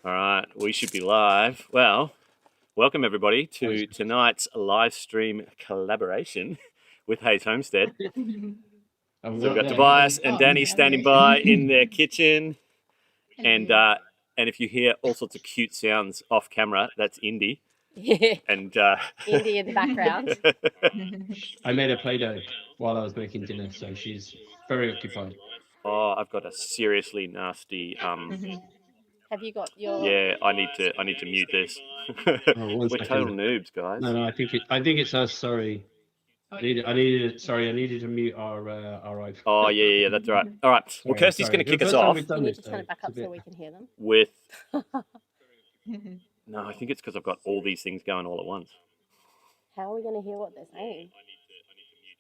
All right, we should be live. Well, welcome everybody to tonight's live stream collaboration with Hayes Homestead. So we've got Tobias and Dani standing by in their kitchen, and if you hear all sorts of cute sounds off camera, that's Indy. And Indy in the background. I made a Play-Doh while I was making dinner, so she's very occupied. Oh, I've got a seriously nasty. Have you got your? Yeah, I need to mute this. We're total noobs, guys. No, I think it's us. Sorry, I needed to mute our iPhone. Oh yeah, that's right. All right. Well, Kirsty's going to kick us off. You need to turn it back up so we can hear them. With no, I think it's because I've got all these things going all at once. How are we going to hear what they're saying?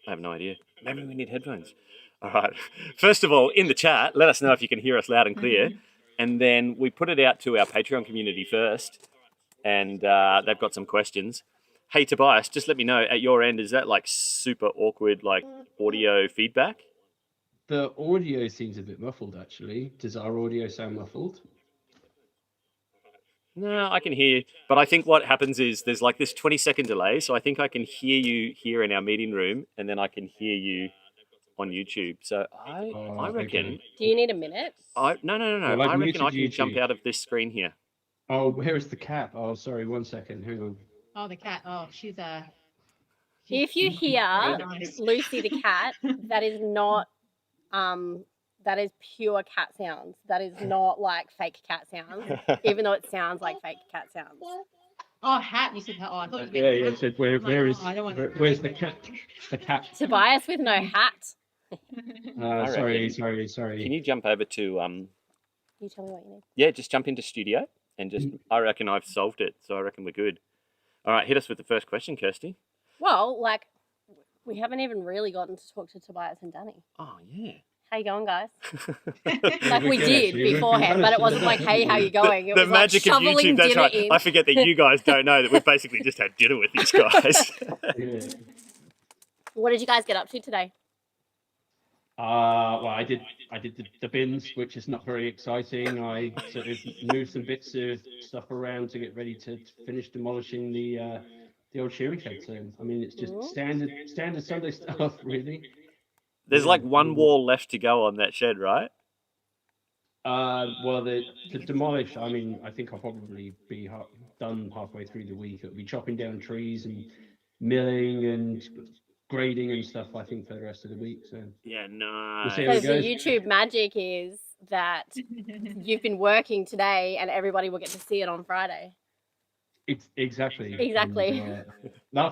I have no idea. Maybe we need headphones. All right. First of all, in the chat, let us know if you can hear us loud and clear. And then we put it out to our Patreon community first, and they've got some questions. Hey, Tobias, just let me know, at your end, is that like super awkward, like audio feedback? The audio seems a bit muffled, actually. Does our audio sound muffled? No, I can hear you. But I think what happens is there's like this 20-second delay. So I think I can hear you here in our meeting room, and then I can hear you on YouTube. So I reckon... Okay. Do you need a minute? No. Well, I reckon I can YouTube. jump out of this screen here. Oh, where is the cat? Oh, sorry, 1 second. Hang on. Oh, the cat. Oh, she's If you hear Lucy the cat, that is not... that is pure cat sounds. That is not like fake cat sounds, even though it sounds like fake cat sounds. Oh, hat. You said hat. Oh, I thought you Yeah. Said where's the cat? The cat. Tobias with no hat. Sorry. Can you jump over to You tell me what you need. Yeah, just jump into studio and just. I reckon I've solved it, so I reckon we're good. All right, hit us with the first question, Kirsty. Well, like we haven't even really gotten to talk to Tobias and Dani. Oh yeah. How you going, guys? Like we did beforehand, but it wasn't like, hey, how you going? It The was magic like of YouTube, that's right. in. I forget that you guys don't know that we've basically just had dinner with these guys. What did you guys get up to today? Well, I did the bins, which is not very exciting. I sort of moved some bits of stuff around to get ready to finish demolishing the old shearing shed. So I mean, it's just standard Sunday stuff, really. There's like one wall left to go on that shed, right? Well, to demolish, I mean, I think I'll probably be done halfway through the week. It'll be chopping down trees and milling and grading and stuff, I think, for the rest of the week. So yeah, no. We'll see how it Because goes. the YouTube magic is that you've been working today and everybody will get to see it on Friday. Exactly. Exactly. And,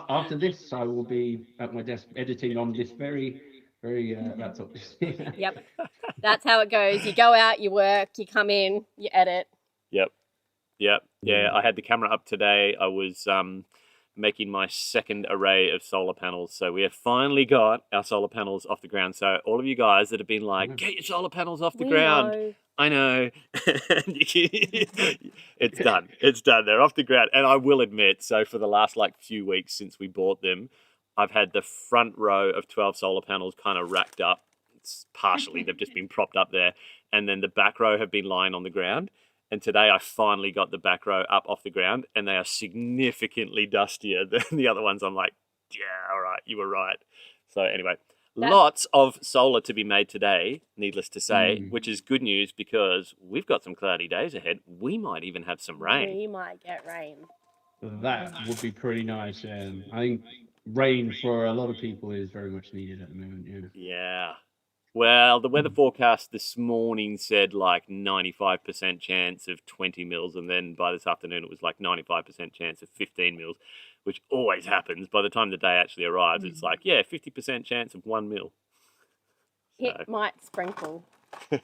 after this, I will be at my desk editing on this very laptop. Yep. That's how it goes. You go out, you work, you come in, you edit. Yep. Yeah, I had the camera up today. I was making my second array of solar panels. So we have finally got our solar panels off the ground. So all of you guys that have been like, get your solar panels off the ground. Know. I know. It's done. It's done. They're off the ground. And I will admit, so for the last few weeks since we bought them, I've had the front row of 12 solar panels kind of racked up. It's partially, they've just been propped up there. And then the back row have been lying on the ground. And today I finally got the back row up off the ground, and they are significantly dustier than the other ones. I'm like, yeah, all right, you were right. So anyway, lots of solar to be made today, needless to say, which is good news because we've got some cloudy days ahead. We might even have some rain. We might get rain. That would be pretty nice. I think rain for a lot of people is very much needed at the moment. Yeah. Well, the weather forecast this morning said 95% chance of 20 mils, and then by this afternoon it was 95% chance of 15 mils, which always happens. By the time the day actually arrives, it's 50% chance of 1 mil. It might sprinkle.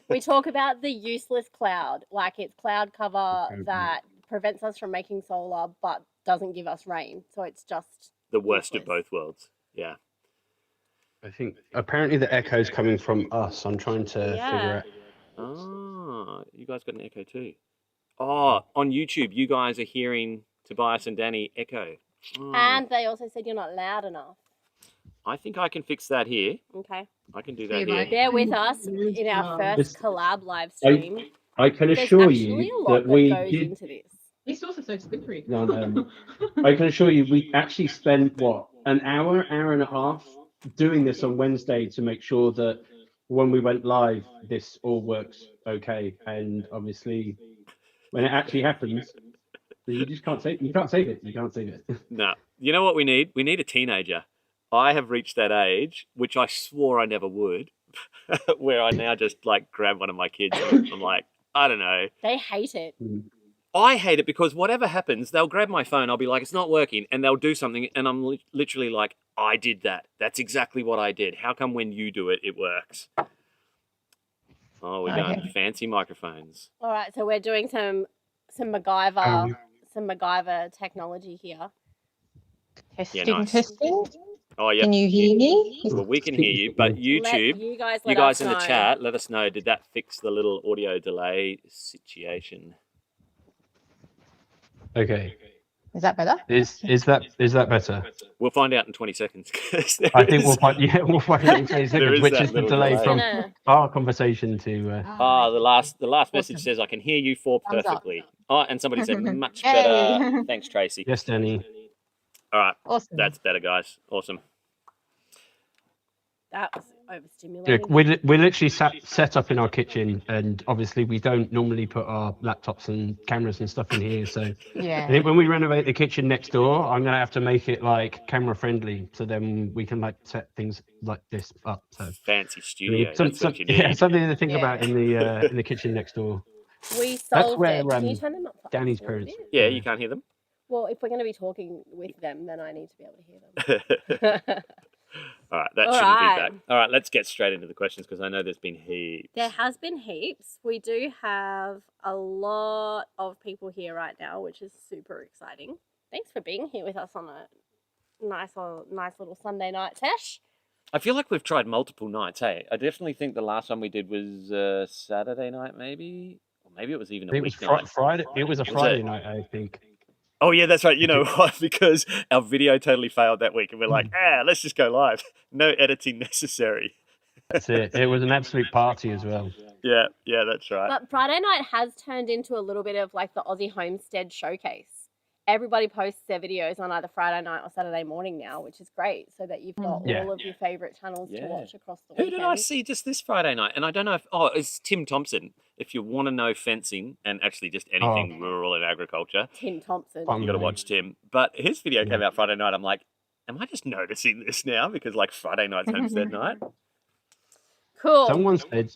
We talk about the useless cloud, like it's cloud cover that prevents us from making solar but doesn't give us rain. So it's just the worst of both worlds. Yeah. I think apparently the echo's coming from us. I'm trying to figure out. Oh, you guys got an echo too. Oh, on YouTube, you guys are hearing Tobias and Dani echo. Oh. And they also said you're not loud enough. I think I can fix that here. Okay. I can do that here. Bear with us in our first collab live stream. I can There's assure actually you a lot that we goes did. into this. This sauce is so slippery. No, I can assure you, we actually spent what, an hour and a half doing this on Wednesday to make sure that when we went live, this all works okay. And obviously, when it actually happens, you just can't save. You can't save it. You can't save it. No. You know what we need? We need a teenager. I have reached that age, which I swore I never would, where I now just like grab one of my kids and I'm like, I don't know. They hate it. I hate it because whatever happens, they'll grab my phone. I'll be like, it's not working. And they'll do something. And I'm literally like, I did that. That's exactly what I did. How come when you do it, it works? Oh, we're going fancy microphones. All right, so we're doing some MacGyver technology here. Testing, nice. testing. Oh, yeah. Can you hear me? Well, we can hear you, but YouTube, You guys you guys in know. the chat, let us know. Did that fix the little audio delay situation? Okay. Is that better? Is that better? We'll find out in 20 seconds. I think we'll find out in 20 There seconds, is which that is the little delay delay. from Gonna- our conversation to. The last message says I can hear you four Thumbs up. perfectly. Oh, and somebody said much Hey. better. Thanks, Tracy. Yes, Danny. All right, Awesome. that's better, guys. Awesome. That was Yeah, overstimulating. we're literally set up in our kitchen, and obviously we don't normally put our laptops and cameras and stuff in here. So I Yeah. think when we renovate the kitchen next door, I'm gonna have to make it like camera friendly, so then we can like set things like this up. So Fancy studio. That's what you yeah, need. something to think Yeah. about in the kitchen next door. We That's solved where it. Can you turn them up? for Danny's us a little parents. bit? Yeah, you can't hear them. Well, if we're going to be talking with them, then I need to be able to hear them. All right, that All shouldn't right. be back. All right, let's get straight into the questions because I know there's been heaps. There has been heaps. We do have a lot of people here right now, which is super exciting. Thanks for being here with us on a nice little Sunday night sesh. I feel like we've tried multiple nights. Hey, I definitely think the last one we did was Saturday night, maybe, or maybe it was even a It was weeknight. Friday. It was a Was Friday it? night, I think. Oh yeah, that's right. You know why? Because our video totally failed that week, and we're like, let's just go live. No editing necessary. That's it. It was an absolute party as well. Yeah, that's right. But Friday night has turned into a little bit of like the Aussie Homestead showcase. Everybody posts their videos on either Friday night or Saturday morning now, which is great, so that you've got Yeah. all of your favourite channels to Yeah. watch across the Who weekend. did I see just this Friday night? And I don't know if it's Tim Thompson. If you want to know fencing and actually just anything rural and agriculture, Tim Thompson. Fun. you got to Mate. watch Tim. But his video Yeah. came out Friday night. I'm like, am I just noticing this now? Because like Friday night's Homestead night. Cool. Someone said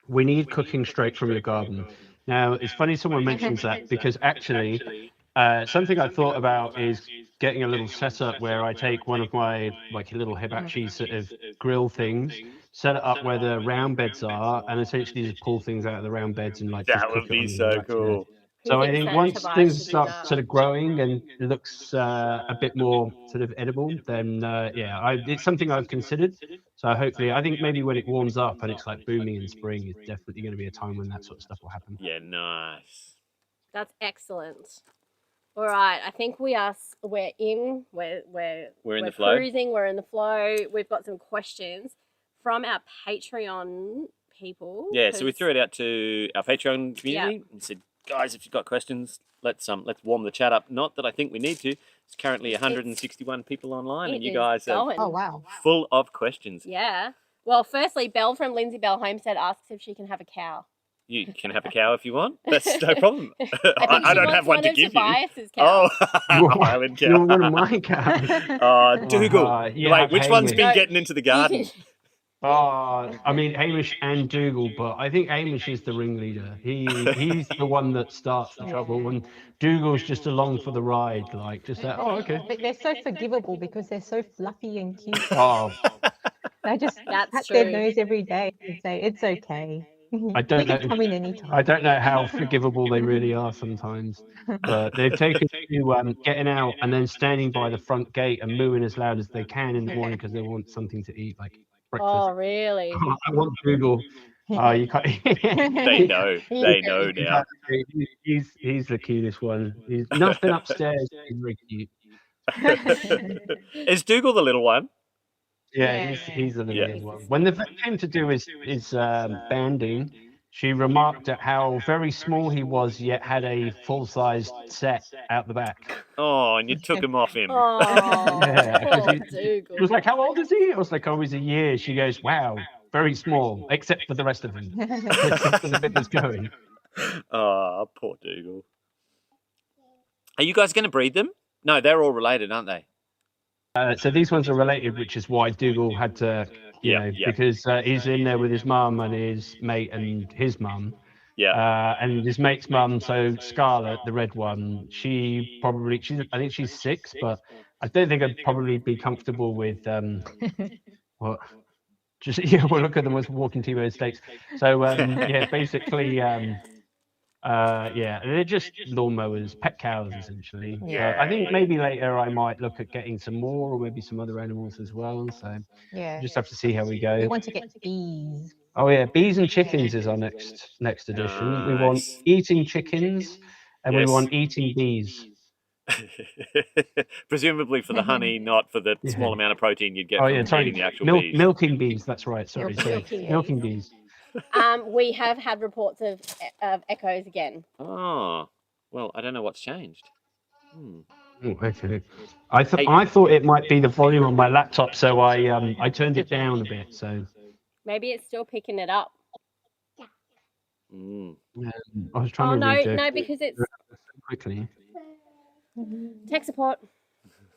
we need cooking straight from your garden. Now it's funny someone mentions that because actually something I thought about is getting a little setup where I take one of my like little hibachi sort of grill things, set it up where the round beds are, and essentially just pull things out of the round beds and like just That cook would it on be the so hibachi there. cool. So I Who thinks think that once Tobias things should do start that? sort of growing and it looks a bit more sort of edible, then it's something I've considered. So hopefully, I think maybe when it warms up and it's like booming in spring, is definitely going to be a time when that sort of stuff will happen. Yeah, nice. That's excellent. All right, I think we're in the flow. cruising, we're in the flow. We've got some questions from our Patreon people. Yeah, so we 'cause- threw it out to our Patreon community and said, guys, if you've got questions, let's warm the chat up. Not that I think we need to. It's currently 161 people online, and it you is guys are going. Oh, wow. full of questions. Yeah. Well, firstly, Belle from Lindsay Bell Homestead asks if she can have a cow. You can have a cow if you want. That's no problem. I think I she don't wants have one to of give you. Tobias's cows. Oh, Highland You want cow. one of my cows? Dougal. you Wait, have which one's Hamish. been No, getting into the garden? I mean Hamish and Dougal, but I think Hamish is the ringleader. He's the one that starts the trouble, and Dougal's just along for the ride, like just that. Oh, okay. But they're so forgivable because they're so fluffy and cute. Oh, They just That's pat true. their nose every day and say, it's okay. I don't You can know. come in anytime. I don't know how forgivable they really are sometimes, but they've taken to getting out and then standing by the front gate and mooing as loud as they can in the morning because they want something to eat, like breakfast. Oh, really? I want Dougal. Oh, you can't. They know. They know now. He's the cutest one. He's nothing upstairs. He's very cute. Is Dougal the little one? Yeah, Yeah. he's the Yeah. little one. When the vet came to do his banding, she remarked at how very small he was, yet had a full-sized set out the back. Oh, and you took him off him. Oh, Yeah, 'cause poor he Dougal. was like, "How old is he?" I was like, "Oh, he's a year." She goes, "Wow, very small, except for the rest of him, except for the bit that's going." Oh, poor Dougal. Are you guys going to breed them? No, they're all related, aren't they? So these ones are related, which is why Dougal had to, Yeah. because he's in there with his mum and his mate and his mum. Yeah. And his mate's mum, so Scarlett, the red one, I think she's 6, but I don't think I'd probably be comfortable with what. Just we'll look at them as walking T-bone steaks. So basically, they're just lawnmowers, pet cows essentially. Yeah. I think maybe later I might look at getting some more, or maybe some other animals as well. So Yeah. just have to see how we go. We want to get bees. Oh yeah, bees and chickens is our next edition. We want Nice. eating chickens, and we Yes. want eating bees. Presumably for the honey, not for the small amount of protein you'd get from eating the actual bees. Milking bees. That's right. Sorry, Milking bees. We have had reports of echoes again. Oh, well, I don't know what's changed. Oh, okay. I thought it might be the volume on my laptop, so I turned it down a bit. So Maybe it's still picking it up. I was trying to read No, because it's quickly. tech support.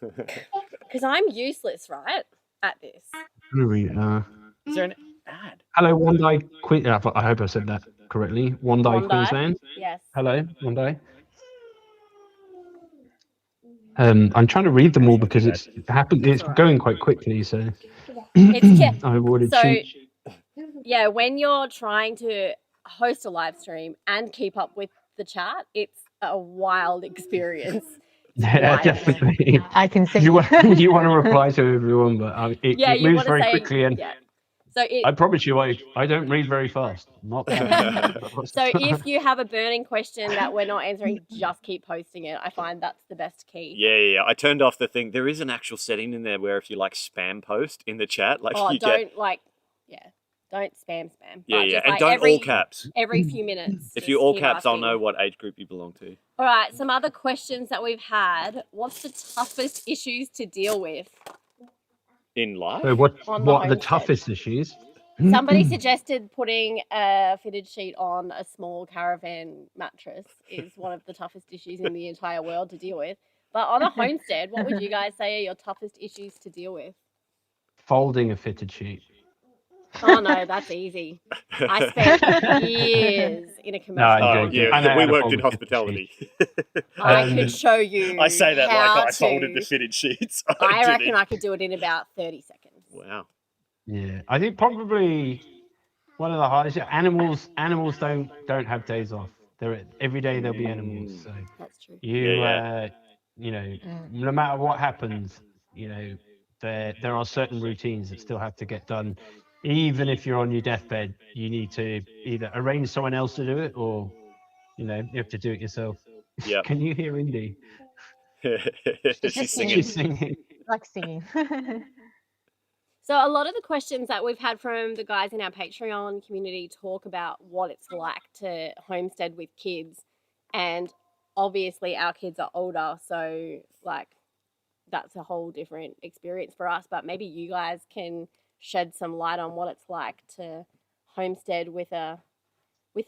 Because I'm useless, right, at this. Is there an ad? Hello, Wandai, I hope I said that correctly. Wandai, Queensland. Yes. Hello, Wandai. I'm trying to read them all because it's going quite quickly. So I would yeah, when you're trying to host a live stream and keep up with the chat, it's a wild experience. Yeah, definitely. I can see you want to reply to everyone, but it moves very quickly, and so I promise you, I don't read very fast. Not so if you have a burning question that we're not answering, just keep posting it. I find that's the best key. Yeah. I turned off the thing. There is an actual setting in there where if you like spam post in the chat, like don't spam. Yeah, just and like don't all caps. Every few minutes. If you all caps, I'll know what age group you belong to. All right, some other questions that we've had. What's the toughest issues to deal with in life? So what are the toughest issues? Somebody suggested putting a fitted sheet on a small caravan mattress is one of the toughest issues in the entire world to deal with. But on a homestead, what would you guys say are your toughest issues to deal with? Folding a fitted sheet. Oh no, that's easy. I spent years in a commercial. We worked in hospitality. I could show you. I say that like I folded the fitted sheets. I reckon I could do it in about 30 seconds. Wow. Yeah, I think probably one of the hardest. Animals don't have days off. Every day there'll be animals. So that's true. No matter what happens, there are certain routines that still have to get done. Even if you're on your deathbed, you need to either arrange someone else to do it, or you have to do it yourself. Yeah. Can you hear Indy? She's singing. Like singing. So a lot of the questions that we've had from the guys in our Patreon community talk about what it's like to homestead with kids, and obviously our kids are older, so like that's a whole different experience for us. But maybe you guys can shed some light on what it's like to homestead with a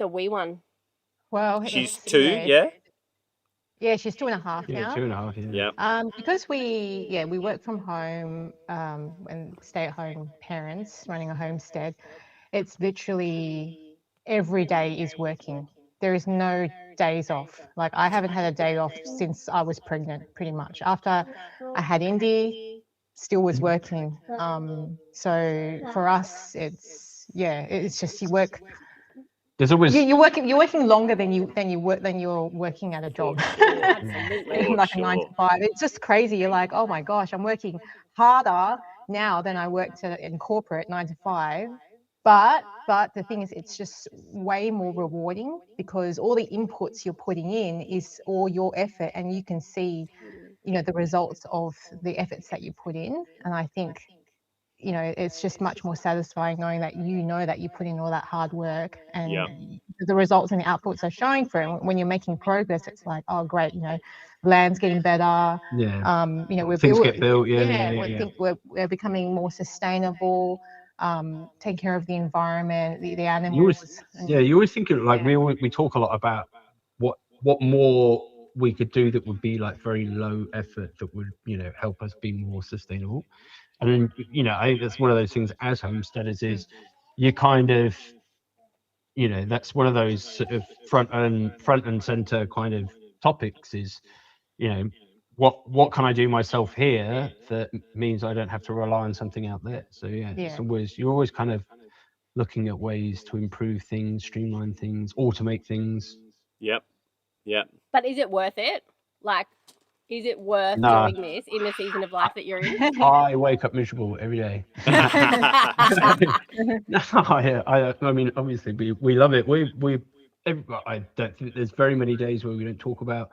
wee one. Well, she's 2, yeah? Yeah, she's 2.5 now. 2.5, yeah. Because we work from home and stay-at-home parents running a homestead, it's literally every day is working. There is no days off. Like I haven't had a day off since I was pregnant, pretty much. After I had Indy, still was working. So for us, it's just you work. There's always you're working longer than you're working at a job. Absolutely. Like a 9 to 5. It's just crazy. You're like, oh my gosh, I'm working harder now than I worked in corporate 9 to 5. But the thing is, it's just way more rewarding because all the inputs you're putting in is all your effort, and you can see, the results of the efforts that you put in. And I think you know, it's just much more satisfying knowing that you know that you put in all that hard work and Yeah. the results and the outputs are showing for it. When you're making progress, it's like, oh, great, you know, land's getting better. Yeah. You know, Things get built. Yeah. we think we're becoming more sustainable, taking care of the environment, the animals. You always think of, like, Yeah. we talk a lot about what more we could do that would be like very low effort that would, you know, help us be more sustainable. And then, you know, I think that's one of those things as homesteaders is you kind of, you know, that's one of those sort of front and center kind of topics is, you know, what can I do myself here that means I don't have to rely on something out there. So yeah, Yeah. you're always kind of looking at ways to improve things, streamline things, automate things. Yep. But is it worth it? Like, is it worth Nah. doing this in the season of life that you're in? I wake up miserable every day. No, I mean, obviously we love it. I don't think there's very many days where we don't talk about,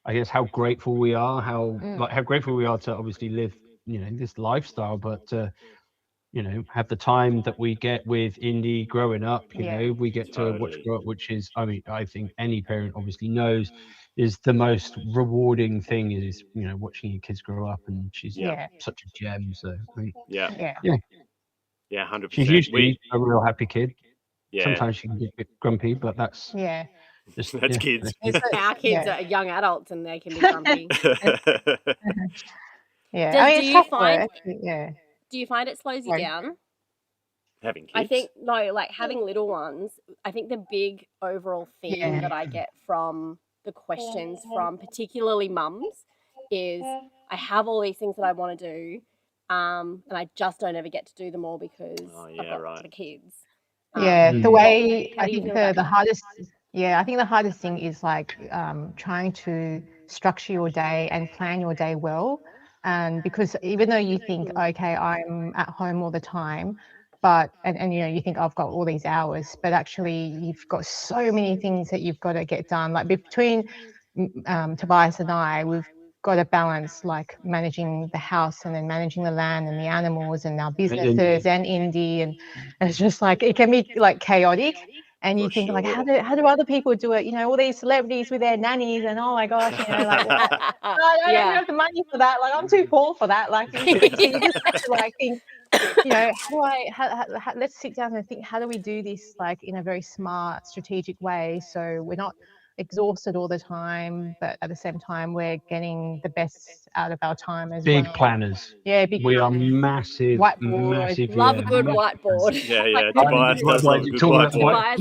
I guess, how grateful we are, how grateful we are to obviously live, you know, this lifestyle, but you know, have the time that we get with Indy growing up. You know, we get to watch Totally. grow up, which is, I mean, I think any parent obviously knows is the most rewarding thing is, you know, watching your kids grow up, and she's such a gem. So I mean, Yeah. 100%. she's usually a real happy kid. Yeah. Sometimes she can get a bit grumpy, but that's That's yeah. kids. Our kids are young adults and they can be grumpy. Yeah. Do I mean, it's you tough find- work. Yeah. Do you find it slows you Sorry. down? Having kids. I think no, like having little ones. I think the big overall theme that I get from the questions from particularly mums is I have all these things that I want to do, and I just don't ever get to do them all because I've got the kids. Yeah, the way how I do you think feel about the that? hardest, I think the hardest thing is like trying to structure your day and plan your day well. And because even though you think, okay, I'm at home all the time, but and you know, you think I've got all these hours, but actually you've got so many things that you've got to get done. Like between Tobias and I, we've got to balance like managing the house and then managing the land and the animals and our businesses and Indy, and it's just like it can be like chaotic. And you think like, how do other people do it? You know, all these celebrities with their nannies, and oh my gosh, you know, like I don't have the money for that. Like I'm too poor for that. Like so you just have to like think, you know, let's sit down and think, how do we do this like in a very smart, strategic way so we're not exhausted all the time, but at the same time we're getting the best out of our time as well. Big planners. Yeah, we are massive. Love a good whiteboard. Yeah. Tobias does love a good whiteboard.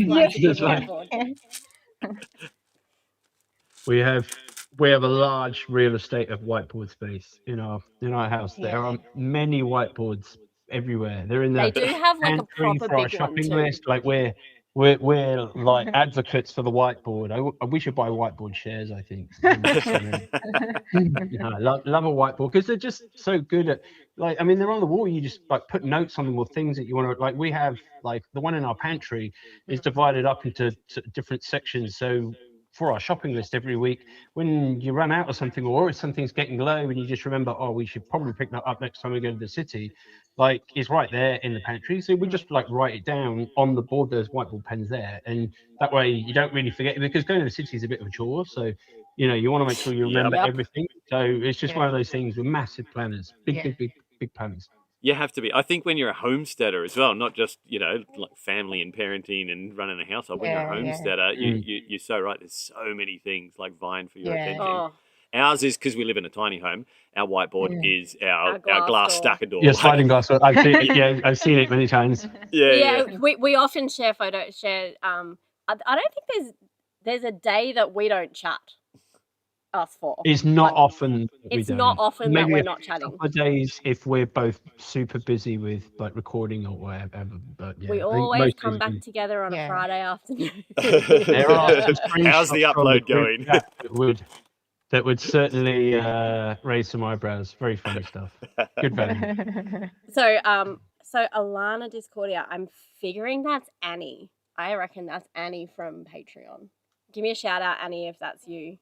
We have a large real estate of whiteboard space in our house. There are many whiteboards everywhere. They're in the They do have like a proper for our big shopping one too. list. Like we're like advocates for the whiteboard. We should buy whiteboard shares, I think. I love a whiteboard because they're just so good at, like, I mean, they're on the wall. You just like put notes on them or things that you want to, like, we have like the one in our pantry is divided up into different sections. So for our shopping list every week, when you run out of something or if something's getting low and you just remember, oh, we should probably pick that up next time we go to the city, like it's right there in the pantry. So we just like write it down on the board. There's whiteboard pens there, and that way you don't really forget, because going to the city is a bit of a chore. So you know, you want to make sure you remember everything. So it's just one of those things with massive planners, big planners. You have to be. I think when you're a homesteader as well, not just, you know, like family and parenting and running a household. When you're a homesteader, you're so right. There's so many things like vying for your attention. Oh. Ours is, because we live in a tiny home, our whiteboard is our glass stacker door. Yeah, sliding glass door. I've seen it. Yeah, I've seen it many times. Yeah. We often share photos. I don't think there's a day that we don't chat. Us for. It's not often. It's not often that we're not chatting. A couple of days if we're both super busy with like recording or whatever. But yeah, we always come back together on a Friday afternoon. There are how's the upload going? That would certainly raise some eyebrows. Very funny stuff. Good value. So Alana Discordia, I'm figuring that's Annie. I reckon that's Annie from Patreon. Give me a shout out, Annie, if that's you.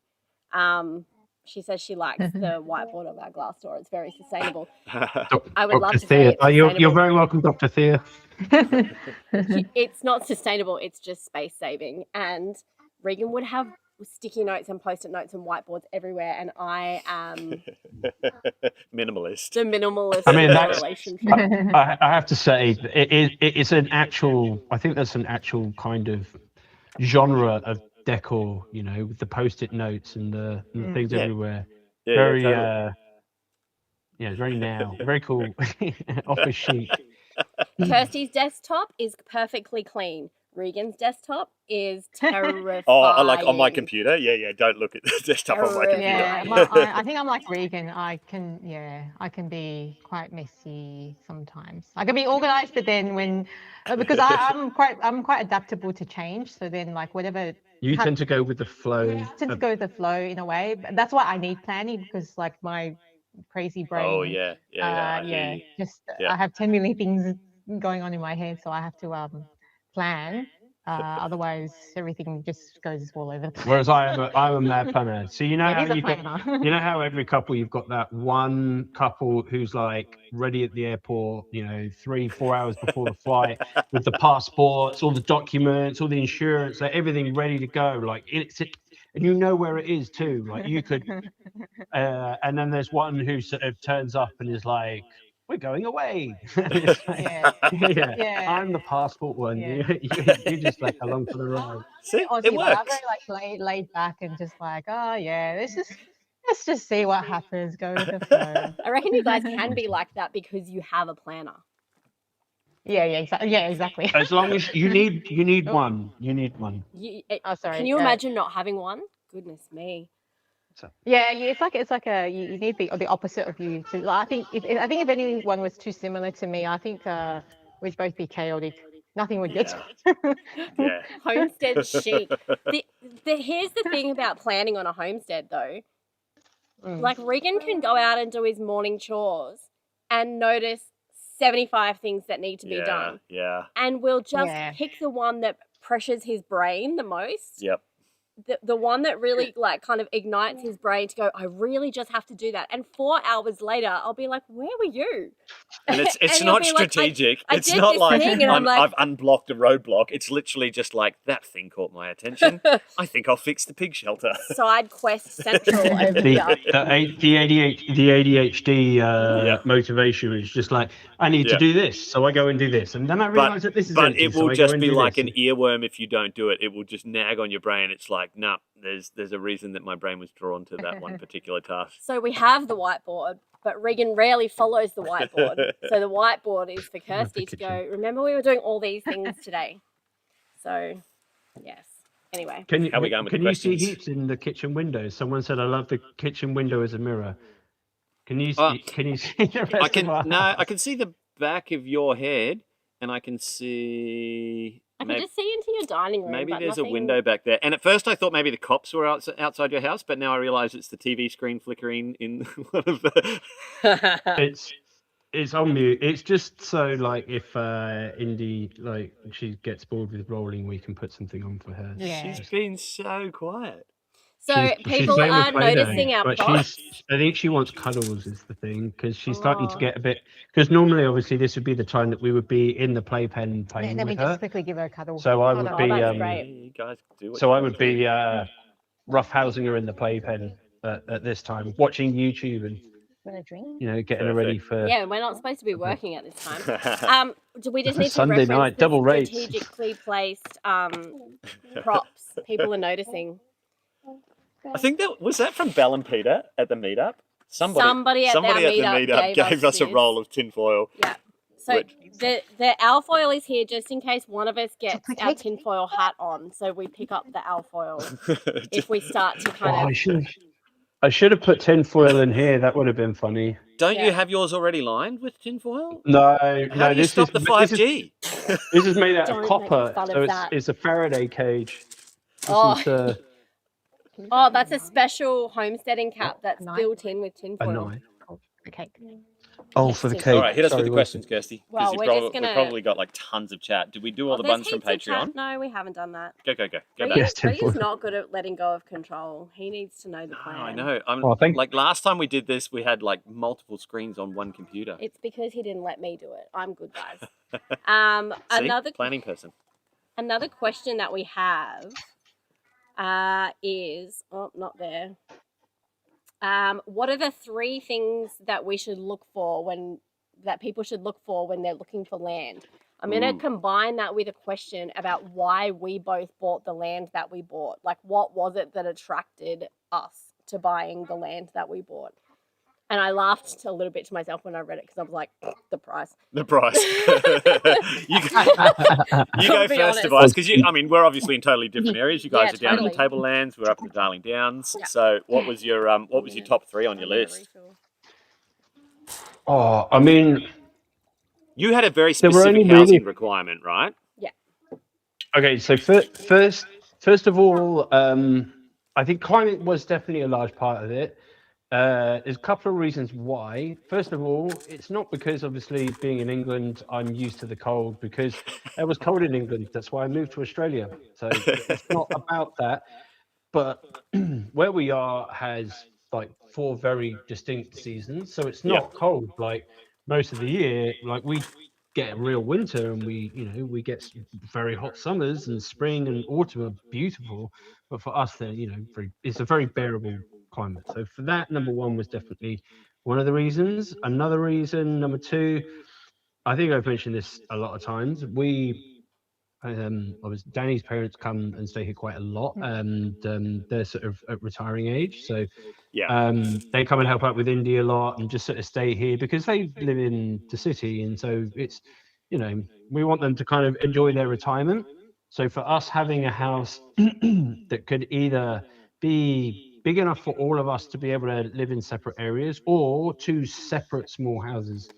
She says she likes the whiteboard of our glass door. It's very sustainable. Doc- I would love Dr. to say Thea. it's You're sustainable. very welcome, Dr. Thea. It's not sustainable. It's just space saving. And Regan would have sticky notes and post-it notes and whiteboards everywhere, and I am Minimalist. the minimalist I mean, of the that's- relationship. I have to say, it's an actual. I think that's an actual kind of genre of decor. You know, with the post-it notes and the things Yeah. everywhere. Yeah, Very, totally. yeah, very now, very cool. Office chic. Kirsty's desktop is perfectly clean. Regan's desktop is terrifying. Oh, I like on my computer. Yeah. Don't look at the desktop on my computer. Yeah, I think I'm like Regan. I can be quite messy sometimes. I can be organized, but then when because I'm quite adaptable to change. So then like whatever You tend to go with the flow. I tend to go with the flow in a way. But that's why I need planning, because like my crazy brain. Oh yeah. I hear you. Just Yeah. I have 10 million things going on in my head, so I have to plan. Otherwise, everything just goes all over the place. Whereas I'm a mad planner. So you know It how is a you got, planner. you know how every couple you've got that one couple who's like ready at the airport, 3-4 hours before the flight with the passports, all the documents, all the insurance, like everything ready to go. Like and you know where it is too. Like you could, and then there's one who sort of turns up and is like, "We're going away." It's like, Yeah. I'm the passport one. Yeah. You just like along for the ride. See, Aussie, it like, I'm works. very like laid back and just like, oh yeah, let's just see what happens. Go with the flow. I reckon you guys can be like that because you have a planner. Yeah, exactly. As long as you need one. You need one. Oh, sorry. Can you imagine not having one? Goodness me. Yeah, it's like you need the opposite of you. So I think if anyone was too similar to me, I think we'd both be chaotic. Nothing would get. Yeah. Homestead chic. Here's the thing about planning on a homestead, though. Like Regan can go out and do his morning chores and notice 75 things that need to be done. Yeah. And we'll just pick the one that pressures his brain the most. Yep. The one that really like kind of ignites his brain to go, I really just have to do that. And 4 hours later, I'll be like, where were you? And it's And not he'll be like, strategic. I it's did not this like, thing, and I'm like- I've unblocked a roadblock. It's literally just like, that thing caught my attention. I think I'll fix the pig shelter. Side quest central over The here. ADHD motivation is just like, I need to do this, so I go and do this, and then I realize that this is But empty, it so will I go just and be do like this. an earworm if you don't do it. It will just nag on your brain. It's like, nah, there's a reason that my brain was drawn to that one particular task. So we have the whiteboard, but Regan rarely follows the whiteboard. So the whiteboard is for Kirsty to go, remember we were doing all these things today. So, yes. Anyway. Can you, How we going with can the you see questions? heaps in the kitchen windows? Someone said, I love the kitchen window as a mirror. Can you see the rest I can of our house? I can see the back of your head, and I can see. I can just see into your dining room. Maybe but there's nothing... a window back there. And at first I thought maybe the cops were outside your house, but now I realise it's the TV screen flickering in one of the... It's on mute. It's just so like if Indy like she gets bored with rolling, we can put something on for her. Yeah. She's been so quiet. So She's people playing with are Play-Doh, noticing our but props. I think she wants cuddles is the thing, because she's starting to get a bit. Because normally, obviously, this would be the time that we would be in the playpen playing Let me with just her. quickly give her a cuddle. So I Hold would on. be. that's great. You guys do what So you I want would to do. be roughhousing her in the playpen at this time, watching YouTube and Want a drink? getting her ready for. Yeah, we're not supposed to be working at this time. Do we just need to Sunday reference night, the double rates. strategically placed props people are noticing? I think was that from Bell and Peter at the meetup? Somebody at our meetup gave us a this. roll of tinfoil. Yeah. So the alfoil is here just in case one of us gets our tinfoil hat on. So we pick up the alfoil if we start to kind of... I should have put tinfoil in here. That would have been funny. Don't you have yours already lined with tinfoil? No, How do you stop the 5G? This is made out of Don't make copper, fun so of that. it's a Faraday cage. Oh. Oh, that's a special homesteading cap that's Knife? built in with A tinfoil. knife. Okay. Oh, Yes, for the Tim. cake. All right, hit us Sorry, with the what- questions, Kirsty. Well, Because we're just we've gonna- probably got like tons of chat. Did we do all the there's ones from heaps of chat. Patreon? No, we haven't done that. Go back. Yes, Tim, Regan's what? not good at letting go of control. He needs to know the No, plan. I know. Well, thank- Like last time we did this, we had like multiple screens on one computer. It's because he didn't let me do it. I'm good, guys. See? Planning person. Another question that we have is not there. What are the 3 things that we should look for that people should look for when they're looking for land? I'm going to combine that with a question about why we both bought the land that we bought. Like, what was it that attracted us to buying the land that we bought? And I laughed a little bit to myself when I read it because I was like, the price. The price. you go be first, honest. Tobias, because we're obviously in totally different areas. You guys Yeah, are down in the totally. Tablelands. We're up in the Darling Downs. Yeah. So, what was your top 3 on your list? Oh, I mean, You had a very There were specific only housing really- requirement, right? okay. So first of all, I think climate was definitely a large part of it. There's a couple of reasons why. First of all, it's not because obviously being in England, I'm used to the cold because it was cold in England. That's why I moved to Australia. So it's not about that. But where we are has like 4 very distinct seasons. So it's not cold like most of the year. Like we get a real winter and we get very hot summers, and spring and autumn are beautiful. But for us, it's a very bearable climate. So for that, number 1 was definitely one of the reasons. Another reason, number 2, I think I've mentioned this a lot of times. Danny's parents come and stay here quite a lot, and they're sort of at retiring age. So they come and help out with Indy a lot and just sort of stay here because they live in the city. And so it's, we want them to kind of enjoy their retirement. So for us, having a house that could either be big enough for all of us to be able to live in separate areas, or 2 separate small houses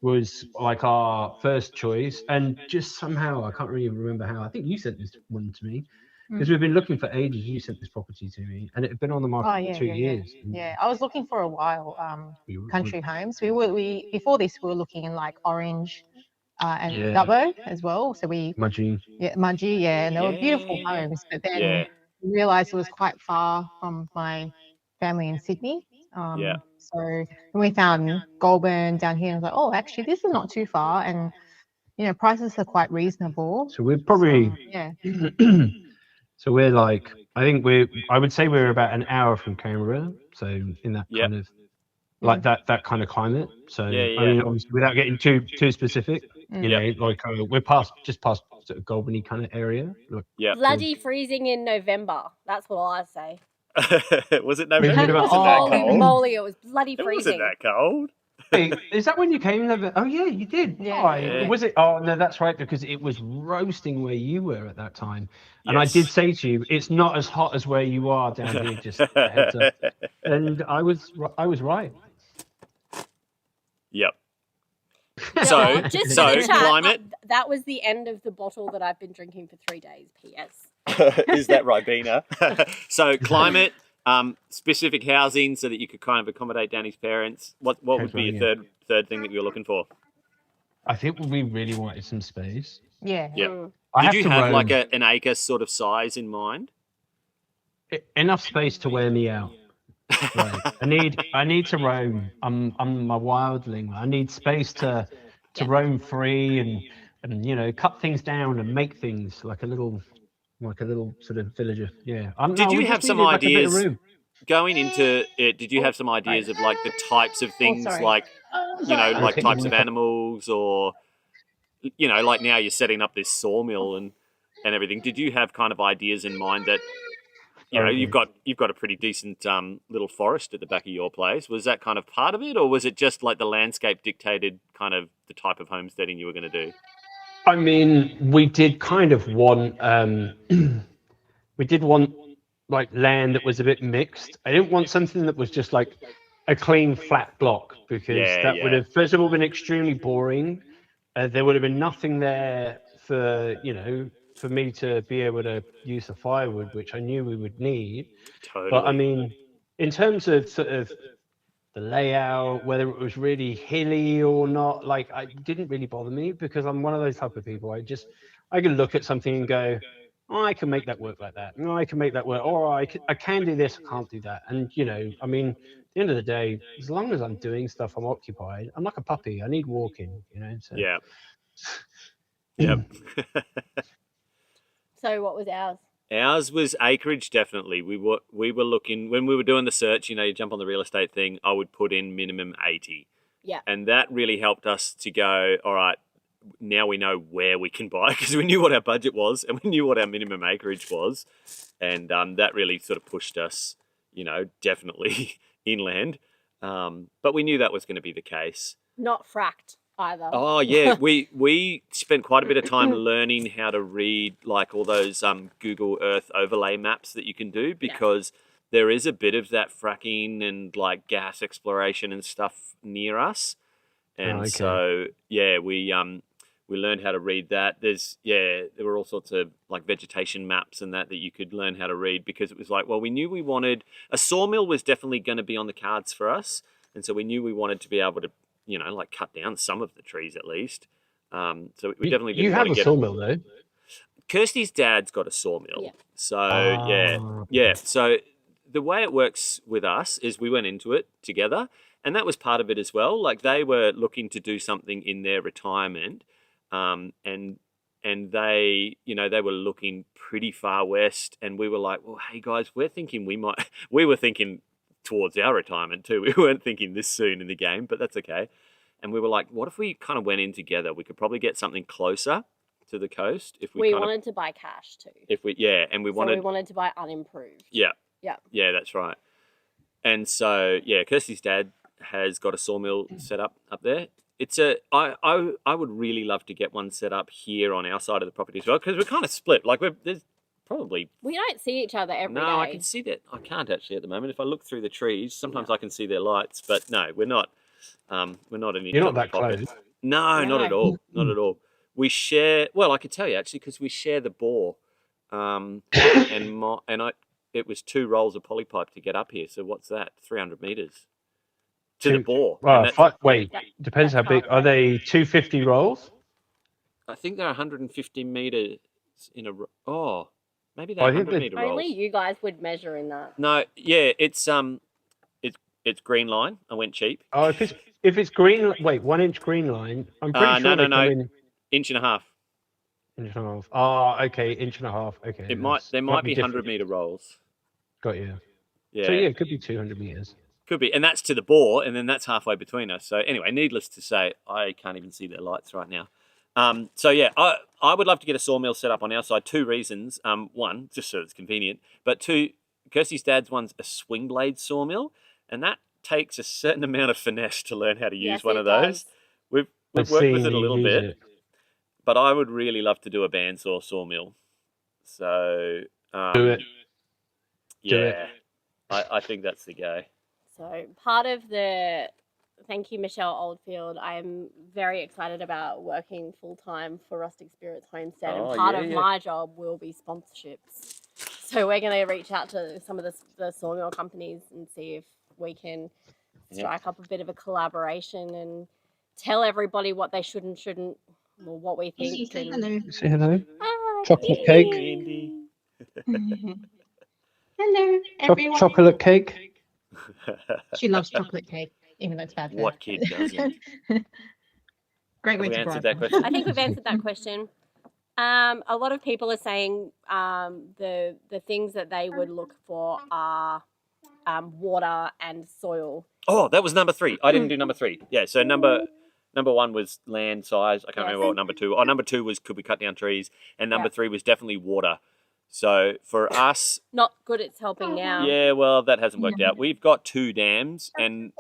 was like our first choice. And just somehow, I can't really remember how, I think you sent this one to me because we've been looking for ages. You sent this property to me and it had been on the market for 2 years. Yeah, I was looking for a while, country homes. Before this, we were looking in like Orange and Dubbo as well. So Mudgee, and they were beautiful homes. But then we realised it was quite far from my family in Sydney. So when we found Goulburn down here, I was like, oh, actually, this is not too far, and prices are quite reasonable. So we're probably so we're like, I would say we're about an hour from Canberra. So in that kind of like that kind of climate. So I mean, obviously, without getting too specific, like we're just past sort of Goulburn kind of area. Bloody freezing in November. That's what I say. Was it November? It Wasn't that Holy cold? moly, it was bloody It freezing. wasn't that cold. Hey, is that when you came? Oh yeah, you did. Yeah. Was it? Oh no, that's right, because it was roasting where you were at that time. And I did say to you, it's not as hot as where you are down here. Just a heads up. And I was right. Yep. So, just so for the chat, climate. That was the end of the bottle that I've been drinking for 3 days. P.S. Is that Ribena? So climate, specific housing, so that you could kind of accommodate Danny's parents. What would be your third thing that you're looking for? I think we really wanted some space. Yeah. Yep. I Did you have roam. like an acre sort of size in mind? Enough space to wear me out. Right. I need to roam. I'm a wildling. I need space to roam free and cut things down and make things like a little sort of villager. Yeah. Did you have some ideas going into it? Did you have some ideas of like the types of things, like like types of animals, or like now you're setting up this sawmill and everything? Did you have kind of ideas in mind that you've got a pretty decent little forest at the back of your place? Was that kind of part of it, or was it just like the landscape dictated kind of the type of homesteading you were going to do? I mean, we did kind of want like land that was a bit mixed. I didn't want something that was just like a clean flat block, because that would have first of all been extremely boring. There would have been nothing there for for me to be able to use the firewood, which I knew we would need. Totally. But I mean, in terms of sort of the layout, whether it was really hilly or not. Like, it didn't really bother me because I'm one of those type of people. I can look at something and go, oh, I can make that work like that. No, I can make that work. Or I can do this, I can't do that. And, you know, I mean, at the end of the day, as long as I'm doing stuff, I'm occupied. I'm like a puppy. I need walking, you know. So. Yeah. Yep. So what was ours? Ours was acreage, definitely. We were looking, when we were doing the search, you know, you jump on the real estate thing, I would put in minimum 80. Yeah. And that really helped us to go, all right, now we know where we can buy, because we knew what our budget was and we knew what our minimum acreage was. And that really sort of pushed us, you know, definitely inland. But we knew that was going to be the case. Not fracked either. Oh yeah, we spent quite a bit of time learning how to read like all those Google Earth overlay maps that you can do, because there is a bit of that fracking and like gas exploration and stuff near us, and so yeah, we learned how to read that. There were all sorts of like vegetation maps and that you could learn how to read, because it was like, well, we knew we wanted a sawmill was definitely going to be on the cards for us, and so we knew we wanted to be able to, you know, like cut down some of the trees at least. So we definitely didn't want to get... You have a sawmill though. Kirsty's dad's got a sawmill. So yeah. So the way it works with us is we went into it together, and that was part of it as well. Like they were looking to do something in their retirement, and they, you know, they were looking pretty far west, and we were like, well, hey guys, we were thinking towards our retirement too. We weren't thinking this soon in the game, but that's okay. And we were like, what if we kind of went in together? We could probably get something closer to the coast if we wanted to buy cash too. We wanted to buy unimproved. Yeah, that's right. And so Kirsty's dad has got a sawmill set up there. It's I would really love to get one set up here on our side of the property as well, because we're kind of split. Like there's probably... We don't see each other every day. No, I can see that. I can't actually at the moment. If I look through the trees, sometimes I can see their lights. But no, we're not. We're not in each You're not other's that close. No, not at all. Not at all. We share... Well, I could tell you, actually, because we share the bore. It was 2 rolls of polypipe to get up here. So what's that? 300 metres. To the bore. Wait, depends how big. Are they 250 rolls? I think they're 150 metres in a... Oh... Maybe they're 100-metre rolls. Only you guys would measure in that. No, yeah, it's green line. I went cheap. Oh, if it's green, wait, 1 inch green line. I'm pretty sure no, in... inch and a half. Inch and a half. Oh, okay, inch and a half. Okay. There might be 100-metre rolls. Got you. Yeah. So yeah, it could be 200 meters. Could be, and that's to the bore, and then that's halfway between us. So anyway, needless to say, I can't even see their lights right now. So yeah, I would love to get a sawmill set up on our side. 2 reasons. 1, just so it's convenient. But 2, Kirsty's dad's one's a swing blade sawmill, and that takes a certain amount of finesse to learn how to use one of those. We've worked with it a little bit, but I would really love to do a bandsaw sawmill. So do it. Yeah, I think that's the go. So part of the... Thank you, Michelle Oldfield. I'm very excited about working full-time for Rustic Spirits Homestead, and part of my job will be sponsorships. So we're going to reach out to some of the sawmill companies and see if we can strike up a bit of a collaboration and tell everybody what they should and shouldn't, or what we think. Say hello. Say hello. Hi, Chocolate cake. Andy. Hello, everyone. Chocolate cake. She loves chocolate cake, even though it's bad for her. What kid doesn't? Great way Have we to answered grow. that question? I think we've answered that question. A lot of people are saying the things that they would look for are water and soil. Oh, that was number 3. I didn't do number 3. Yeah, so number 1 was land size. I can't remember what number 2. Oh, number 2 was could we cut down trees, and number 3 was definitely water. So for us, not good. It's helping now. Yeah, well, that hasn't worked out. We've got 2 dams, and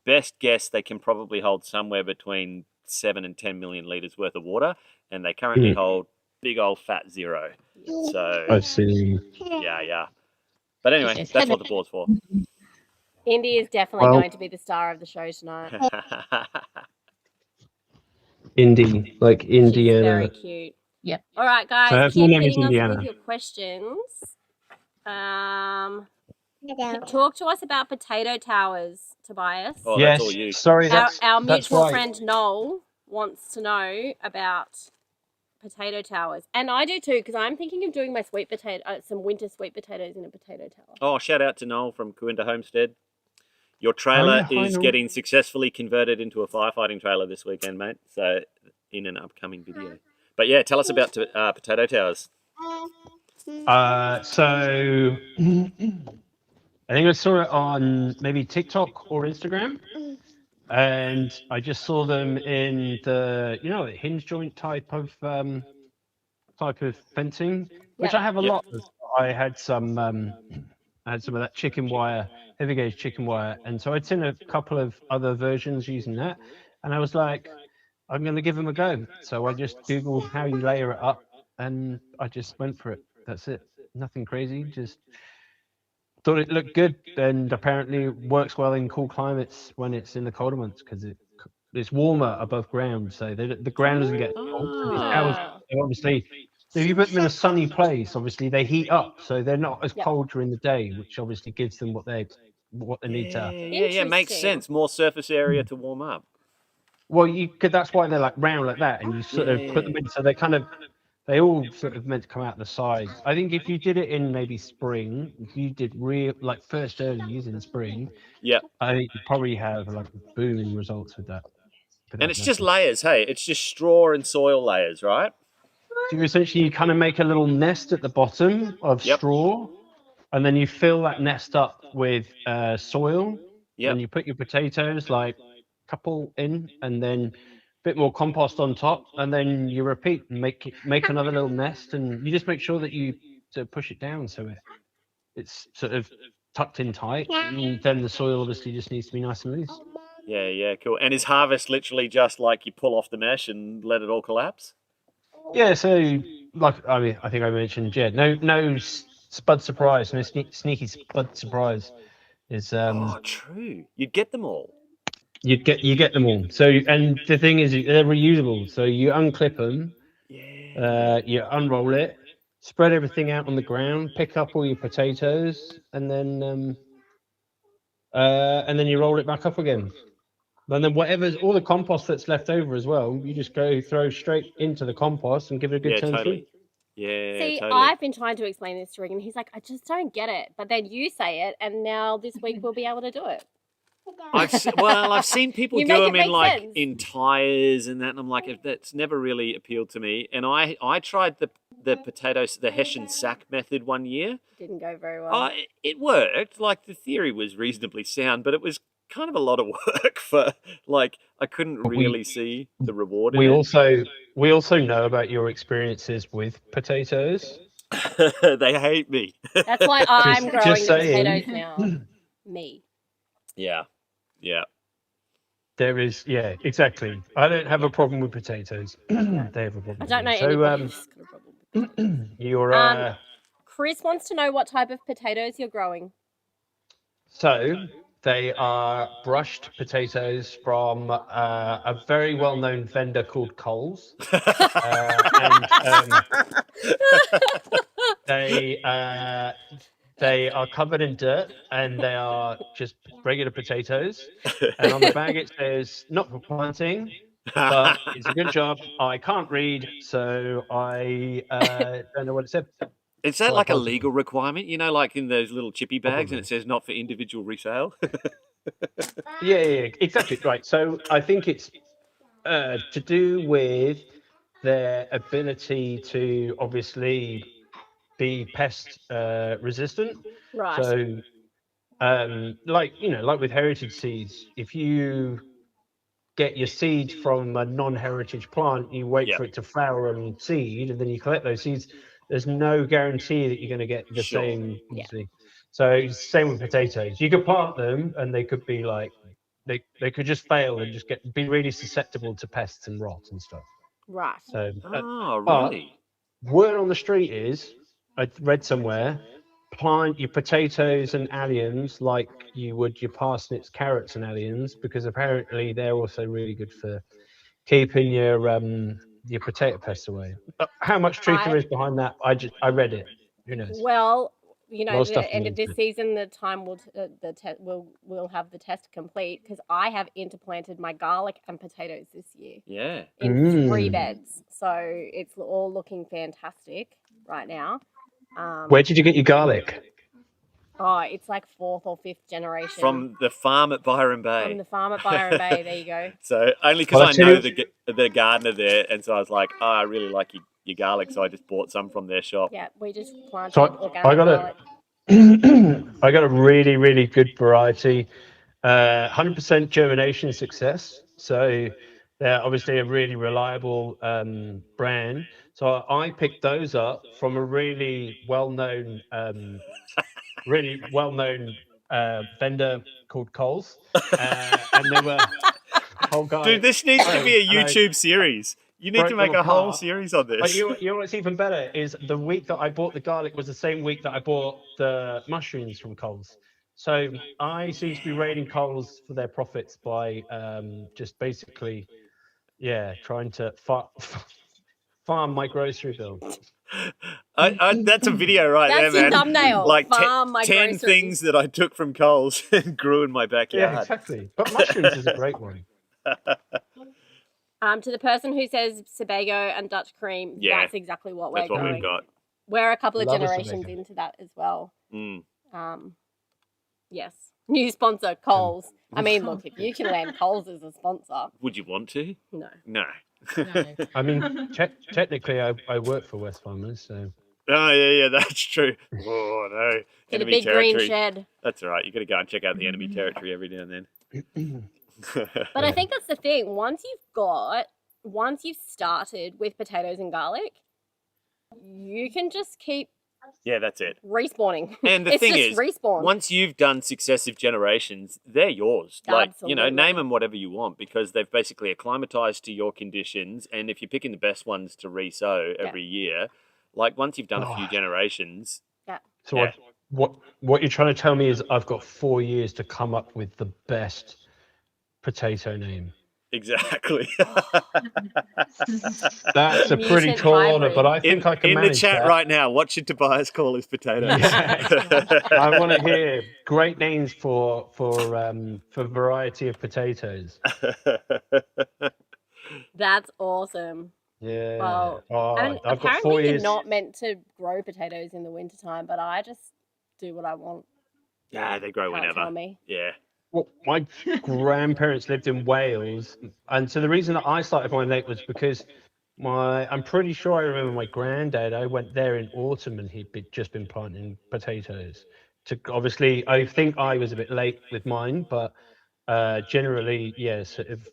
best guess they can probably hold somewhere between 7 and 10 million litres worth of water, and they currently hold big old fat 0. So I see. Yeah. But anyway, that's what the board's for. Indy is definitely going to be the star of the show tonight. Indy, like Indiana. She's very cute. Yep. All right, guys. So her Keep full name is hitting us Indiana. with your questions. Talk to us about potato towers, Tobias. Oh, Yes, that's all you. sorry, Our that's mutual right. friend Noel wants to know about potato towers, and I do too, because I'm thinking of doing my sweet potato, some winter sweet potatoes in a potato tower. Oh, shout out to Noel from Kirsty Homestead. Your trailer hi, is Noel. getting successfully converted into a firefighting trailer this weekend, mate. So, in an upcoming video. But yeah, tell us about potato towers. So I think I saw it on maybe TikTok or Instagram, and I just saw them in the hinge joint type of fencing, which I have a Yep. lot of. I had some of that chicken wire, heavy gauge chicken wire, and so I'd seen a couple of other versions using that, and I was like, I'm going to give them a go. So I just googled how you layer it up, and I just went for it. That's it. Nothing crazy. Just thought it looked good, and apparently it works well in cool climates when it's in the colder months because it's warmer above ground, so the ground doesn't get cold. So these towers, obviously, if you put them in a sunny place, obviously they heat up, so they're not as cold during the day, which obviously gives them what they need to. Yeah, makes sense. More surface area to warm up. Well, you could. That's why they're like round like that, and you sort of put them in, so they all sort of meant to come out the sides. I think if you did it in maybe spring, if you did like first earlies in spring, I think you probably have like booming results with that. And it's just layers, hey? It's just straw and soil layers, right? So essentially you kind of make a little nest at the bottom of straw, and then you fill that nest up with soil. And you put your potatoes, like a couple in, and then a bit more compost on top, and then you repeat and make another little nest, and you just make sure that you sort of push it down so it's sort of tucked in tight, and then the soil obviously just needs to be nice and loose. Yeah, cool. And is harvest literally just like you pull off the mesh and let it all collapse? Yeah, so like I think I mentioned, no spud surprise, no sneaky spud surprise is true. You'd get them all. You get them all. So and the thing is they're reusable. So you unclip them, you unroll it, spread everything out on the ground, pick up all your potatoes, and then you roll it back up again. And then all the compost that's left over as well, you just throw straight into the compost and give it a good turn totally. through. Yeah, See, totally. I've been trying to explain this to Regan. He's like, I just don't get it. But then you say it, and now this week we'll be able to do it. I've seen people do them in tires and that, and I'm like, that's never really appealed to me. And I tried the potatoes, the Hessian sack method one year. Didn't go very well. It worked. Like the theory was reasonably sound, but it was kind of a lot of work for I couldn't really see the reward in it. We also know about your experiences with potatoes. They hate me. That's why I'm growing the potatoes now. Me. Yeah. There is, exactly. I don't have a problem with potatoes. They have a problem. I don't know anybody who's got a problem with potatoes. Chris wants to know what type of potatoes you're growing. So they are brushed potatoes from a very well-known vendor called Coles. They are covered in dirt, and they are just regular potatoes. And on the bag it says, not for planting, but it's a good job. I can't read, so I don't know what it said. Is that like a legal requirement? You know, like in those little chippy bags, and it says not for individual resale? Yeah, exactly. Right. So I think it's to do with their ability to obviously be pest resistant. Right. So like with heritage seeds, if you get your seed from a non-heritage plant, you wait for it to flower and seed, and then you collect those seeds. There's no guarantee that you're going to get the same. Obviously. So it's the same with potatoes. You could plant them, and they could be like they could just fail and just be really susceptible to pests and rot and stuff. Right. So, really? Word on the street is, I read somewhere, plant your potatoes and alliums like you would your parsnips, carrots, and alliums, because apparently they're also really good for keeping your potato pests away. How much truth there is behind that, I read it. Who knows? Well, you know, Well, the stuff end to of this do. season, the time we'll have the test complete because I have interplanted my garlic and potatoes this year Yeah. in 3 Mm. beds. So it's all looking fantastic right now. Where did you get your garlic? Oh, it's like 4th or 5th generation From the farm at Byron from Bay. the farm at Byron Bay. There you go. So only because Well, I I tell know you- the gardener there, and so I was like, oh, I really like your garlic, so I just bought some from their shop. Yeah, we just planted So organic I got garlic. I got a really, really good variety. 100% germination success. So they're obviously a really reliable brand. So I picked those up from a really well-known vendor called Coles, and they were whole guy. Dude, this needs to be a and I YouTube series. You need broke to make them a whole apart. series on But this. you know what's even better is the week that I bought the garlic was the same week that I bought the mushrooms from Coles. So I seem to be raiding Coles for their profits by just basically, trying to farm my grocery bill. That's a video right That's there, your man. thumbnail. Like Farm my 10 groceries. things that I took from Coles and grew in my backyard. Yeah, exactly. But mushrooms is a great one. To the person who says Sebago and Dutch cream, Yeah, that's exactly what we're That's what going. we've got. We're a couple of Love a generations Sebago. into that as well. Mm. Yes. New sponsor, Coles. I mean, look, if you can land Coles as a sponsor, Would you want to? no. No. No. I mean, technically, I work for West Farmers, so Oh, yeah, that's true. Oh, no. To the Enemy big territory. green shed. That's all right. You got to go and check out the enemy territory every now and then. But I think that's the thing. Once you've started with potatoes and garlic, you can just keep Yeah, that's it. respawning. And the It's thing just is, respawn. once you've done successive generations, they're yours. Like, Absolutely. name them whatever you want because they've basically acclimatized to your conditions. And if you're picking the best ones to re-sow every year, like once you've done a few generations, So Yeah. what you're trying to tell me is I've got 4 years to come up with the best potato name. exactly. That's a pretty Mutant tall order, hybrid. but I think I can in the manage chat that. right now, what should Tobias call his potatoes? I want to hear great names for variety of potatoes. That's awesome. Yeah. Well, and I've got 4 apparently you're years. not meant to grow potatoes in the wintertime, but I just do what I want. Yeah, they grow Can't tell whenever. me. Yeah. Well, my grandparents lived in Wales, and so the reason that I started my lake was because I'm pretty sure I remember my granddad. I went there in autumn, and just been planting potatoes. Obviously, I think I was a bit late with mine, but generally, sort of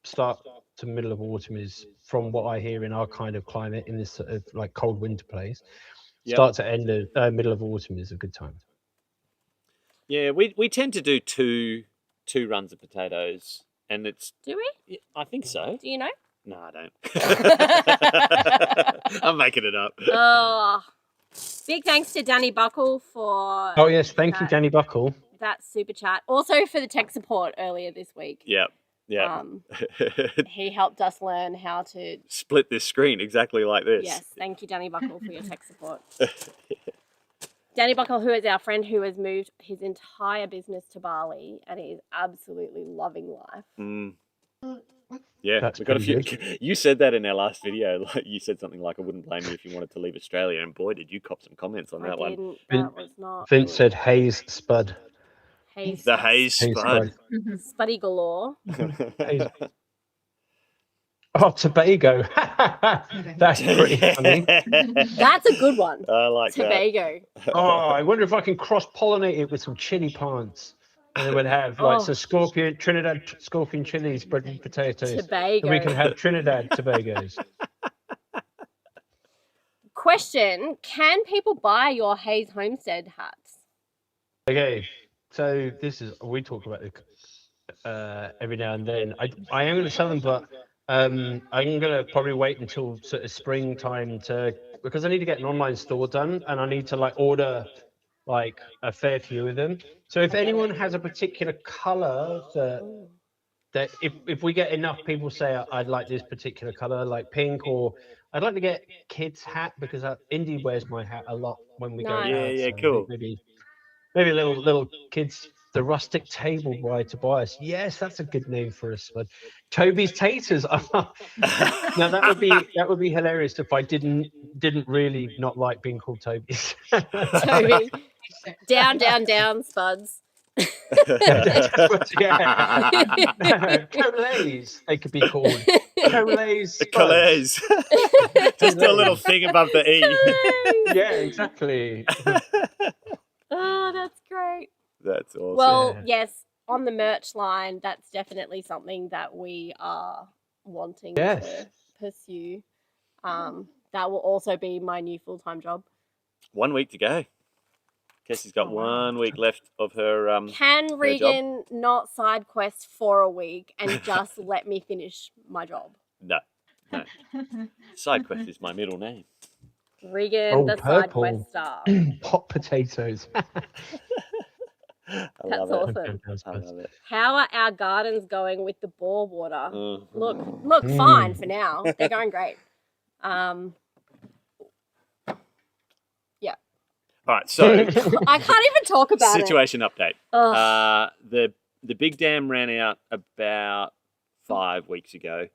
start to middle of autumn is, from what I hear in our kind of climate, in this sort of like cold winter place, Yep. start to end of middle of autumn is a good time. Yeah, we tend to do two runs of potatoes, and it's. Do we? I think so. Do you know? No, I don't. I'm making it up. Oh, big thanks to Danny Buckle for Oh yes, thank you, that- Danny Buckle. that super chat. Also for the tech support earlier this week. Yeah. He helped us learn how to. Split this screen exactly like this. Yes, thank you, Danny Buckle, for your tech support. Danny Buckle, who is our friend who has moved his entire business to Bali and is absolutely loving life. Mm. Yeah, That's we got a few. pretty You said that in our last video. Like, you said something like, "I wouldn't blame you if you wanted to leave Australia," and boy, did you cop some comments on I that one. didn't. Vin- That was not. Vince said Hayes Spud. Hayes, The Hayes Hayes Spud. Spuddy galore. Hayes. Oh, Tobago. That's pretty funny. That's a good one. I like that. Tobago. Oh, I wonder if I can cross-pollinate it with some chili plants. And then we'd have like some Trinidad scorpion chilies, bread and potatoes. Tobago. And we can have Trinidad Tobagos. Question: can people buy your Hayes Homestead hats? Okay, so we talk about it every now and then. I am going to sell them, but I'm going to probably wait until sort of springtime because I need to get an online store done, and I need to like order like a fair few of them. So if anyone has a particular color that if we get enough people say I'd like this particular color, like pink, or I'd like to get kids hat because Indy wears my hat a lot when we go Nice. down. Yeah, so cool. Maybe little kids. The Rustic Table by Tobias. Yes, that's a good name for us. But Toby's Taters. Now that would be hilarious if I didn't really not like being called Toby's. Toby. Down, Spuds. Collays, they could be called. Collays. The Calais. Just a little thing above the E. Yeah, exactly. Oh, that's great. That's awesome. Well, Yeah. yes, on the merch line, that's definitely something that we are wanting Yes. to pursue. That will also be my new full-time job. 1 week to go. Kirsty's got Oh, wow. 1 week left of her. Can Regan not side quest for a week and just let me finish my job? No. Side quest is my middle name. Regan, Oh, the side purple. quest star. Hot potatoes. I That's love it. awesome. I love it. How are our gardens going with the bore water? Mm. Look, fine for now. They're going great. All right, so I can't even talk about situation update. it. Ugh. The big dam ran out about 5 weeks ago,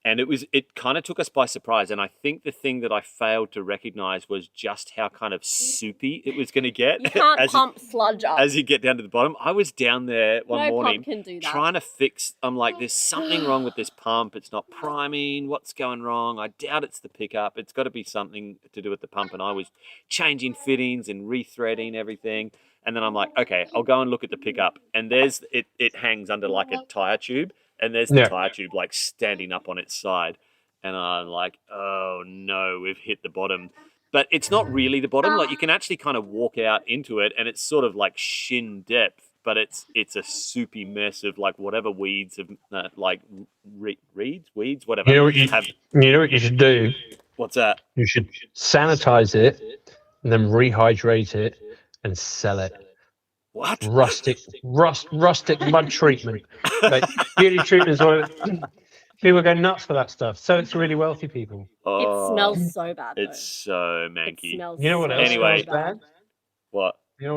and it kind of took us by surprise. And I think the thing that I failed to recognize was just how kind of soupy it was going to get. You can't as pump sludge up. as you get down to the bottom. I was down there one No morning pump can do that. trying to fix. I'm like, there's something wrong with this pump. It's not priming. What's going wrong? I doubt it's the pickup. It's got to be something to do with the pump. And I was changing fittings and rethreading everything. And then I'm like, okay, I'll go and look at the pickup. And there's it hangs under like a tire tube. And there's the Yeah. tire tube like standing up on its side. And I'm like, oh no, we've hit the bottom. But it's not really the bottom. Like you can actually kind of walk out into it, and it's sort of like shin depth. But it's a soupy mess of like whatever weeds have like weeds, whatever. You know what you should do? What's that? You should sanitize it and then rehydrate it and sell it. What? Rustic mud treatment. Like beauty treatment is what people go nuts for that stuff. So it's really wealthy people. It Oh, smells so bad. Though. It's so It manky. smells You know what so else Anyway. smells bad? What? You know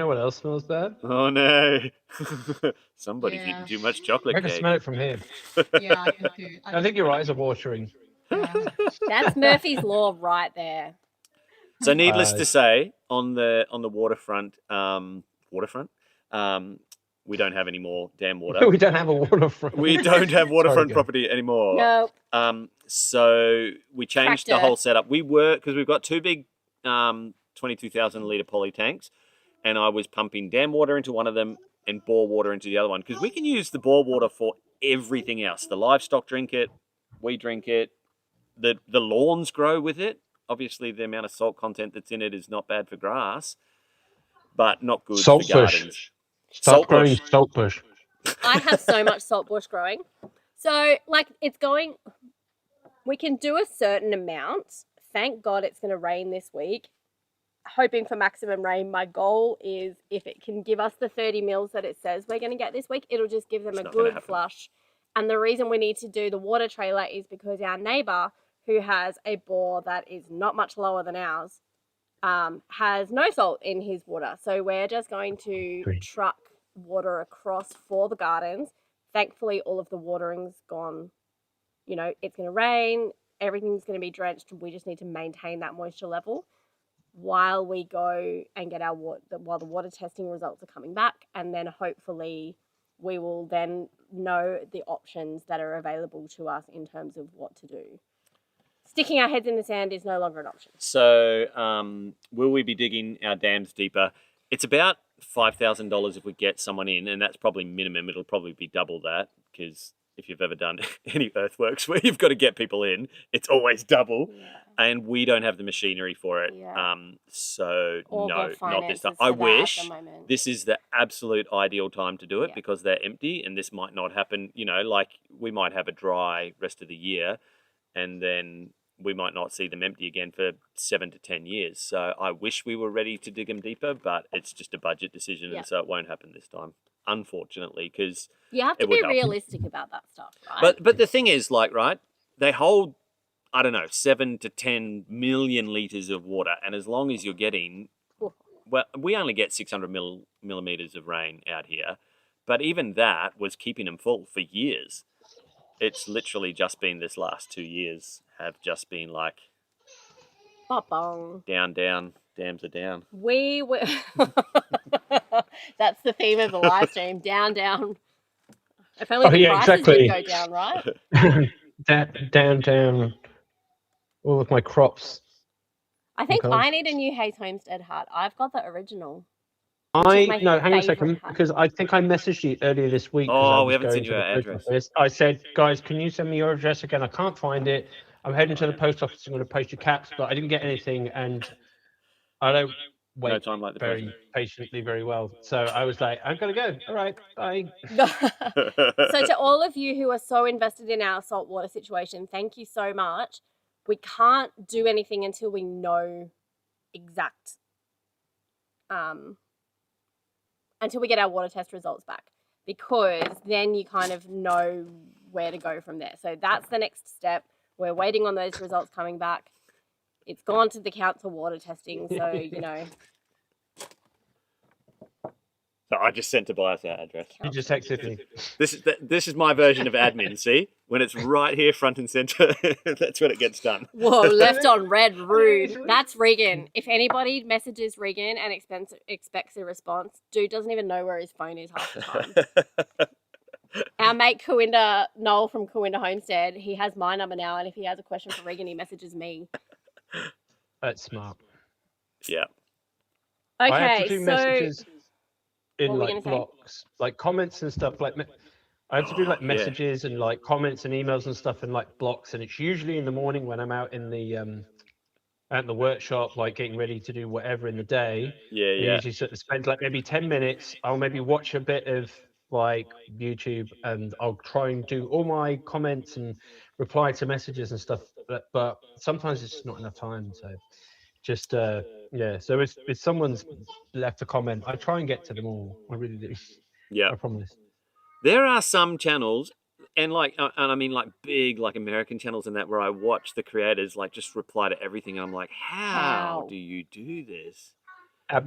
what else smells bad? Oh no! Somebody's Yeah. eating too much I chocolate can cake. smell it from here. Yeah, I do too. I think your eyes are watering. Yeah. That's Murphy's Law right there. So, needless Uh, to say, on the waterfront, we don't have any more dam water. We don't have a waterfront. We don't have waterfront Sorry, go. property anymore. No, So we changed the Tractor. whole setup. Because we've got two big 22,000 litre poly tanks, and I was pumping dam water into one of them and bore water into the other one, because we can use the bore water for everything else. The livestock drink it, we drink it, the lawns grow with it. Obviously, the amount of salt content that's in it is not bad for grass, but not good for gardens. Start growing Saltbush. saltbush. I have so much saltbush growing. So, like, we can do a certain amount. Thank God it's going to rain this week. Hoping for maximum rain. My goal is if it can give us the 30 mils that it says we're going to get this week, it'll just give them It's a not gonna good happen. flush. And the reason we need to do the water trailer is because our neighbour, who has a bore that is not much lower than ours, has no salt in his water. So we're just going to Great. truck water across for the gardens. Thankfully, all of the watering's gone. You know, it's going to rain. Everything's going to be drenched. We just need to maintain that moisture level while we go and get while the water testing results are coming back. And then hopefully we will then know the options that are available to us in terms of what to do. Sticking our heads in the sand is no longer an option. So, will we be digging our dams deeper? It's about $5,000 if we get someone in, and that's probably minimum. It'll probably be double that, because if you've ever done any earthworks where you've got to get people in, it's always double. Yeah. And we don't have the machinery for it. Yeah. So Or no, the not this time. finances I for that at wish the moment. this is the absolute ideal time to do it, Yeah. because they're empty, and this might not happen. You know, like we might have a dry rest of the year, and then we might not see them empty again for 7 to 10 years. So I wish we were ready to dig them deeper, but it's just a budget decision, Yeah. and so it won't happen this time, unfortunately, because You have to it would be help. realistic about that stuff, right? but the thing is, like, right, they hold I don't know, 7 to 10 million litres of water. And as long as you're getting, well, we only get 600 millimetres of rain out here. But even that was keeping them full for years. It's literally just been this last 2 years have just been like Ba-bong. down, dams are down. We were. That's the theme of the live stream. Down. If only the prices would go down, right? down. All of my crops. I think I need a new Hayes Homestead hat. I've got the original. Hang on a second, because I think I messaged you earlier this week. Oh, we haven't sent you our address. I said, guys, can you send me your address again? I can't find it. I'm heading to the post office. I'm going to post your caps, but I didn't get anything, and I don't wait No time like the very patiently very well. So I was like, I'm going to go. All right, bye. So to all of you who are so invested in our saltwater situation, thank you so much. We can't do anything until we know exact until we get our water test results back, because then you kind of know where to go from there. So that's the next step. We're waiting on those results coming back. It's gone to the council water testing, so, you know. So I just sent Tobias our address. You just texted me. This is my version of admin, see? When it's right here, front and centre, that's when it gets done. Whoa, left on red, rude. That's Regan. If anybody messages Regan and expects a response, dude doesn't even know where his phone is half the time. Our mate Noel from Kirsty Homestead, he has my number now, and if he has a question for Regan, he messages me. That's smart. Yeah. Okay, I have to do messages in what were we like gonna say? blocks, like comments and stuff. Like I have to do like messages and like comments and emails and stuff in like blocks, and it's usually in the morning when I'm out in the at the workshop, like getting ready to do whatever in the day. Yeah, I yeah. usually sort of spend like maybe 10 minutes. I'll maybe watch a bit of like YouTube, and I'll try and do all my comments and reply to messages and stuff. But sometimes it's just not enough time. So just yeah. So if someone's left a comment, I try and get to them all. I really do. Yeah. I promise. There are some channels, and I mean like big like American channels and that, where I watch the creators like just reply to everything, and I'm like, how do you do this?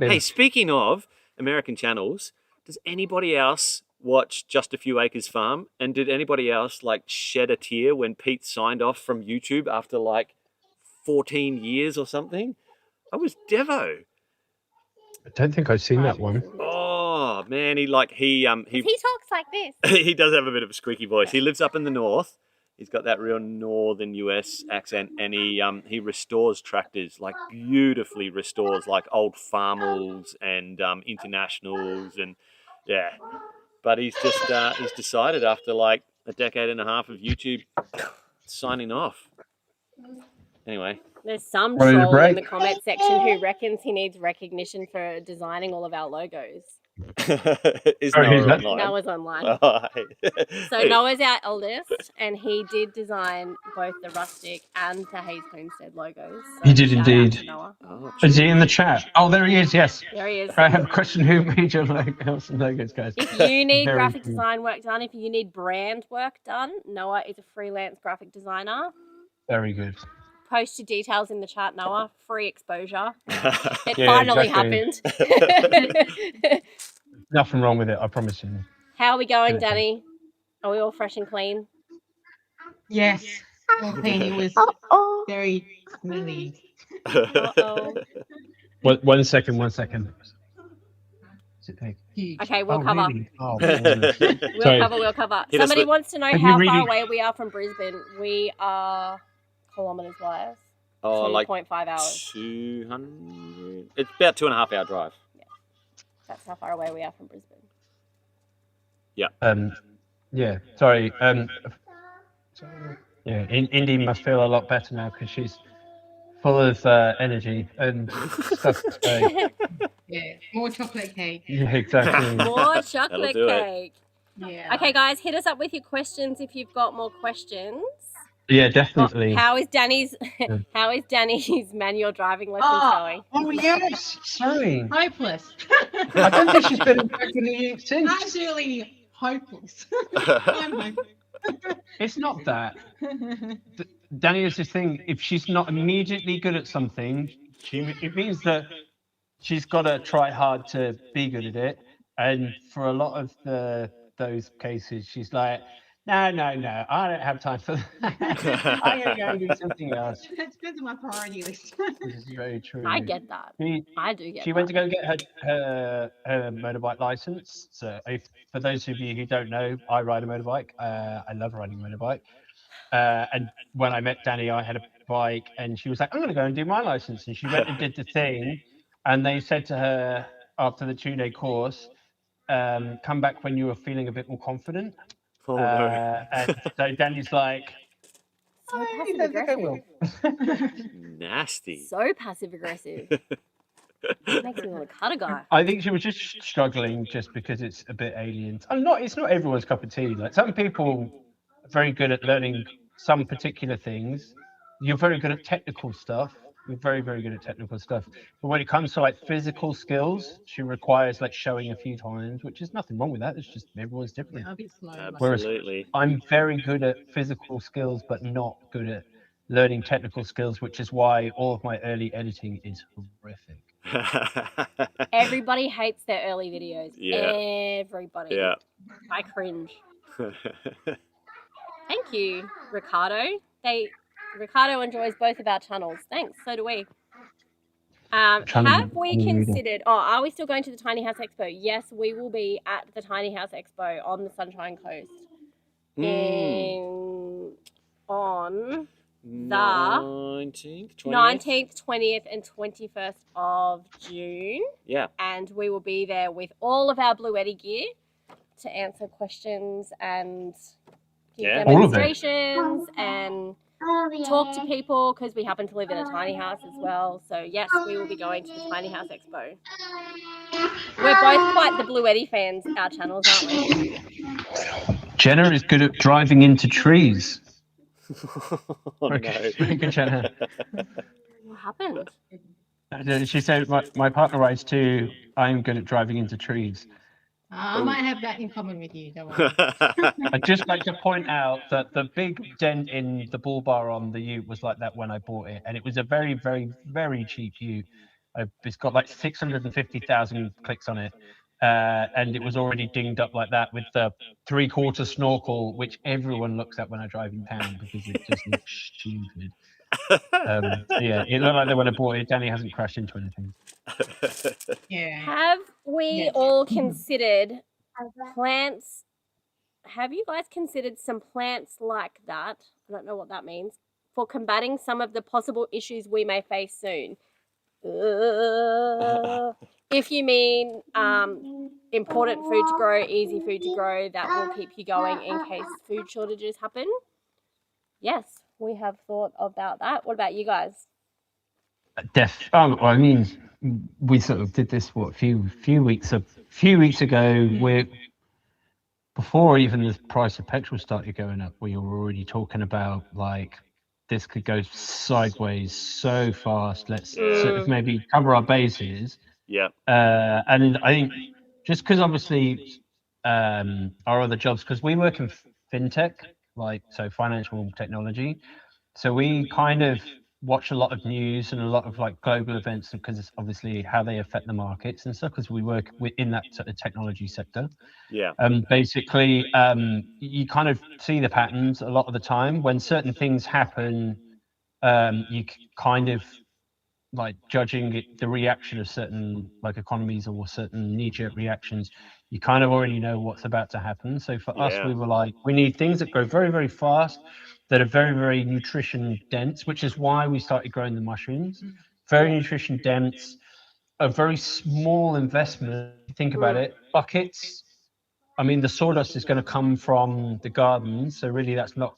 Hey, speaking of American channels, does anybody else watch Just a Few Acres Farm? And did anybody else like shed a tear when Pete signed off from YouTube after like 14 years or something? I was Devo. I don't think I've seen that one. Oh man, he He talks like this. he does have a bit of a squeaky voice. He lives up in the north. He's got that real northern US accent, and he restores tractors, like beautifully restores like old Farmals and Internationals, and yeah. But he's just he's decided after like a decade and a half of YouTube signing off. Anyway. There's some troll in the comment section who reckons he needs recognition for designing all of our logos. Is Noah online? Noah's online. Oh, hey. So Noah's our eldest, and he did design both the Rustic and the Hayes Homestead logos. So He did shout out indeed. to Noah. Oh, Is he in the chat? Oh, there he is. Yes. There he is. I have a question. Who made your logos, guys? If you need Very graphic cool. design work done, if you need brand work done, Noah is a freelance graphic designer. Very good. Post your details in the chat, Noah. Free exposure. It Yeah, finally exactly. happened. Nothing wrong with it. I promise you. How are we going, Okay. Danny? Are we all fresh and clean? Yes. Okay, it was very smelly. Uh-oh. One second. Huge. Okay, we'll Oh, cover. really? Oh, We'll cover. Hit us Somebody with- wants to know Have you how far really- away we are from Brisbane. We are kilometres wise. Oh, like 2.5 hours. 200. It's about 2.5 hour drive. That's how far away we are from Brisbane. Yeah. Sorry. Yeah. Indy must feel a lot better now because she's full of energy and stuff. So, Yeah, more chocolate cake. yeah, exactly. More chocolate do it. cake. Yeah. Okay, guys, hit us up with your questions if you've got more questions. Yeah, definitely. How is Danny's manual driving lessons going? Oh yes. Sorry. Hopeless. I don't think she's been back in the since. Absolutely hopeless. I'm hopeless. It's not that. Dani has this thing. If she's not immediately good at something, it means that she's got to try hard to be good at it. And for a lot of those cases, she's like, no, I don't have time for that. I'm going to go and do something else. It depends on my priority list. This is very true. I get that. I do get She that. went to go get her motorbike license. So, for those of you who don't know, I ride a motorbike. I love riding a motorbike. And when I met Dani, I had a bike, and she was like, "I'm going to go and do my license." And she went and did the thing, and they said to her after the 2-day course, "Come back when you are feeling a bit more confident." Oh no. And so Dani's like, So "Hey, passive I think I will." Nasty. So passive aggressive. Makes me want to cut a guy. I think she was just struggling just because it's a bit alien. It's not everyone's cup of tea. Like, some people are very good at learning some particular things. You're very good at technical stuff. You're very, very good at technical stuff. But when it comes to like physical skills, she requires like showing a few times, which is nothing wrong with that. It's just everyone's different. Yeah, a bit slow. Whereas Absolutely. I'm very good at physical skills, but not good at learning technical skills, which is why all of my early editing is horrific. Everybody hates their early videos. Yeah. Everybody. Yeah. I cringe. Thank you, Ricardo. Ricardo enjoys both of our channels. Thanks. So do we. Have we considered? Oh, are we still going to the Tiny House Expo? Yes, we will be at the Tiny House Expo on the Sunshine Coast on the 19th, 19th, 20th, and 21st of June. Yeah. And we will be there with all of our Blue Eddy gear to answer questions and give demonstrations and talk to people, because we happen to live in a tiny house as well. So yes, we will be going to the Tiny House Expo. We're both quite the Blue Eddy fans, our channels, aren't we? Jenna is good at driving into trees. Oh, no. Very good, Jenna. What happened? She said, my partner rides too. I'm good at driving into trees. I might have that in common with you. Don't worry. I'd just like to point out that the big dent in the bull bar on the ute was like that when I bought it. And it was a very, very, very cheap ute. It's got like 650,000 clicks on it. And it was already dinged up like that with the 3/4 snorkel, which everyone looks at when I drive in town because it just looks stupid. Yeah, it looked like that when I bought it. Dani hasn't crashed into anything. Yeah. Have we all considered plants? Have you guys considered some plants like that? I don't know what that means. For combating some of the possible issues we may face soon. If you mean important food to grow, easy food to grow, that will keep you going in case food shortages happen. Yes, we have thought about that. What about you guys? I mean, we sort of did this a few weeks ago. Before even the price of petrol started going up, we were already talking about like this could go sideways so fast. Let's sort of maybe cover our bases. Yeah. And I think just because obviously our other jobs, because we work in fintech, like so financial technology, so we kind of watch a lot of news and a lot of like global events because it's obviously how they affect the markets and stuff, because we work in that sort of technology sector. Yeah. Basically, you kind of see the patterns a lot of the time when certain things happen. You kind of like judging the reaction of certain like economies or certain knee-jerk reactions. You kind of already know what's about to happen. So for us, we were like, we need things that grow very, very fast, that are very, very nutrition dense, which is why we started growing the mushrooms. Very nutrition dense, a very small investment. Think about it, buckets. I mean, the sawdust is going to come from the garden, so really that's not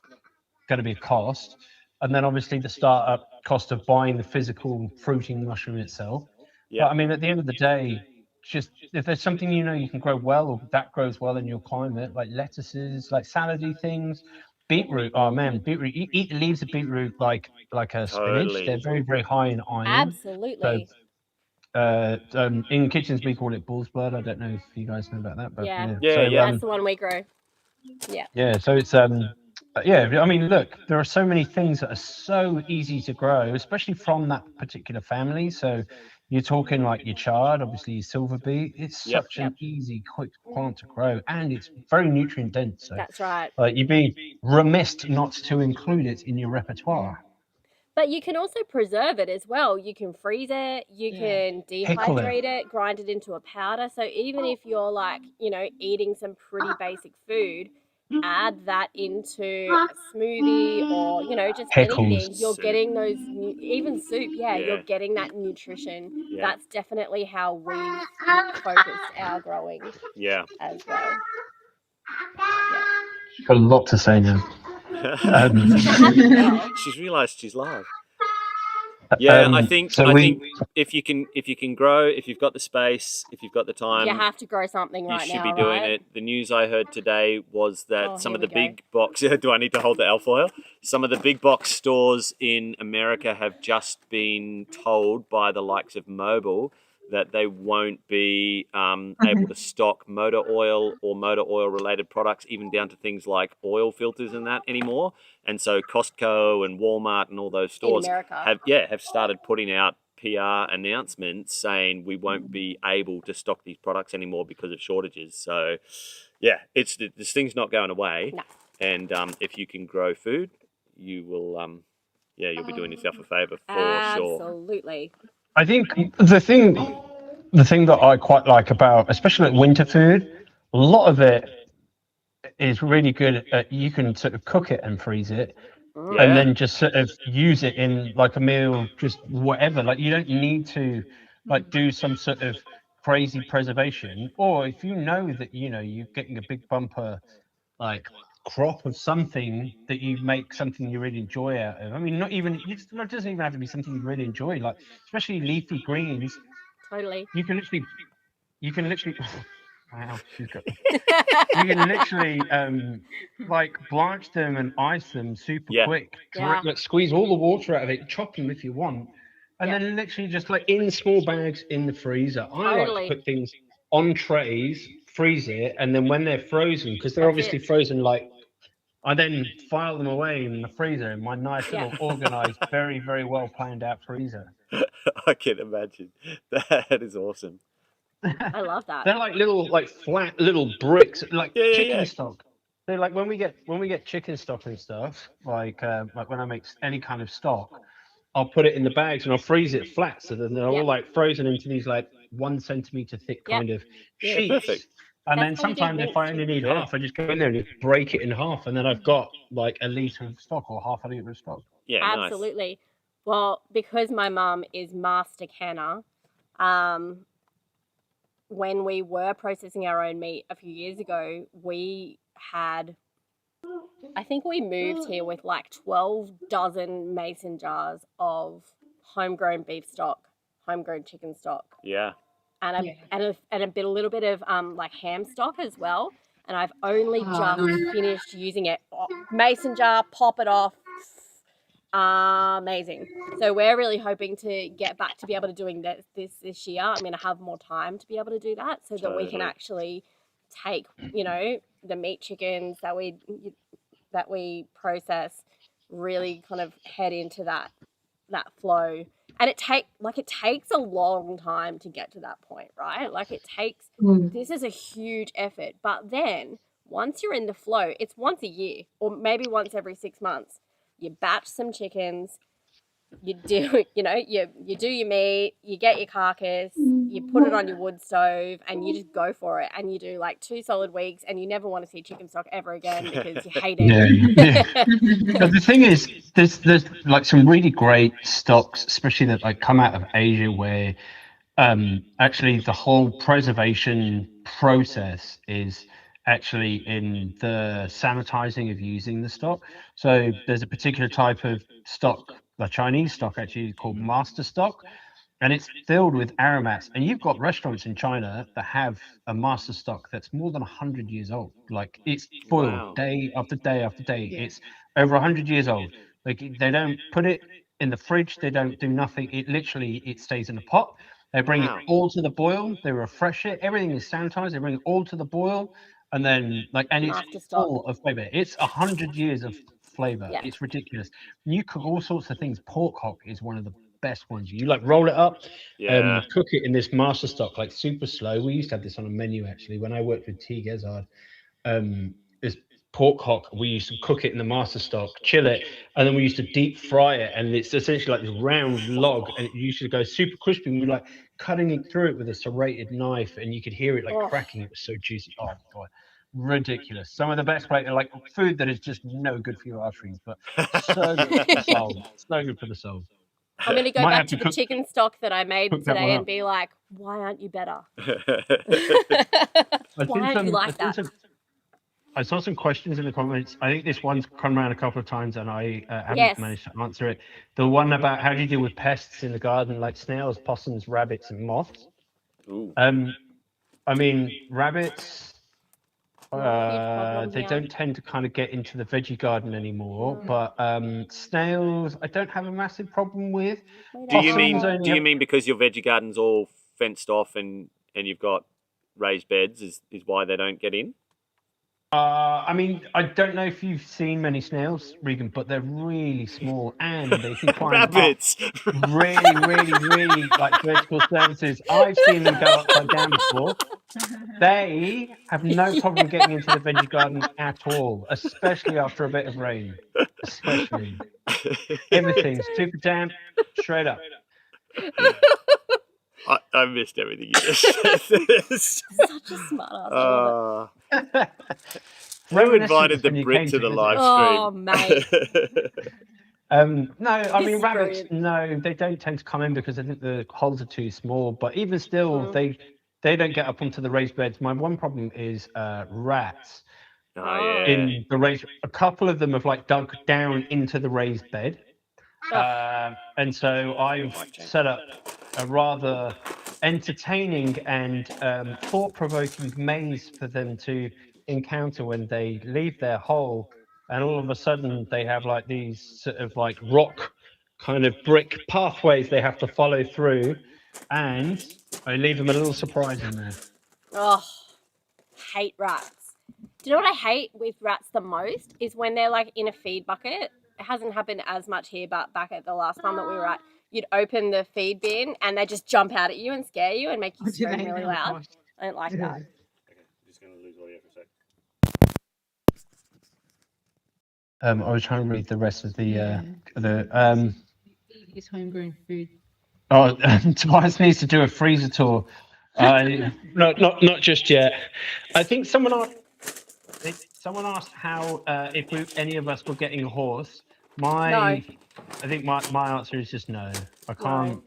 going to be a cost. And then obviously the startup cost of buying the physical fruiting mushroom itself. Yeah. But I mean, at the end of the day, just if there's something you know you can grow well or that grows well in your climate, like lettuces, like salady things, beetroot. Oh man, beetroot! You eat the leaves of beetroot like a spinach. They're very, very high in iron. Absolutely. So, in kitchens we call it bull's blood. I don't know if you guys know about that, but Yeah. So, That's the one we grow. Yeah. Yeah, so it's Yeah, I mean, look, there are so many things that are so easy to grow, especially from that particular family. So you're talking like your chard, obviously your silver bee. It's Yep. such an easy, quick plant to grow, and it's very nutrient dense. So That's right. you'd be remiss not to include it in your repertoire. But you can also preserve it as well. You can freeze it, you can dehydrate it, grind it into a powder. So even if you're like, eating some pretty basic food, add that into a smoothie or, just anything. You're Soup. getting those, even soup, you're getting that nutrition. Yeah. That's definitely how we've focused our growing as well. Got a lot to say now. She's realised she's live. Yeah, I think if you can grow, if you've got the space, if you've got the time, you have to grow something right now. You should be doing it. The news I heard today was that some of the big box. Do I need to hold the alfoil? Some of the big box stores in America have just been told by the likes of Mobil that they won't be able to stock motor oil or motor oil related products, even down to things like oil filters and that anymore. And so Costco and Walmart and all those stores have started putting out PR announcements saying we won't be able to stock these products anymore because of shortages. So this thing's not going away. No. And if you can grow food, you will you'll be doing yourself a favor for sure. Absolutely. I think the thing that I quite like about, especially like winter food, a lot of it is really good at, you can sort of cook it and freeze it and then just sort of use it in like a meal, just whatever. Like you don't need to like do some sort of crazy preservation, or if you know that, you're getting a big bumper like crop of something that you make something you really enjoy out of. I mean, it doesn't even have to be something you really enjoy, like especially leafy greens. Totally. You can literally wow, she's got you can literally like blanch them and ice them super quick. Like, squeeze all the water out of it, chop them if you want, and then literally just like in small bags in the freezer. I like to put things on trays, freeze it, and then when they're frozen, because they're obviously frozen, like I then file them away in the freezer in my nice little organized, very, very well planned out freezer. I can imagine. That is awesome. I love that. They're like little, like flat little bricks, like chicken stock. They're like when we get chicken stock and stuff, like when I make any kind of stock, I'll put it in the bags and I'll freeze it flat, so then they're all like frozen into these like 1 centimeter thick kind of sheets. Perfect. And then sometimes if I only need half, I just go in there and break it in half, and then I've got like a litre of stock or half a litre of stock. Yeah, absolutely. Nice. Well, because my mum is master canner, when we were processing our own meat a few years ago, I think we moved here with like 12 dozen mason jars of homegrown beef stock, homegrown chicken stock. Yeah. And a little bit of like ham stock as well. And I've only just finished using it. Mason jar, pop it off. Amazing. So we're really hoping to get back to be able to doing this year. I'm going to have more time to be able to do that, so that we can actually take, the meat chickens that we process, really kind of head into that flow. And it takes a long time to get to that point, right? Like this is a huge effort. But then once you're in the flow, it's once a year or maybe once every 6 months. You batch some chickens, you do, you do your meat, you get your carcass, you put it on your wood stove, and you just go for it. And you do like 2 solid weeks, and you never want to see chicken stock ever again because you hate it. But the thing is, there's like some really great stocks, especially that like come out of Asia, where actually the whole preservation process is actually in the sanitizing of using the stock. So there's a particular type of stock, the Chinese stock actually, called master stock, and it's filled with aromats. And you've got restaurants in China that have a master stock that's more than 100 years old. Like it's boiled day after day after day. It's over 100 years old. Like they don't put it in the fridge, they don't do nothing. It stays in a pot. They bring it all to the boil, they refresh it, everything is sanitized, they bring it all to the boil. and then and it's After stock. full of flavor. It's 100 years of flavor. Yeah. It's ridiculous. You cook all sorts of things. Pork hock is one of the best ones. You roll it up, Yeah. cook it in this master stock, super slow. We used to have this on a menu actually when I worked with T. Gezard. This pork hock, we used to cook it in the master stock, chill it, and then we used to deep fry it, and it's essentially like this round log, and it used to go super crispy. And we were cutting it through it with a serrated knife, and you could hear it cracking. It was so juicy. Oh god, ridiculous! Some of the best food that is just no good for your arteries, but so good for the soul. So good for the soul. I'm going to go back to the chicken stock that I made today and be like, why aren't you better? Why aren't you like that? I saw some questions in the comments. I think this one's come around a couple of times and I haven't managed to answer it. The one about how do you deal with pests in the garden, like snails, possums, rabbits, and moths. Ooh. I mean, rabbits, they don't tend to kind of get into the veggie garden anymore, but snails, I don't have a massive problem with. Do you mean because your veggie garden's all fenced off and you've got raised beds is why they don't get in? I mean, I don't know if you've seen many snails, Regan, but they're really small and they can climb rabbits. Up really vertical surfaces. I've seen them go upside down before. They have no problem getting into the veggie garden at all, especially after a bit of rain. Especially. Everything's super damp, straight up. I missed everything you just said. Such a smart ass. Who invited the Brit to the live stream? Oh, mate. No, I mean, rabbits, no, they don't tend to come in because I think the holes are too small. But even still, they don't get up onto the raised beds. My one problem is rats. Oh, yeah. In the raised, a couple of them have dug down into the raised bed. And so I've set up a rather entertaining and thought-provoking maze for them to encounter when they leave their hole, and all of a sudden they have these sort of rock kind of brick pathways they have to follow through, and I leave them a little surprise in there. Oh, hate rats. Do you know what I hate with rats the most is when they're in a feed bucket. It hasn't happened as much here, but back at the last farm that we were at, you'd open the feed bin and they just jump out at you and scare you and make you scream really loud. I don't like that. Okay, I'm just going to lose audio for a sec. I was trying to read the rest of the It's homegrown food. Oh, Tobias needs to do a freezer tour. Not just yet. I think someone asked how if any of us were getting a horse. I think my answer is just no. I can't. No.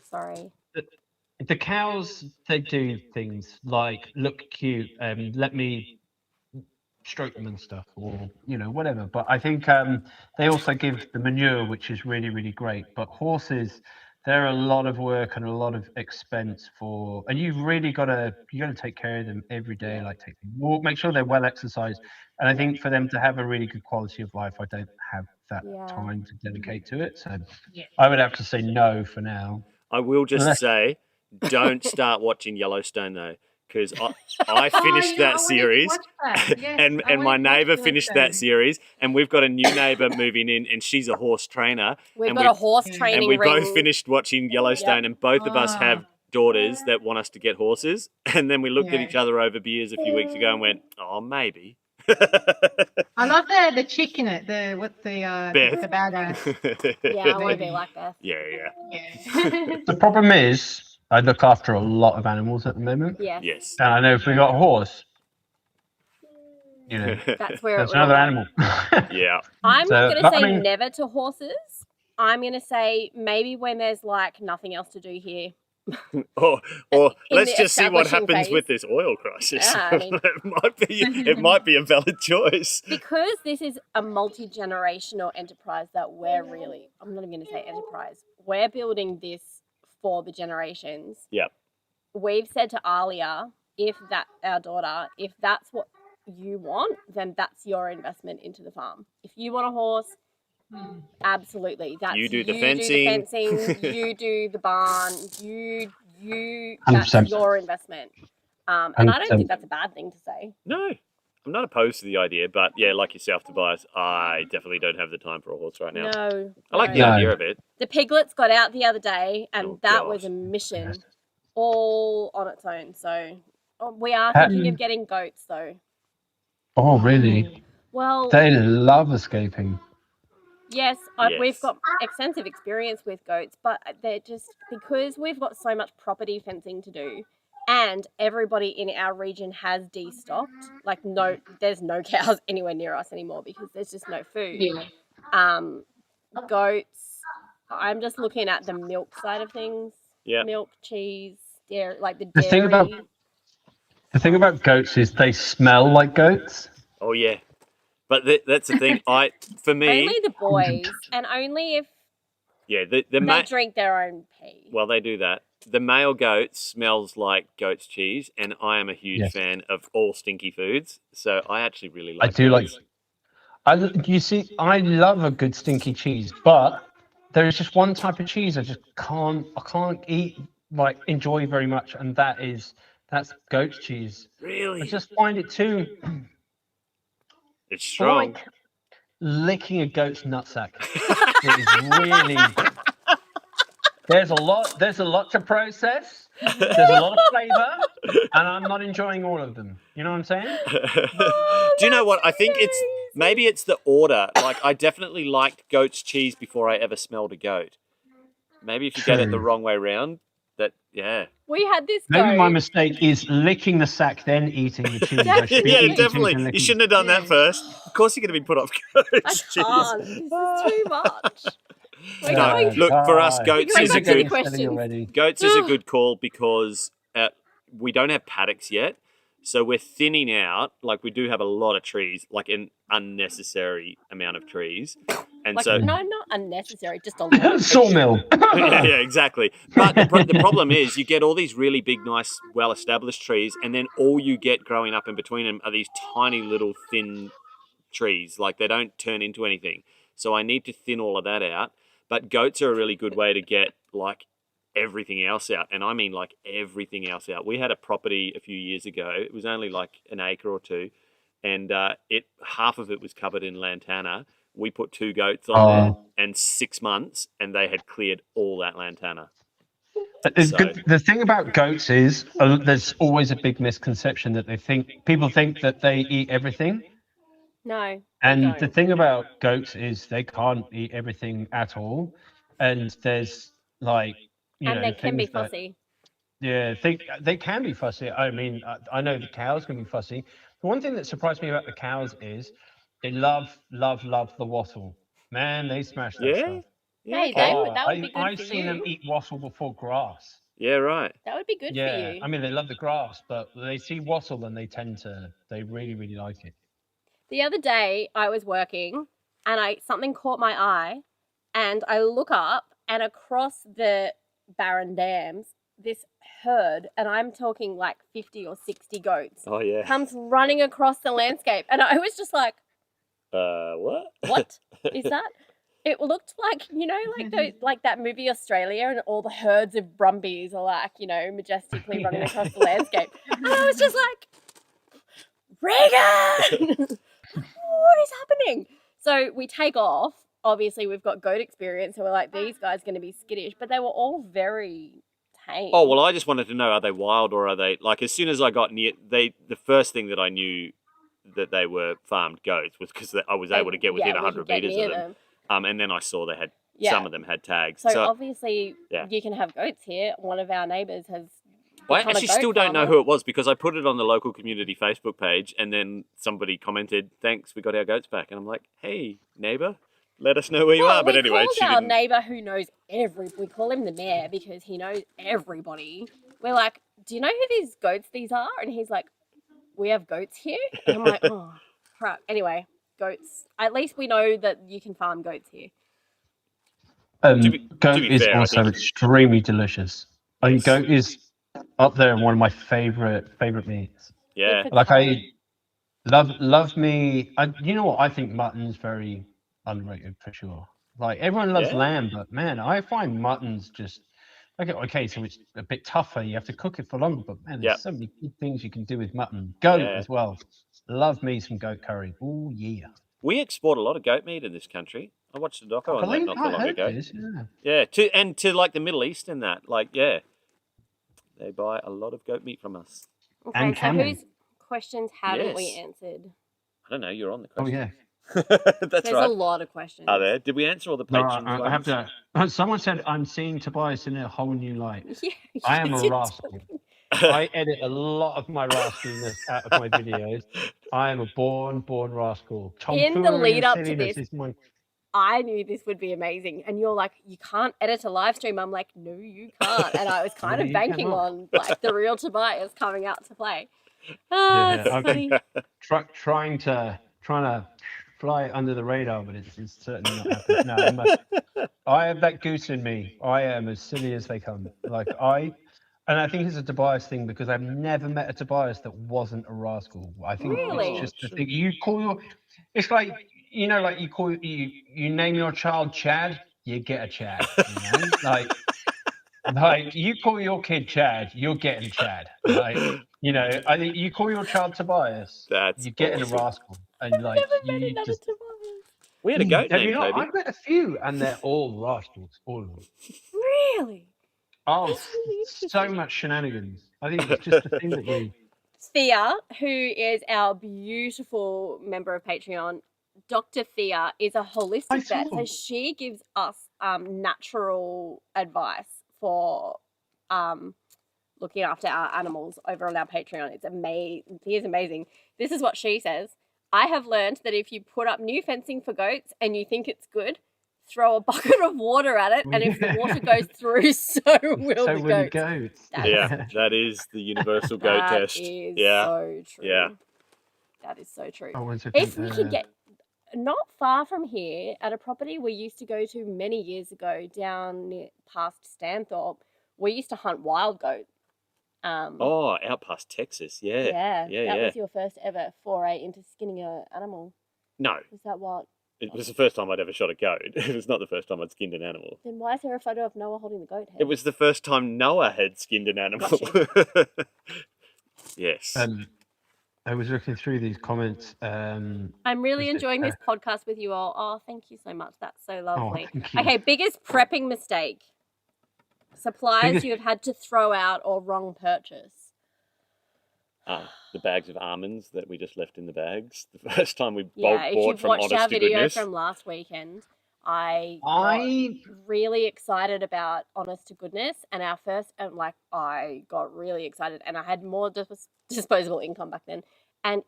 Sorry. The cows, they do things like look cute and let me stroke them and stuff, or whatever. But I think they also give the manure, which is really, really great. But horses, they're a lot of work and a lot of expense and you've really got to take care of them every day, take them walk, make sure they're well exercised. And I think for them to have a really good quality of life, I don't have that time to dedicate to it. So I would have to say no for now. I will just say, don't start watching Yellowstone though, because I finished that series, and my neighbour finished that series, and we've got a new neighbour moving in, and she's a horse trainer. We've got a horse training and we ring. both finished watching Yellowstone, and both of us have daughters that want us to get horses, and then we looked at each other over beers a few weeks ago and went, oh, maybe. I love the chick in it. The badass. Yeah, I want to be like Beth. Yeah. The problem is, I look after a lot of animals at the moment. Yes. And I know if we got a horse, that's where that's another animal. Yeah. I'm not going to say never to horses. I'm going to say maybe when there's nothing else to do here. or let's just see what happens with this oil crisis. Yeah, I mean, it might be a valid choice. Because this is a multi-generational enterprise that I'm not even going to say enterprise. We're building this for the generations. Yep. We've said to Alia, our daughter, if that's what you want, then that's your investment into the farm. If you want a horse, absolutely. That's you do the fencing, you do the barn, that's your investment. And I don't 100%. think that's a bad thing to say. No, I'm not opposed to the idea, but yeah, like yourself, Tobias, I definitely don't have the time for a horse right now. No. I like the No. idea of it. The piglets got out the other day, and Oh, that was gosh. a mission all on its own. So we are Ha- thinking of getting goats, though. Oh, really? Well, They love escaping. yes, we've Yes. got extensive experience with goats, but they're just because we've got so much property fencing to do, and everybody in our region has destocked. Like, there's no cows anywhere near us anymore because there's just no food. Yeah. Goats. I'm just looking at the milk side of things. Yeah. Milk, cheese, dairy, like the The dairy. thing about goats is they smell like goats. Oh yeah, but that's the thing. For me, Only the boys, and only if yeah, the they drink their own pee. well, they do that. The male goat smells like goat's cheese, and I am a huge Yes. fan of all stinky foods. So I actually really I like. do like. goats. You see, I love a good stinky cheese, but there is just one type of cheese I can't eat, like enjoy very much, and that's goat's cheese. I Really, just find it too it's strong. like licking a goat's nutsack. It is really. There's a lot to process. There's a lot of flavor, and I'm not enjoying all of them. You know what I'm saying? Do you know what? I think maybe it's the order. Like, I definitely liked goat's cheese before I ever smelled a goat. Maybe if you get it the True. wrong way round, yeah. We had this Maybe goat. my mistake is licking the sack, then eating the cheese. I should be Yeah, eating cheese definitely. and You licking- shouldn't have done that first. Of course, you're going to be put off I goat's cheese. can't. This is too much. We're No, going. look, for us, goats going is a back to the good questions. already. goats is a good call because we don't have paddocks yet, so we're thinning out. Like, we do have a lot of trees, like an unnecessary amount of trees, and Like, so no, not unnecessary, just a lot. Sawmill. yeah, exactly. But the problem is, you get all these really big, nice, well-established trees, and then all you get growing up in between them are these tiny little thin trees. Like, they don't turn into anything. So I need to thin all of that out. But goats are a really good way to get like everything else out, and I mean like everything else out. We had a property a few years ago. It was only like an acre or two, and half of it was covered in lantana. We put 2 goats on there, and 6 months, and they had cleared all that lantana. The thing about goats is there's always a big misconception that people think that they eat everything. No. And don't. the thing about goats is they can't eat everything at all. And there's like, And they can be things that- fussy. Yeah, they can be fussy. I mean, I know the cows can be fussy. The one thing that surprised me about the cows is they love the wattle. Man, they smash that Yeah? stuff. Hey, okay. that would be good I've for seen you. them eat wattle before grass. Yeah, right. That would be good for you. I mean, they love the grass, but they see wattle and they really, really like it. The other day I was working and something caught my eye, and I look up, and across the barren dams, this herd, and I'm talking like 50 or 60 goats, Oh yeah. comes running across the landscape, and I was just like, What? what is that? It looked like, like that movie Australia, and all the herds of brumbies are like, majestically running across the landscape. And I was just like, Regan, what is happening? So we take off. Obviously, we've got goat experience, so we're like, these guys are going to be skittish, but they were all very tame. Oh well, I just wanted to know: are they wild or are they like? As soon as I got near, the first thing that I knew that they were farmed goats was because I was able to get within 100 meters of them. And then I saw they had some of them had tags. So obviously, yeah. you can have goats here. One of our neighbours has. I actually still don't know who it was because I put it on the local community Facebook page, and then somebody commented, "Thanks, we got our goats back." And I'm like, "Hey, neighbour, let us know where you are." But anyway, we called our neighbour who knows we call him the mayor because he knows everybody. We're like, "Do you know who these are?" And he's like, "We have goats here." And I'm like, "Oh, crap." Anyway, goats. At least we know that you can farm goats here. Goat is also extremely delicious. I think goat is up there one of my favorite meats. Yeah. Like I love me. You know what? I think mutton's very underrated for sure. Like everyone loves lamb, but man, I find mutton's just Okay, so it's a bit tougher. You have to cook it for longer, but man, there's Yep. so many good things you can do with mutton. Goat Yeah. as well. Love me some goat curry. Oh yeah. We export a lot of goat meat in this country. I watched a doco on that not so long ago. Yeah. To like the Middle East and that. Like, yeah. They buy a lot of goat meat from us. Okay, And so camel. whose questions haven't we Yes. answered? I don't know, you're on the Oh question. yeah. That's There's right. a lot of questions. Are there? Did we answer all the No, patrons I have ones? to. Someone said I'm seeing Tobias in a whole new light. Yeah, I am a you're rascal. talking- I edit a lot of my rascalness out of my videos. I am a born rascal. In the Tomfoolery lead and up to silliness this, is my. I knew this would be amazing. And you're like, you can't edit a live stream. I'm like, no, you can't. And I was kind No, of you banking cannot. on like the real Tobias coming out to play. Ah, it's I've funny. been trying to fly under the radar, but it's certainly not happening. No, I have that goose in me. I am as silly as they come. And I think it's a Tobias thing because I've never met a Tobias that wasn't a rascal. I think Really? it's just the thing you call your. It's like like you name your child Chad, you get a Chad. Like you call your kid Chad, you're getting Chad. Like I think you call your child Tobias, That's you're getting awesome. a rascal. And I've like never met you another just Tobias. We had a goat have you named not? Toby. I've met a few, and they're all rascals, all of them. Really? Oh, That's really so interesting. much shenanigans. I think it's just the thing that we. Thea, who is our beautiful member of Patreon, Dr. Thea is a holistic vet. So she gives us natural advice for looking after our animals over on our Patreon. It's amazing. Thea's amazing. This is what she says. I have learned that if you put up new fencing for goats and you think it's good, throw a bucket of water at it, and if the water goes through, so will the goats. Yeah, that is the universal goat test. That is Yeah. so true. Yeah. That is so true. If we could get not far from here at a property we used to go to many years ago down past Stanthorpe, we used to hunt wild goat. Out past Texas, yeah. That was your first ever foray into skinning an animal. No, Was that what? it was the first time I'd ever shot a goat. It was not the first time I'd skinned an animal. Then why is there a photo of Noah holding the goat head? It was the first time Noah had skinned an animal. Yes. I was looking through these comments. I'm really enjoying this podcast with you all. Oh, thank you so much. That's so lovely. Thank you. Okay, biggest prepping mistake. Supplies you have had to throw out or wrong purchase. The bags of almonds that we just left in the bags. The first time we If bought you've from watched Honest our to video Goodness. from last weekend, I got really excited about Honest to Goodness, and our first, I got really excited, and I had more disposable income back then, and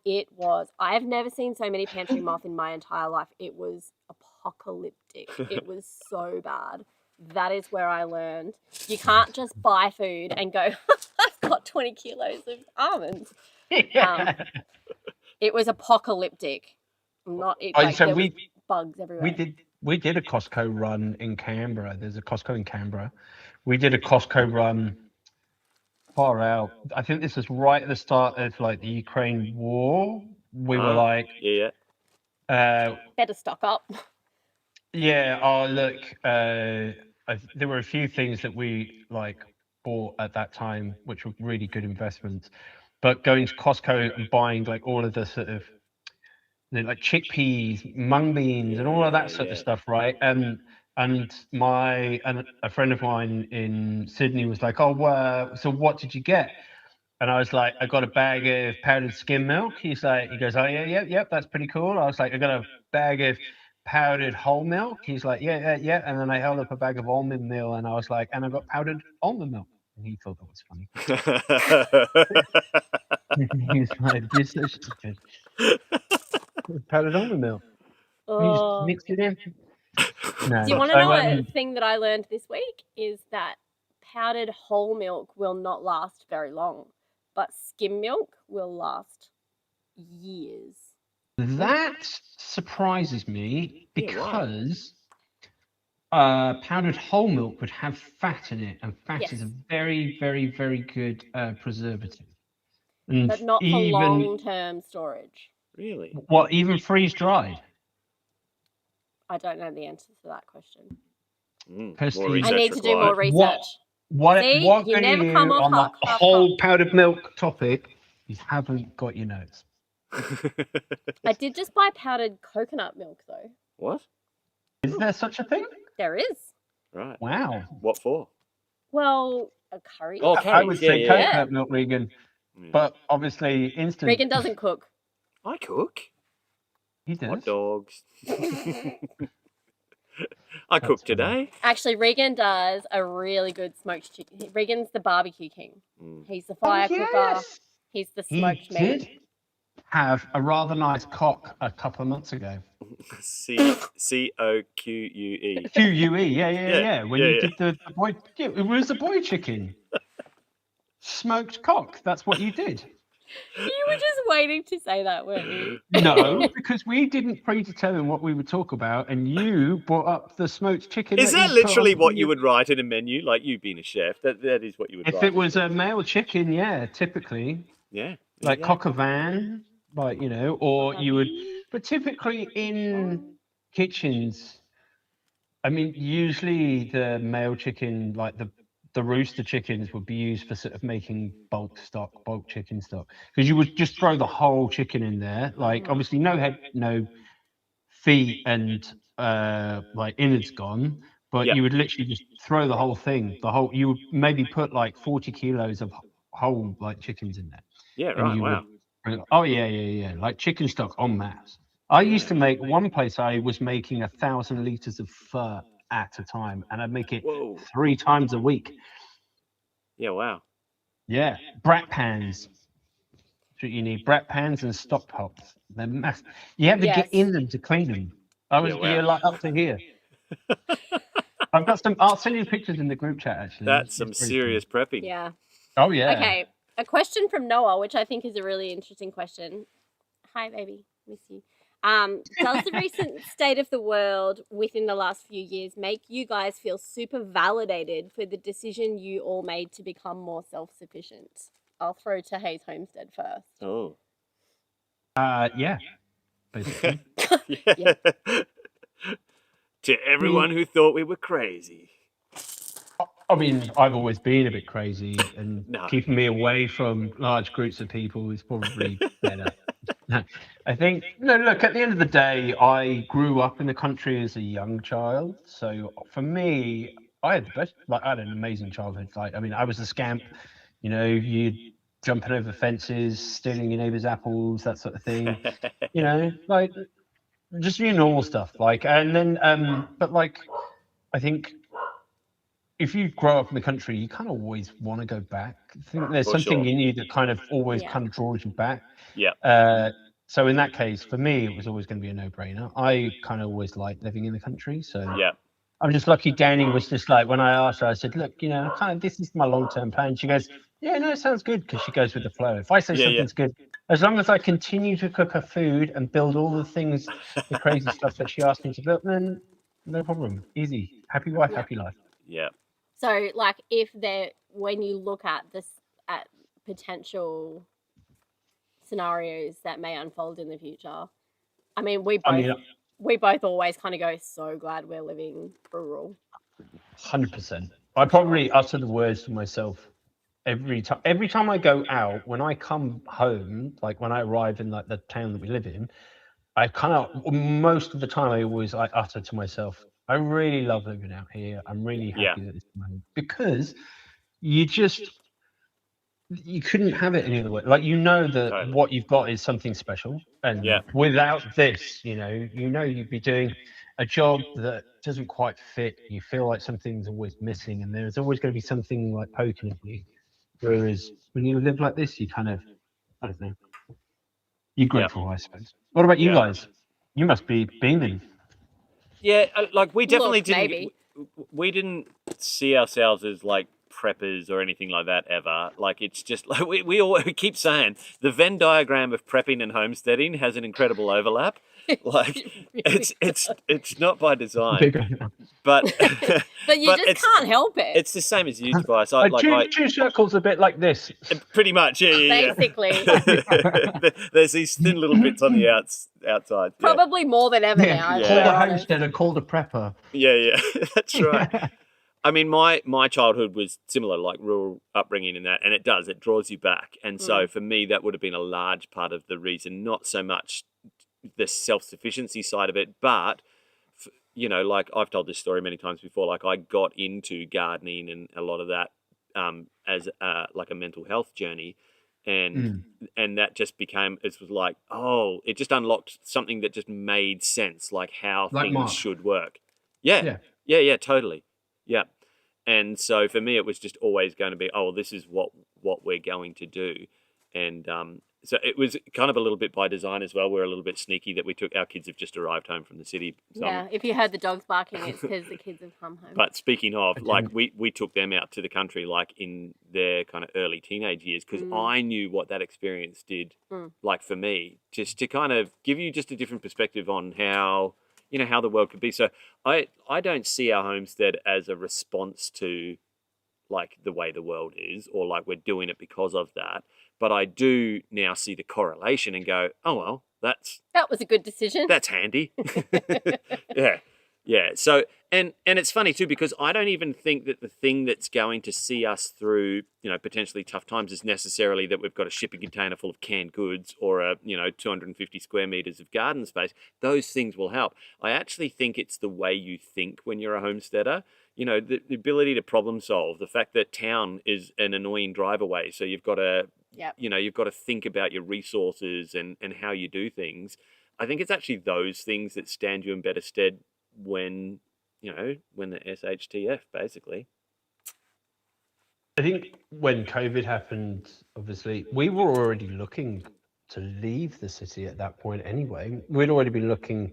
I've never seen so many pantry moth in my entire life. It was apocalyptic. It was so bad. That is where I learned you can't just buy food and go, I've got 20 kilos of almonds. It was apocalyptic. There was bugs everywhere. We did a Costco run in Canberra. There's a Costco in Canberra. We did a Costco run far out. I think this was right at the start of the Ukraine war. We were like, better stock up. Yeah. Oh, look. There were a few things that we bought at that time, which were really good investments. But going to Costco and buying all of the sort of chickpeas, mung beans, and all of that sort of stuff, right? And a friend of mine in Sydney was like, "Oh, so what did you get?" And I was like, "I got a bag of powdered skim milk." He goes, "Oh yeah, that's pretty cool." I was like, "I got a bag of powdered whole milk." He's like, yeah. And then I held up a bag of almond meal, and I was like, "And I got powdered almond milk." And he thought that was funny. He's like, "You're so stupid." Powdered almond milk. You just mix it in. No, do you want to know a thing that I learned this week is that powdered whole milk will not last very long, but skim milk will last years. That surprises me because powdered whole milk would have fat in it, and fat is a very, very, very good preservative. But not for long-term storage. Really? What, even freeze-dried? I don't know the answer to that question. Kirsty, I need to do more research. What See, what you good never are you come off on the half whole cocked. powdered milk topic? You haven't got your notes. I did just buy powdered coconut milk though. What? Is there such a thing? There is. Right. Wow. What for? Well, a curry. Oh, I would curries. say Yeah. coconut milk, Regan, Yeah. but obviously instant. Regan doesn't cook. I cook. He does. Hot dogs. I cooked funny. today. Actually, Regan does a really good smoked chicken. Regan's the barbecue king. Mm. He's the fire cooker. Yes. He's the He smoked meat. did have a rather nice cock a couple of months ago. COQUE. QUE, yeah. When you did the boy, it was the boy chicken. Smoked cock. That's what you did. You were just waiting to say that, weren't you? No, because we didn't predetermine what we would talk about, and you brought up the smoked chicken. Is that you put literally on what the- you would write in a menu? Like you being a chef, that is what you would If write. it was a male chicken, yeah, typically. Yeah. Like yeah. cock a van, like, you know, or you would, but typically in kitchens, I mean, usually the male chicken, like the rooster chickens would be used for sort of making bulk chicken stock, because you would just throw the whole chicken in there, like obviously no head, no feet and like innards gone, but Yeah. you would literally just throw the whole thing, you would maybe put like 40 kilos of whole like chickens in there. Yeah, And right. you Wow. would, oh yeah, like chicken stock en masse. I used to make one place. I was making 1,000 liters of fur at a time, and I'd make it Whoa. 3 times a week. Yeah, wow. Yeah, brat pans. That's what you need: brat pans and stock pots. They're massive. You have to get Yes. in them to clean them. I was Yeah, wow. here like up to here. I've got some. I'll send you pictures in the group chat. Actually, That's It's some pretty serious prepping. Yeah. cool. Oh yeah. Okay. A question from Noah, which I think is a really interesting question. Hi, baby. Miss you. Does the recent state of the world within the last few years make you guys feel super validated for the decision you all made to become more self-sufficient? I'll throw to Hayes Homestead first. Oh. Yeah. Basically. Yeah. To everyone who thought we were crazy. I mean, I've always been a bit crazy, and No. keeping me away from large groups of people is probably better. I think, no, look, at the end of the day, I grew up in the country as a young child. So for me, I had the best, like, I had an amazing childhood. Like, I mean, I was a scamp, you know, you jumping over fences, stealing your neighbor's apples, that sort of thing, you know, like just your normal stuff. Like, and then, but like, I think if you grow up in the country, you kind of always want to go back. I think there's For something sure. in you that kind of always Yeah. kind of draws you back. Yeah. So in that case, for me, it was always going to be a no-brainer. I kind of always liked living in the country, so Yeah. I'm just lucky. Dani was just like, when I asked her, I said, "Look, you know, kind of this is my long-term plan." She goes, "Yeah, no, it sounds good," because she goes with the flow. If I say Yeah, yeah. something's good, as long as I continue to cook her food and build all the things, the crazy stuff that she asked me to build, then no problem, easy, happy wife, happy life. Yeah. So, like, when you look at this, at potential scenarios that may unfold in the future, I mean, we both always kind of go, so glad we're living rural. 100%. I probably utter the words to myself every time. Every time I go out, when I come home, like when I arrive in like the town that we live in, I kind of most of the time I utter to myself, I really love living out here. I'm really happy that this is my home, because you couldn't have it any other way. Like, you know that Totally. what you've got is something special, and Yeah. without this, you know you'd be doing a job that doesn't quite fit. You feel like something's always missing, and there's always going to be something like poking at you. Whereas when you live like this, you kind of, I don't know, you're grateful, I suppose. What about you Yeah. guys? You must be beaming. Yeah, like we definitely Look, didn't. maybe. We didn't see ourselves as like preppers or anything like that ever. Like, it's just like we keep saying the Venn diagram of prepping and homesteading has an incredible overlap. Like, it's not by design, but But you but just can't help it. it's the same as you, Tobias. I Two circles a bit like this. pretty much, yeah. Basically. There's these thin little bits on the outside. Yeah. Probably more than ever now. Yeah. if Called we're a honest. homestead and called a prepper. Yeah, that's right. I mean, my childhood was similar, like rural upbringing and that, and it draws you back. And so for me, that would have been a large part of the reason, not so much the self-sufficiency side of it, but like I've told this story many times before, like I got into gardening and a lot of that as like a mental health journey, and that just became, it was like, it just unlocked something that just made sense, like how Like things Mark. should work. Yeah, totally. Yeah. And so for me, it was just always going to be, this is what we're going to do. And so it was kind of a little bit by design as well. We're a little bit sneaky that our kids have just arrived home from the city. So if you heard the dogs barking, it's because the kids have come home. But speaking of, like we took them out to the country like in their kind of early teenage years, because I knew what that experience did, like for me, just to kind of give you just a different perspective on how the world could be. So I don't see our homestead as a response to like the way the world is, or like we're doing it because of that. But I do now see the correlation and go, that was a good decision. That's handy. Yeah. So, and it's funny too, because I don't even think that the thing that's going to see us through, potentially tough times is necessarily that we've got a shipping container full of canned goods or a, 250 square meters of garden space. Those things will help. I actually think it's the way you think when you're a homesteader. The ability to problem solve, the fact that town is an annoying drive away. So you've got to, you've got to think about your resources and how you do things. I think it's actually those things that stand you in better stead when the SHTF, basically. I think when COVID happened, obviously, we were already looking to leave the city at that point anyway. We'd already been looking.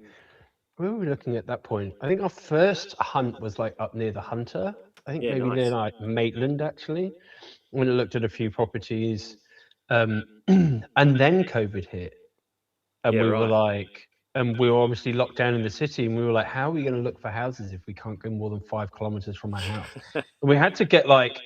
Where were we looking at that point? I think our first hunt was like up near the Hunter. I think maybe near like Maitland, actually. When I looked at a few properties. And then COVID hit. And we were like, and we were obviously locked down in the city, and we were like, how are we going to look for houses if we can't go more than 5 kilometers from our house? And we had to get like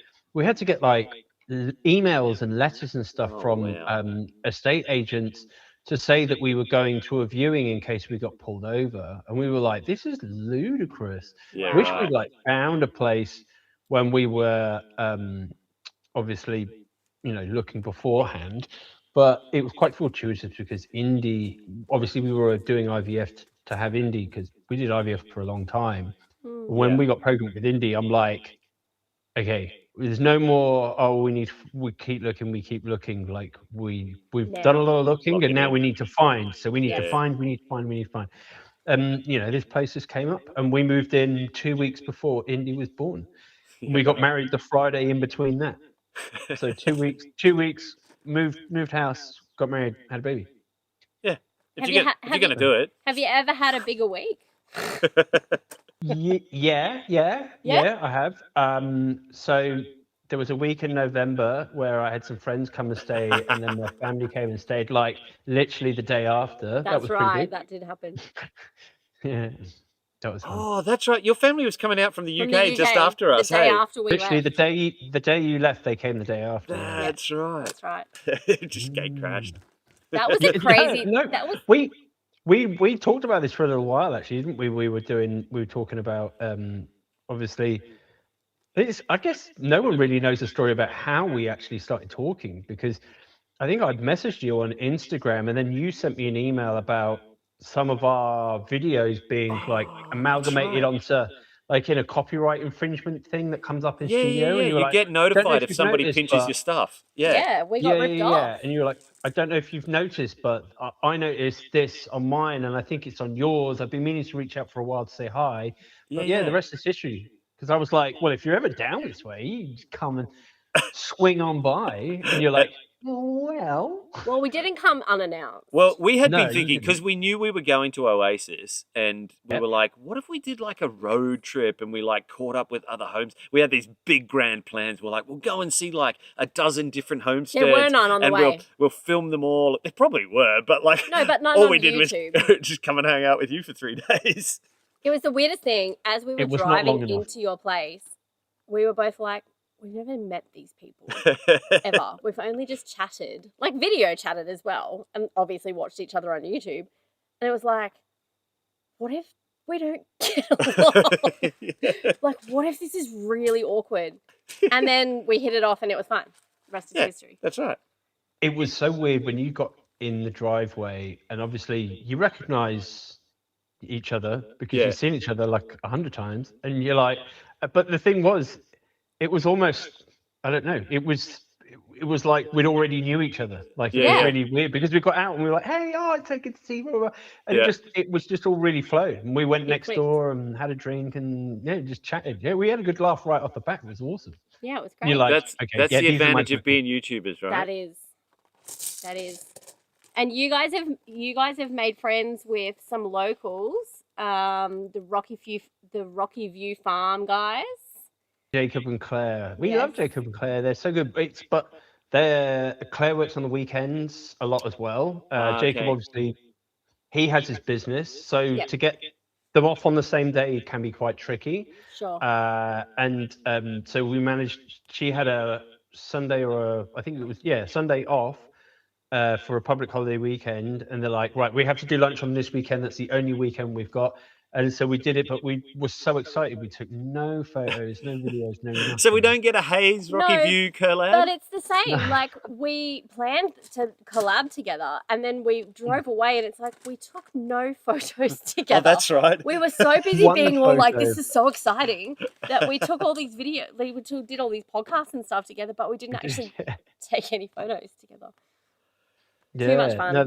emails and letters and stuff from estate agents to say that we were going to a viewing in case we got pulled over. And we were like, this is ludicrous. Wish we'd like found a place when we were obviously, looking beforehand. But it was quite fortuitous because Indy, obviously we were doing IVF to have Indy because we did IVF for a long time. When we got pregnant with Indy, I'm like, okay, there's no more, we keep looking. Like we've done a lot of looking and now we need to find. So we need to find. This place just came up and we moved in 2 weeks before Indy was born. We got married the Friday in between that. So 2 weeks, moved house, got married, had a baby. Yeah. If you're going to do it. Have you ever had a bigger week? Yeah, I have. So there was a week in November where I had some friends come and stay, and then my family came and stayed like literally the day after. That's was right. That did happen. Yeah. That was fun. Oh, that's right. Your family was coming out from the UK just after us. The day after we literally left. the day you left, they came the day after. That's right. That's right. Just gate crashed. That was a crazy. No, that was. We talked about this for a little while actually, didn't we? We were talking about obviously. I guess no one really knows the story about how we actually started talking, because I think I'd messaged you on Instagram and then you sent me an email about some of our videos being like amalgamated onto like in a copyright infringement thing that comes up in studio. And you get notified if somebody pinches your stuff. Yeah, we got ripped off. Yeah, and you're like, I don't know if you've noticed, but I noticed this on mine, and I think it's on yours. I've been meaning to reach out for a while to say hi. But the rest is history. Because I was like, well, if you're ever down this way, you just come and swing on by, and you're like, well, we didn't come unannounced. Well, we had been thinking, because we knew we were going to Oasis, and we were like, what if we did like a road trip and we like caught up with other homes? We had these big grand plans. We're like, we'll go and see like a dozen different homesteads. There were none on the way. We'll film them all. There probably were, but like, no, but none all on we did YouTube. was just come and hang out with you for 3 days. It was the weirdest thing. As we were driving into your place, we were both like, we've never met these people ever. We've only just chatted, like video chatted as well, and obviously watched each other on YouTube. And it was like, what if we don't get along. Like, what if this is really awkward? And then we hit it off and it was fine. Rest is history. That's right. It was so weird when you got in the driveway, and obviously you recognise each other because you've seen each other like 100 times, and you're like, but the thing was, it was almost, I don't know, it was like we'd already knew each other. Like it was really weird because we got out and we were like, hey, it's so good to see you. And it was just all really flowed. And we went next door and had a drink and just chatted. Yeah, we had a good laugh right off the bat. It was awesome. Yeah, it was great. You're like, that's the advantage of being YouTubers, right? That is. And you guys have made friends with some locals, the Rocky View Farm guys. Jacob and Claire. We love Jacob and Claire. They're so good. But Claire works on the weekends a lot as well. Jacob obviously he has his business, so to get them off on the same day can be quite tricky. Sure. So we managed. She had a Sunday Sunday off for a public holiday weekend, and they're like, right, we have to do lunch on this weekend. That's the only weekend we've got. And so we did it, but we were so excited. We took no photos, no videos, no nothing. So we don't get a Hayes Rocky View collab? But it's the same. Like, we planned to collab together, and then we drove away, and it's like, we took no photos together. Oh, that's right. We were so busy being all like, this is so exciting, that we took all these videos, we did all these podcasts and stuff together, but we didn't actually take any photos together. Too much fun. No,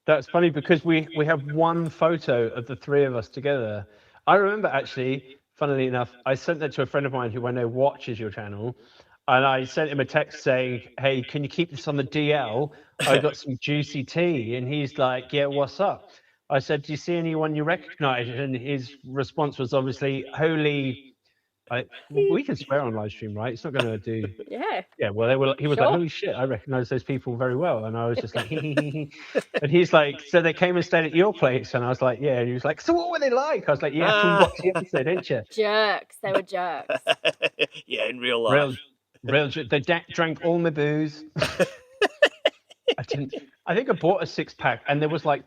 that's funny because we have one photo of the three of us together. I remember actually, funnily enough, I sent that to a friend of mine who I know watches your channel, and I sent him a text saying, hey, can you keep this on the DL? I got some juicy tea. And he's like, yeah, what's up? I said, do you see anyone you recognize? And his response was obviously, holy... we can swear on live stream, right? It's not going to do. Yeah. Well, he was like, "Holy shit, I recognize those people very well," and I was just like, and he's like, "So they came and stayed at your place?" And I was like, "Yeah." And he was like, "So what were they like?" I was like, "You have to watch the episode, didn't you?" Jerks. They were jerks. Yeah, in real life. Real. They drank all my booze. I think I bought a 6-pack, and there was like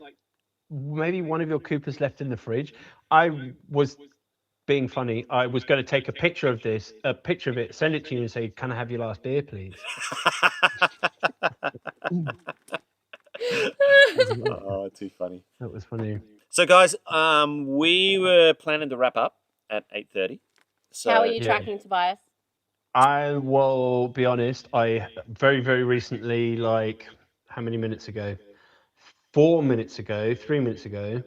maybe one of your Coopers left in the fridge. I was being funny. I was going to take a picture of it, send it to you, and say, "Can I have your last beer, please?" Oh, too funny. That was funny. So, guys, we were planning to wrap up at 8:30. So, how are you tracking, Tobias? I will be honest. I very, very recently, like how many minutes ago? 4 minutes ago, 3 minutes ago.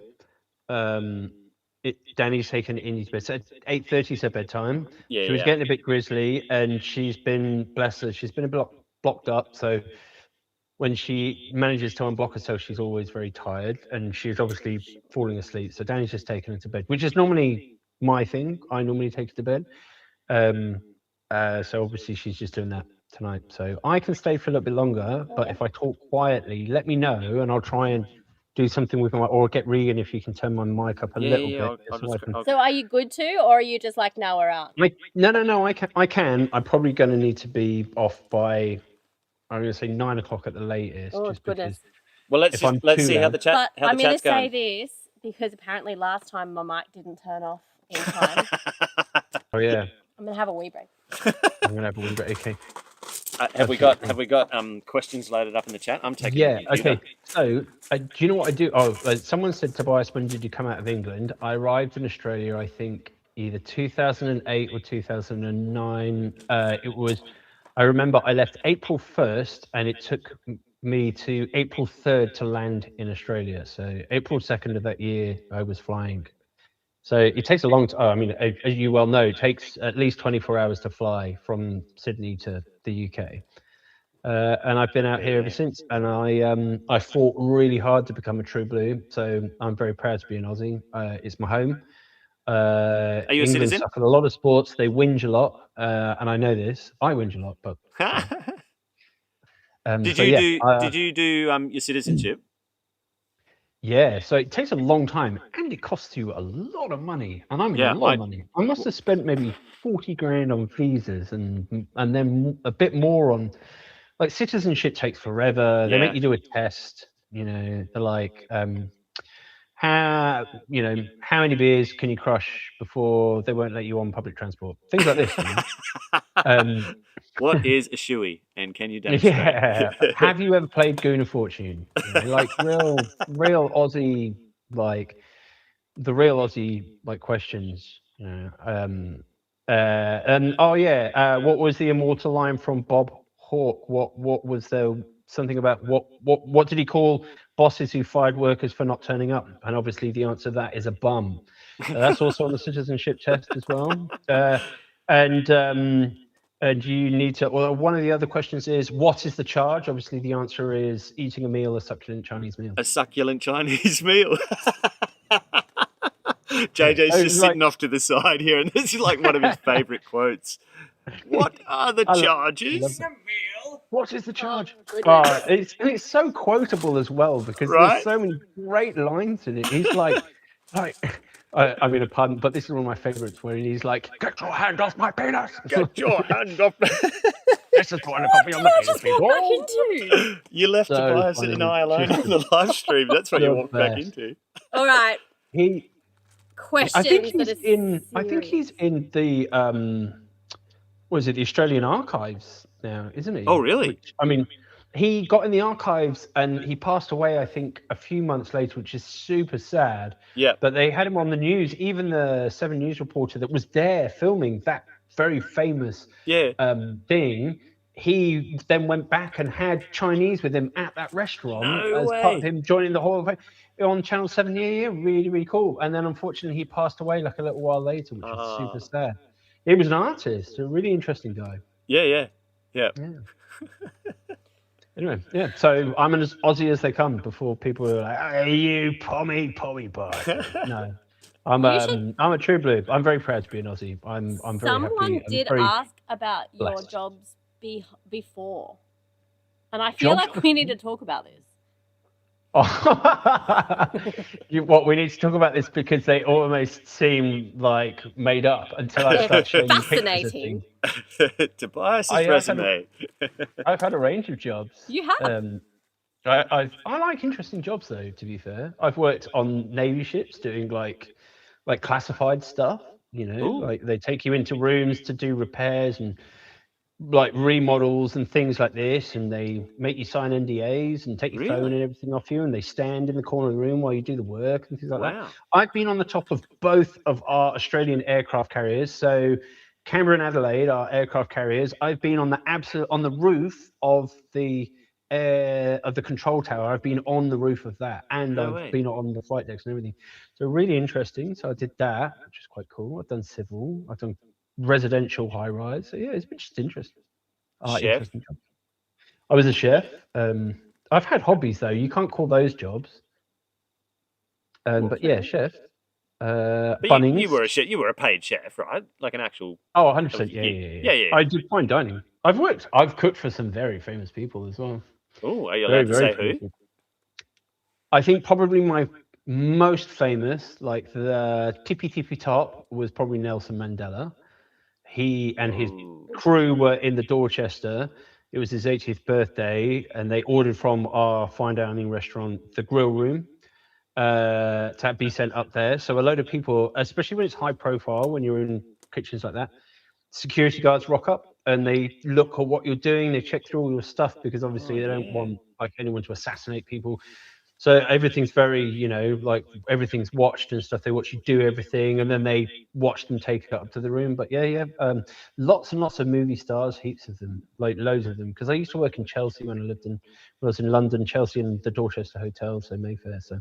Danny's taken it in his bed. So 8:30 is her bedtime. She was getting a bit grizzly, and she's been, bless her, she's been a bit blocked up. So when she manages to unblock herself, she's always very tired, and she's obviously falling asleep. So Danny's just taken her to bed, which is normally my thing. I normally take her to bed. So obviously she's just doing that tonight. So I can stay for a little bit longer, but if I talk quietly, let me know, and I'll try and do something with my, or get Regan if you can turn my mic up a little bit. So are you good to, or are you just like, no, we're out? No, I can. I'm probably going to need to be off by, I'm going to say 9 o'clock at the latest. Oh, goodness. Well, let's see how the chat. But I'm going to say this because apparently last time my mic didn't turn off in time. Oh yeah. I'm going to have a wee break. I'm going to have a wee break. Okay. Have we got questions loaded up in the chat? I'm taking. Yeah. Okay. So, do you know what I do? Oh, someone said, Tobias, when did you come out of England? I arrived in Australia, I think, either 2008 or 2009. It was. I remember I left April 1st, and it took me to April 3rd to land in Australia. So April 2nd of that year, I was flying. So it takes a long time. I mean, as you well know, it takes at least 24 hours to fly from Sydney to the UK. And I've been out here ever since. And I fought really hard to become a true blue. So I'm very proud to be an Aussie. It's my home. Are you a citizen? Suffered a lot of sports. They whinge a lot. And I know this. I whinge a lot, but. Did you do your citizenship? Yeah, so it takes a long time, and it costs you a lot of money, and I mean a lot of money. I must have spent maybe 40 grand on visas, and then a bit more on, like, citizenship takes forever. They make you do a test. You know, they're like, how many beers can you crush before they won't let you on public transport? Things like this. What is a shoey, and can you demonstrate? Yeah. Have you ever played Goon of Fortune? Like real Aussie, like the real Aussie like questions. And what was the immortal line from Bob Hawke? What was the something about what did he call bosses who fired workers for not turning up? And obviously the answer to that is a bum. That's also on the citizenship test as well. And you need to. Well, one of the other questions is, what is the charge? Obviously, the answer is eating a meal, a succulent Chinese meal. A succulent Chinese meal. JJ's just sitting off to the side here, and this is like one of his favourite quotes. What are the charges? What is the charge? Oh, It's so quotable as well because there's so many great lines in it. He's like. I mean, a pun, but this is one of my favourites where he's like, "Get your hand off my penis! Get your hand off!" This is what I'm on the penis, people. back into. You left Tobias and I alone on the live stream. That's what you walked back into. All right. Questions. I think he's in the the Australian archives now, isn't he? Oh, really? Which, I mean, he got in the archives and he passed away, I think, a few months later, which is super sad. Yeah. But they had him on the news. Even the 7 News reporter that was there filming that very famous thing, he then went back and had Chinese with him at that restaurant part of him joining the Hall of Fame on Channel 7. Yeah, really, really cool. And then unfortunately he passed away like a little while later, which was super sad. He was an artist, a really interesting guy. Yeah. Anyway, yeah. So I'm as Aussie as they come before people are like, "Hey, you pommy boy." No, I'm a true blue. I'm very proud to be an Aussie. I'm very happy. Someone did ask about your jobs before, and I feel like we need to talk about this. We need to talk about this because they almost seem like made up until I start showing you pictures of things. Tobias' resume. I've had a range of jobs. You have. I like interesting jobs though. To be fair, I've worked on Navy ships doing like classified stuff. Like they take you into rooms to do repairs and like remodels and things like this, and they make you sign NDAs and take your phone and everything off you, and they stand in the corner of the room while you do the work and things like that. I've been on the top of both of our Australian aircraft carriers, so Canberra and Adelaide are aircraft carriers. I've been on the roof of the control tower. I've been on the roof of that, and I've been on the flight decks and everything. So really interesting. So I did that, which is quite cool. I've done civil. I've done residential high rise. So yeah, it's been just interesting. Interesting job. I was a chef. I've had hobbies though. You can't call those jobs. But yeah, chef. Bunnings. You were a chef. You were a paid chef, right? Like an actual. Oh, 100%. Yeah. I did fine dining. I've cooked for some very famous people as well. Oh, are you allowed to say who? People. I think probably my most famous, like the tippy top, was probably Nelson Mandela. He and his crew were in the Dorchester. It was his 80th birthday, and they ordered from our fine dining restaurant, the Grill Room, to be sent up there. So a load of people, especially when it's high profile, when you're in kitchens like that, security guards rock up and they look at what you're doing. They check through all your stuff because obviously they don't want like anyone to assassinate people. So everything's very, like everything's watched and stuff. They watch you do everything, and then they watch them take it up to the room. But lots and lots of movie stars, heaps of them, like loads of them. Because I used to work in Chelsea when I was in London, Chelsea, and the Dorchester Hotel, so Mayfair. So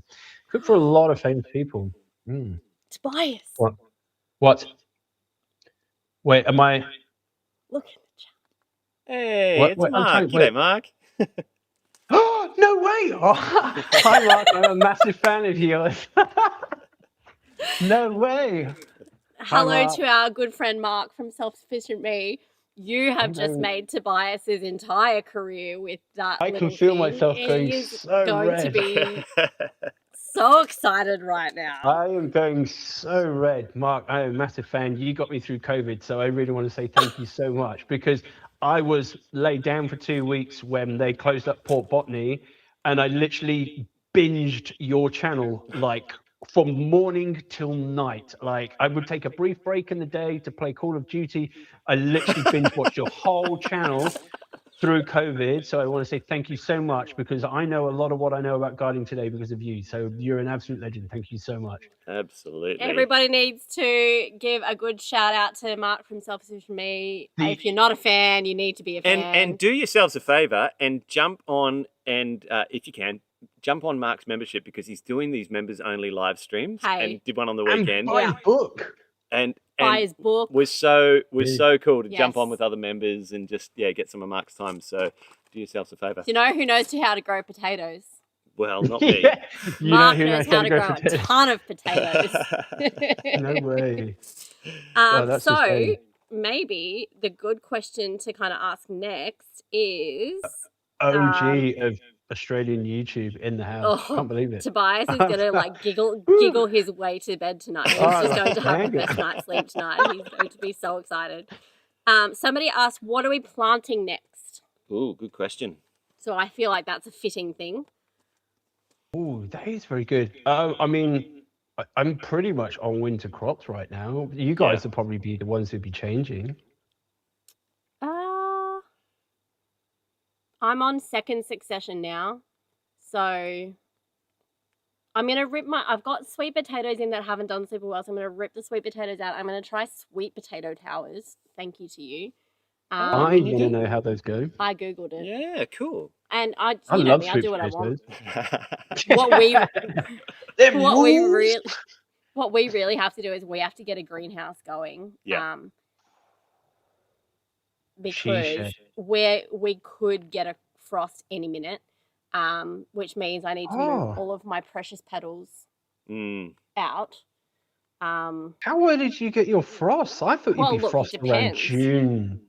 cooked for a lot of famous people. Tobias. What? Wait, am I? Look at the chat. Hey, it's Mark. G'day, Mark. Oh, no way! Oh, hi, Mark. I'm a massive fan of yours. No way. Hello to our good friend Mark from Self-Sufficient Me. You have just made Tobias's entire career with that. I can feel myself going so red. To be so excited right now. I am going so red. Mark, I am a massive fan. You got me through COVID, so I really want to say thank you so much, because I was laid down for 2 weeks when they closed up Port Botany, and I literally binged your channel like from morning till night. Like, I would take a brief break in the day to play Call of Duty. I literally binge watched your whole channel through COVID. So I want to say thank you so much, because I know a lot of what I know about gardening today because of you. So you're an absolute legend. Thank you so much. Absolutely. Everybody needs to give a good shout out to Mark from Self-Sufficient Me. If you're not a fan, you need to be a fan. And do yourselves a favor and jump on, and if you can, jump on Mark's membership, because he's doing these members only live streams and did one on the weekend. And buy his book. And buy his book. Was so cool to jump on with other members and just get some of Mark's time. So do yourselves a favor. Do you know who knows how to grow potatoes? Well, not me. Mark knows how to grow a ton of potatoes. No way. So maybe the good question to kind of ask next is OG of Australian YouTube in the house. Can't believe it. Tobias is going to like giggle his way to bed tonight. He's just going to have the best night's sleep tonight. He's going to be so excited. Somebody asked, what are we planting next? Ooh, good question. So I feel like that's a fitting thing. Oh, that is very good. I mean, I'm pretty much on winter crops right now. You guys will probably be the ones who'd be changing. I'm on second succession now. So I'm going to I've got sweet potatoes in that haven't done super well. So I'm going to rip the sweet potatoes out. I'm going to try sweet potato towers. Thank you to you. I want to know how those go. I Googled it. Yeah, cool. And I love me, I do what potatoes. I want. What we really have to do is we have to get a greenhouse going. Yeah. Because we could get a frost any minute, which means I need to move all of my precious petals out. How early did you get your frost? I thought you'd be frost around June.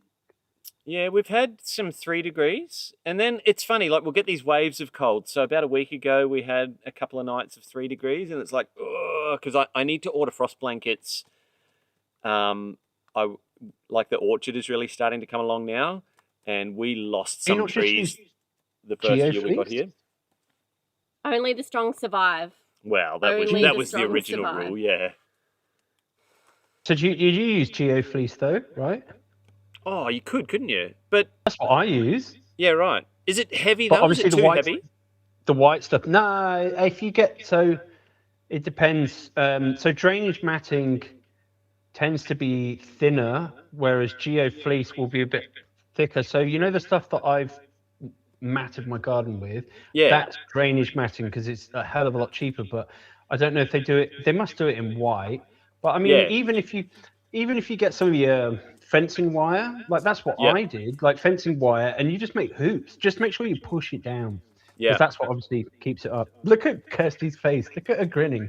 Yeah, we've had some 3 degrees, and then it's funny, like we'll get these waves of cold. So about a week ago, we had a couple of nights of 3 degrees, and it's like, because I need to order frost blankets. Like the orchard is really starting to come along now, and we lost some trees the first year we got here. Only the strong survive. Well, that was the original rule, yeah. So did you use GeoFleece though, right? Oh, you couldn't you? But that's what I use. Yeah, right. Is it heavy though? Is it too heavy? The white stuff. No, if you get it depends. So drainage matting tends to be thinner, whereas GeoFleece will be a bit thicker. So you know the stuff that I've matted my garden with, that's drainage matting because it's a hell of a lot cheaper. But I don't know if they do it. They must do it in white. But I mean, even if you get some of your fencing wire, like that's what I did, like fencing wire, and you just make hoops. Just make sure you push it down. Yeah, because that's what obviously keeps it up. Look at Kirsty's face. Look at her grinning.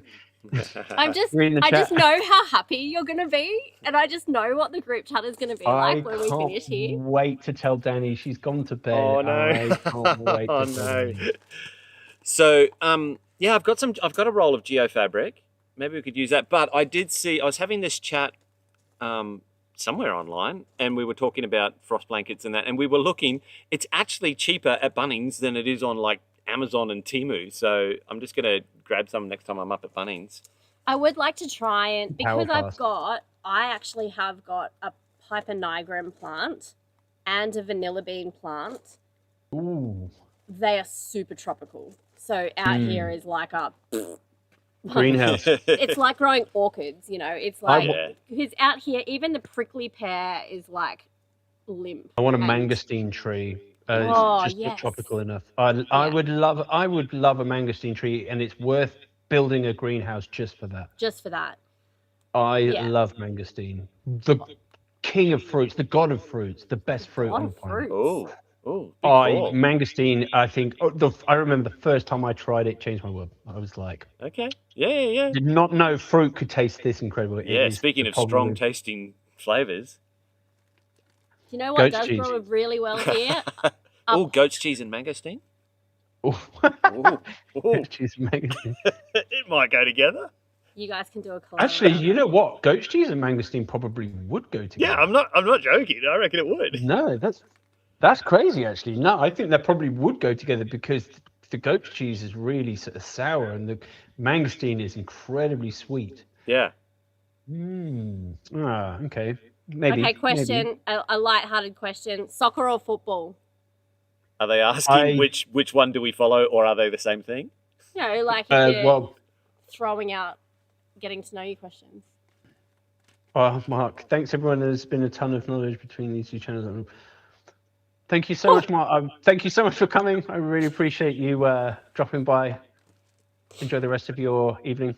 I just know how happy you're gonna be, and I just know what the group chat is gonna be like when we finish here. Wait to tell Dani she's gone to bed. Oh no! I can't wait. Oh no! So I've got a roll of geofabric. Maybe we could use that. But I was having this chat somewhere online, and we were talking about frost blankets and that, and we were looking. It's actually cheaper at Bunnings than it is on like Amazon and Temu. So I'm just gonna grab some next time I'm up at Bunnings. I would like to try and because I actually have got a Piper nigrum plant and a vanilla bean plant. Ooh. They are super tropical. So out here is like a greenhouse. It's like growing orchids, you know. It's like because out here even the prickly pear is like limp. I want a mangosteen tree. It's just tropical enough. I would love a mangosteen tree, and it's worth building a greenhouse just for that. Just for that. I love mangosteen. The king of fruits, the god of fruits, the best fruit on the planet. Mangosteen, I think. I remember the first time I tried it, changed my world. I was like, okay, yeah. Did not know fruit could taste this incredible. Yeah, speaking of strong tasting flavors. Do you know what does grow really well here? Goat's cheese and mangosteen. Goat's cheese and mangosteen. It might go together. You guys can do a collab. Actually, you know what? Goat's cheese and mangosteen probably would go together. Yeah, I'm not joking. I reckon it would. No, that's crazy. Actually, no, I think that probably would go together because the goat's cheese is really sort of sour, and the Mangosteen is incredibly sweet. Yeah. Okay. Maybe. Okay, question. Maybe. A light-hearted question. Soccer or football? Are they asking which one do we follow, or are they the same thing? No, like if you're Well, throwing out getting to know you questions. Mark, thanks everyone. There's been a ton of knowledge between these two channels. Thank you so much, Mark. Thank you so much for coming. I really appreciate you dropping by. Enjoy the rest of your evening.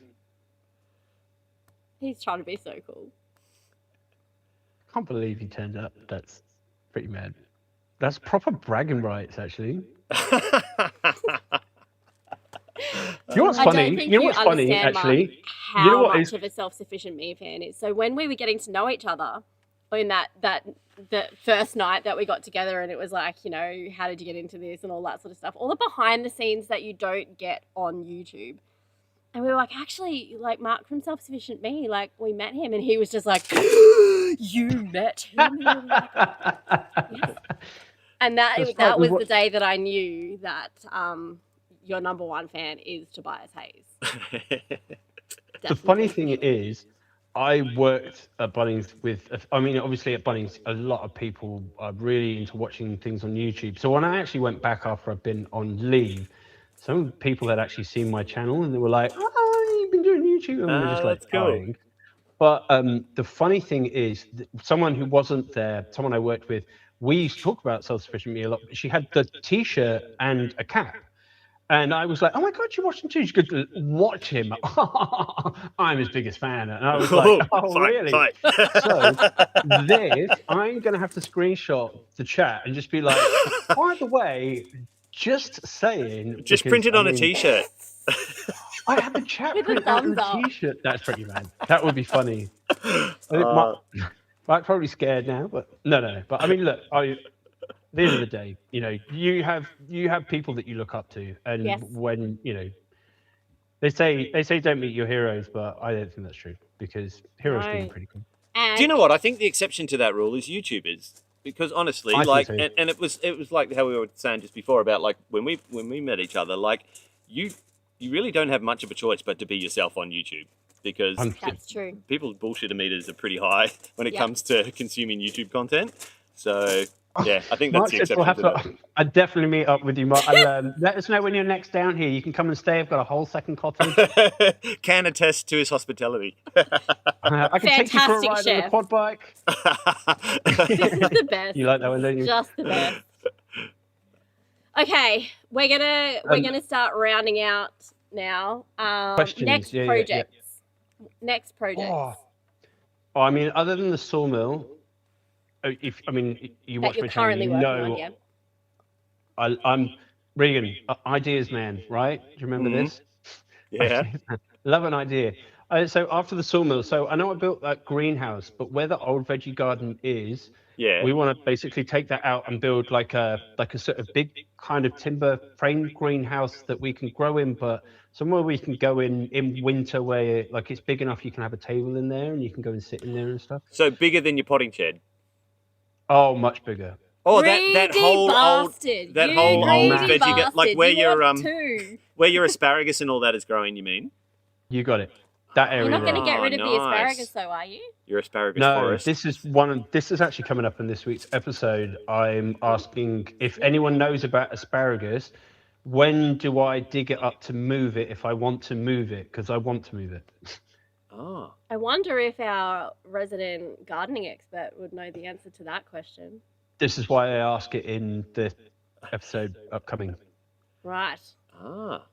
He's trying to be so cool. Can't believe he turned up. That's pretty mad. That's proper bragging rights, actually. You know what's funny? You know what's funny, actually? How you know what much of a self-sufficient me fan is. So when we were getting to know each other, in the first night that we got together, and it was like, you know, how did you get into this and all that sort of stuff, all the behind the scenes that you don't get on YouTube. And we were like, actually, like Mark from Self-Sufficient Me, like we met him, and he was just like, you met him? And, like, yes. And that was the day that I knew that your number one fan is Tobias Hayes. The funny thing is, I worked at Bunnings obviously at Bunnings, a lot of people are really into watching things on YouTube. So when I actually went back after I've been on leave, some people had actually seen my channel and they were like, oh, you've been doing YouTube. And we're just like, cool. But the funny thing is, someone who wasn't there, someone I worked with, we used to talk about Self-Sufficient Me a lot. She had the t-shirt and a cap. And I was like, oh my God, you're watching too? She could watch him. I'm his biggest fan. And I was like, oh, really? So this, I'm going to have to screenshot the chat and just be like, by the way, just saying. Just print it on a t-shirt. I have a chat print on a t-shirt. That's pretty mad. That would be funny. I think Mark's probably scared now, but no. But I mean, look, at the end of the day, you know, you have people that you look up to, and when you know, they say don't meet your heroes, but I don't think that's true because heroes can be pretty cool. Do you know what? I think the exception to that rule is YouTubers, because honestly, like, and it was like how we were saying just before about like when we met each other, like you really don't have much of a choice but to be yourself on YouTube, because that's true. People's bullshit meters are pretty high when it comes to consuming YouTube content. So. Yeah, I think that's the exception. I'll definitely meet up with you, Mark. Let us know when you're next down here. You can come and stay. I've got a whole second cottage. Can attest to his hospitality. I can take you for a ride on the quad bike. This is the best. You like that one, don't you? Just the best. Okay, we're gonna start rounding out now. Questions. Next projects. Next projects. Oh, I mean, other than the sawmill. You watch my channel, you know. I'm Regan, ideas man, right? Do you remember this? Yeah. Love an idea. So after the sawmill, so I know I built that greenhouse, but where the old veggie garden is, we want to basically take that out and build like a sort of big kind of timber frame greenhouse that we can grow in, but somewhere we can go in winter where like it's big enough you can have a table in there and you can go and sit in there and stuff. So bigger than your potting shed. Oh, much bigger. Oh, that whole old veggie, like where your asparagus and all that is growing. You mean? You got it. That area. You're not going to get rid of the asparagus, though, are you? Your asparagus No, forest. this is actually coming up in this week's episode. I'm asking if anyone knows about asparagus. When do I dig it up to move it? If I want to move it, because I want to move it. Oh. I wonder if our resident gardening expert would know the answer to that question. This is why I ask it in the episode upcoming. Right. Ah.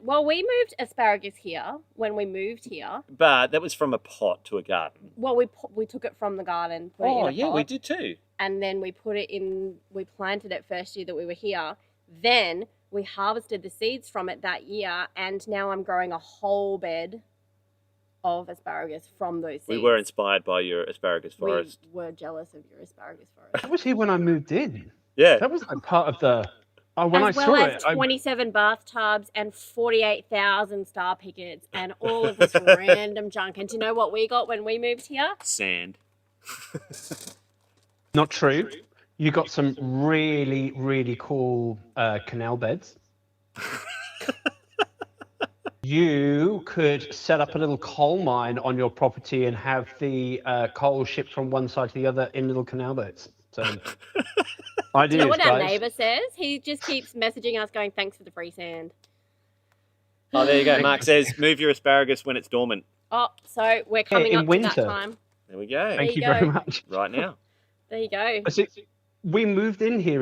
Well, we moved asparagus here when we moved here. But that was from a pot to a garden. Well, we took it from the garden. Put it in a pot, we did too. And then we planted it first year that we were here. Then we harvested the seeds from it that year, and now I'm growing a whole bed of asparagus from those seeds. We were inspired by your asparagus forest. We were jealous of your asparagus forest. That was here when I moved in. Yeah. That was like part of the... when as I well saw as it, 27 bathtubs and 48,000 star pickets and all of this random junk. And do you know what we got when we moved here? Sand. Not true. You got some really, really cool canal beds. You could set up a little coal mine on your property and have the coal shipped from one side to the other in little canal boats. So, Do ideas, you know what our guys. neighbour says? He just keeps messaging us going, thanks for the free sand. Oh, there you go. Mark says, move your asparagus when it's dormant. Oh, so we're coming in up to winter. that time. There we go. Thank you you very go. much. Right now. There you go. We moved in here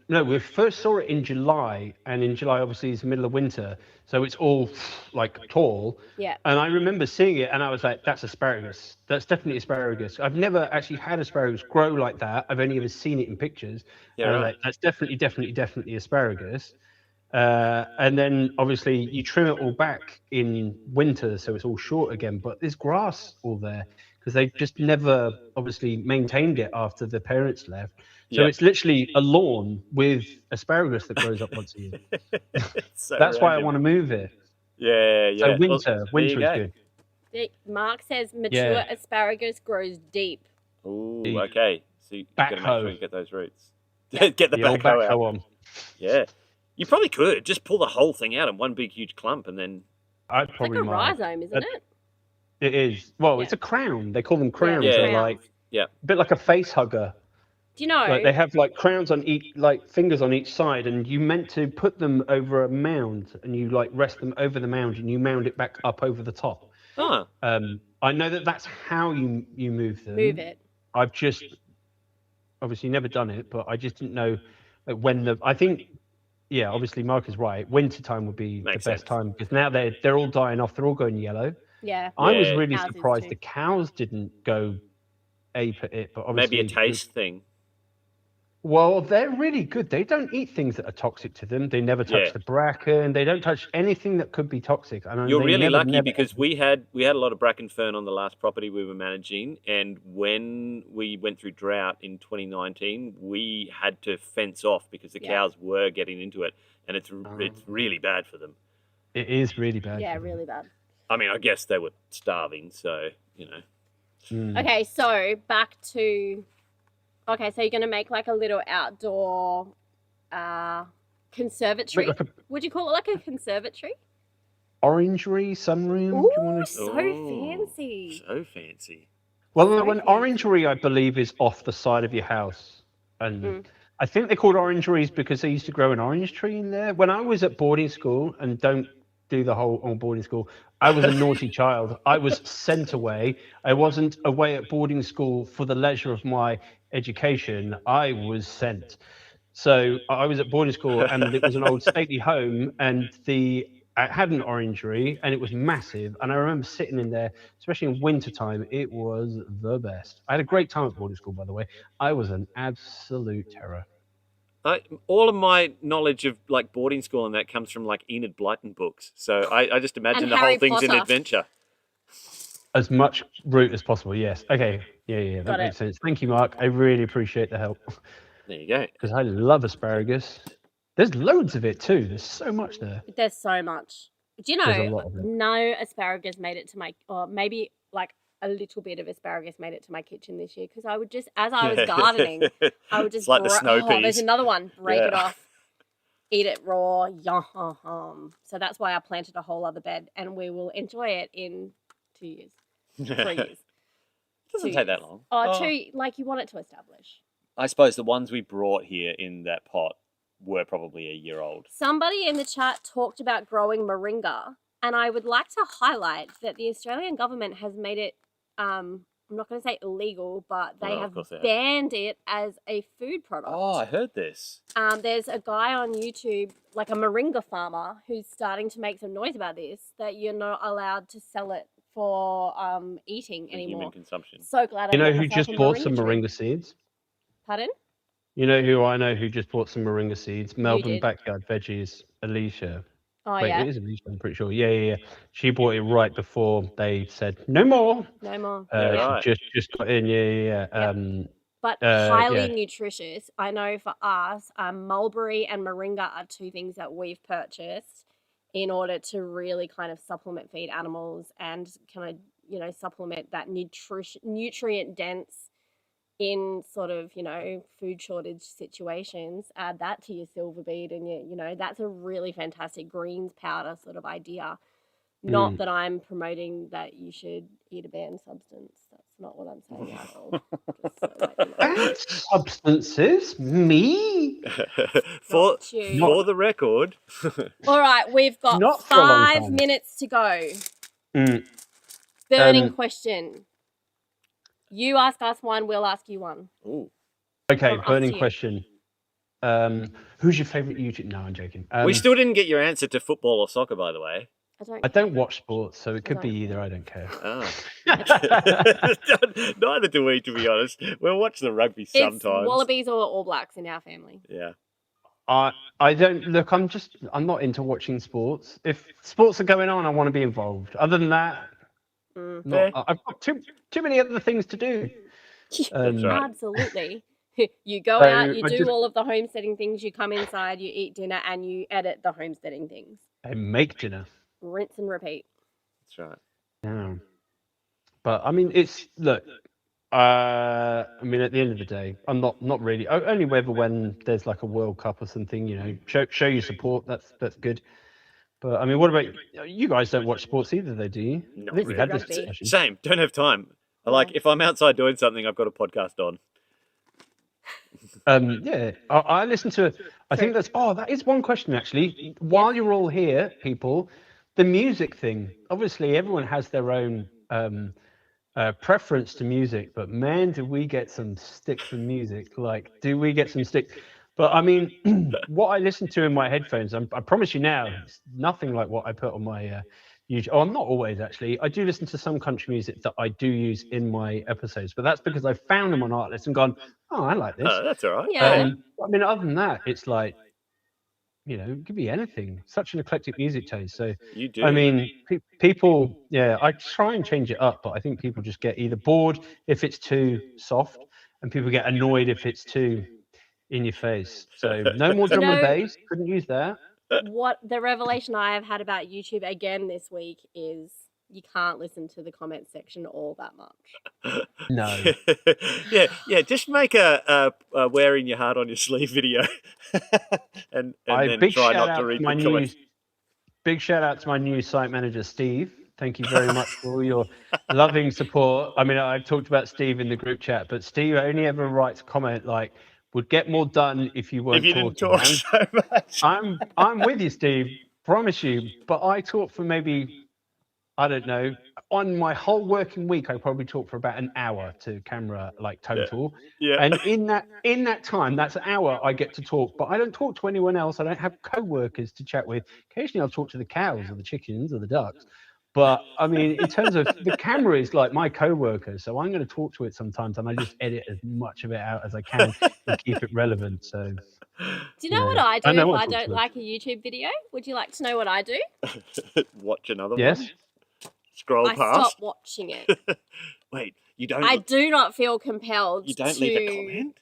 we first saw it in July, and in July obviously it's the middle of winter, so it's all like tall. Yeah. And I remember seeing it and I was like, that's asparagus. That's definitely asparagus. I've never actually had asparagus grow like that. I've only ever seen it in pictures. Yeah, and I was right. like, that's definitely asparagus. And then obviously you trim it all back in winter, so it's all short again, but there's grass all there because they just never obviously maintained it after the parents left. So Yep. it's literally a lawn with asparagus that grows up once a year. So That's why I random. want to move here. Yeah. So winter Well, there you is go. good. Mark says mature Yeah. asparagus grows deep. Ooh, The okay. So you've got to make sure backhoe. you get those roots. Yeah. Get the The old backhoe out. backhoe on. Yeah. You probably could just pull the whole thing out in one big huge clump and then. I'd It's like probably a might. rhizome, isn't it? It is. Well, Yeah. it's a crown. They call them crowns. Yeah. They're like Yeah. a bit like a face hugger. Do you know? Like they have like crowns on each, like fingers on each side, and you meant to put them over a mound, and you like rest them over the mound, and you mound it back up over the top. Oh. I know that's how you move them. Move it. I've just obviously never done it, but I just didn't know when I think, yeah, obviously Mark is right. Winter time would be Makes the best sense. time because now they're all dying off. They're all going yellow. Yeah. I was Yeah. really Cows is surprised too. the cows didn't go ape at it, but obviously Maybe a taste thing. Well, they're really good. They don't eat things that are toxic to them. They never touch Yeah. the bracken. They don't touch anything that could be toxic. I mean, You're they really never, lucky never- because we had a lot of bracken fern on the last property we were managing, and when we went through drought in 2019, we had to fence off because the Yeah. cows were getting into it, and it's really bad for them. It is really bad. Yeah, really bad. I mean, I guess they were starving, so you know. Mm. Okay, so back to. Okay, so you're going to make like a little outdoor conservatory. Like a Would you call it like a conservatory? orangery, sunroom. Ooh, do you want to... so Ooh, fancy. So fancy. Well, so an fancy. orangery, I believe, is off the side of your house, and Mm. I think they're called orangeries because they used to grow an orange tree in there. When I was at boarding school, and don't do the whole on boarding school, I was a naughty child. I was sent away. I wasn't away at boarding school for the leisure of my education. I was sent. So I was at boarding school, and it was an old stately home, and I had an orangery, and it was massive. And I remember sitting in there, especially in wintertime. It was the best. I had a great time at boarding school, by the way. I was an absolute terror. All of my knowledge of like boarding school and that comes from like Enid Blyton books. So I just imagine And the Harry whole thing's an Potter. adventure. As much route as possible, yes. Okay, yeah, that Got makes it. sense. Thank you, Mark. I really appreciate the help There you go. because I love asparagus. There's loads of it too. There's so much there. There's so much. Do you There's a know, lot of it. no asparagus made it to my, or maybe like a little bit of asparagus made it to my kitchen this year because I would just, as I was gardening, I would just It's like the snow oh, there's peas. another one. Break it Yeah. off, eat it raw. Yum. So that's why I planted a whole other bed, and we will enjoy it in 2 years, 3 years. Doesn't 2 take that years. long. Oh, two. Like you want it to establish. I suppose the ones we brought here in that pot were probably a year old. Somebody in the chat talked about growing moringa, and I would like to highlight that the Australian government has made it. I'm not going to say illegal, but they Well, of have course they have. banned it as a food product. Oh, I heard this. There's a guy on YouTube, like a moringa farmer, who's starting to make some noise about this, that you're not allowed to sell it for eating For human anymore. consumption. So glad You I know got who myself just a bought some tree. moringa seeds? Pardon? You know who I know who just bought some moringa seeds? Melbourne did. Backyard Veggies, Alicia. Oh, Wait, yeah. it is Alicia, I'm pretty sure. Yeah. She bought it right before they said no more. No more. Yeah, Yeah. right. She just got in. Yeah. Yep. But yeah. highly nutritious. I know for us, mulberry and moringa are two things that we've purchased in order to really kind of supplement feed animals and kind of, supplement that nutrient dense in sort of, food shortage situations. Add that to your silver beet and that's a really fantastic greens powder sort of idea. Not that I'm promoting that you should eat a banned substance. That's not what I'm saying at all. Just so like, you know. Bad substances? Me? for Not you. for the record. All right, we've got Not for a long 5 time. minutes to go. Mm. Burning question. You ask us one, we'll ask you one. Ooh. Okay, From us burning to you. question. Who's your favourite YouTube? No, I'm joking. We still didn't get your answer to football or soccer, by the way. I don't watch sports, so it could be either. I don't care. Oh. Neither do we, to be honest. We'll watch the rugby sometimes. It's Wallabies or All Blacks in our family. Yeah. I don't look. I'm not into watching sports. If sports are going on, I want to be involved. Other than that, I've got too many other things to do. That's right. Absolutely. You go So out, you I do just- all of the homesteading things, you come inside, you eat dinner, and you edit the homesteading things. I make dinner. Rinse and repeat. That's right. Yeah. But I mean, it's look. I mean, at the end of the day, I'm not really. Only ever when there's like a World Cup or something, you know, show your support. That's good. But I mean, what about you guys? Don't watch sports either, though, do you? Not I think we had this Rugby. discussion. Same. Don't have time. Like, if I'm outside doing something, I've got a podcast on. Yeah, I listen to. I think that is one question actually. While you're all here, people, the music thing. Obviously, everyone has their own preference to music, but man, do we get some stick for music? Like, do we get some stick? But I mean, what I listen to in my headphones, I promise you now, it's nothing like what I put on my YouTube. Oh, not always actually. I do listen to some country music that I do use in my episodes, but that's because I found them on Artlist and gone, oh, I like this. Oh, that's all right. Yeah. I mean, other than that, it's like, you know, it could be anything. Such an eclectic music taste. So, You do. I mean, people, yeah, I try and change it up, but I think people just get either bored if it's too soft, and people get annoyed if it's too in your face. So, no more drum and bass. Couldn't use that. What the revelation I have had about YouTube again this week is you can't listen to the comment section all that much. No. yeah. Just make a wearing your heart on your sleeve video, and then Big try shout not out to read my the new, comments. big shout out to my new site manager, Steve. Thank you very much for all your loving support. I mean, I've talked about Steve in the group chat, but Steve only ever writes a comment like, would get more done if you weren't If you didn't talking. talk so much. I'm with you, Steve. Promise you. But I talk for maybe, I don't know, on my whole working week, I probably talk for about an hour to camera, like total. Yeah. And in that time, that's an hour I get to talk. But I don't talk to anyone else. I don't have co-workers to chat with. Occasionally, I'll talk to the cows or the chickens or the ducks. But I mean, in terms of the camera is like my co-worker, so I'm going to talk to it sometimes, and I just edit as much of it out as I can and keep it relevant. So, Do you know what I do I know if what I to don't talk like a YouTube video? Would you like to know what I do? Watch another yes. one. Scroll I past. stop watching it. Wait, you don't. I do not feel compelled You don't to leave a comment.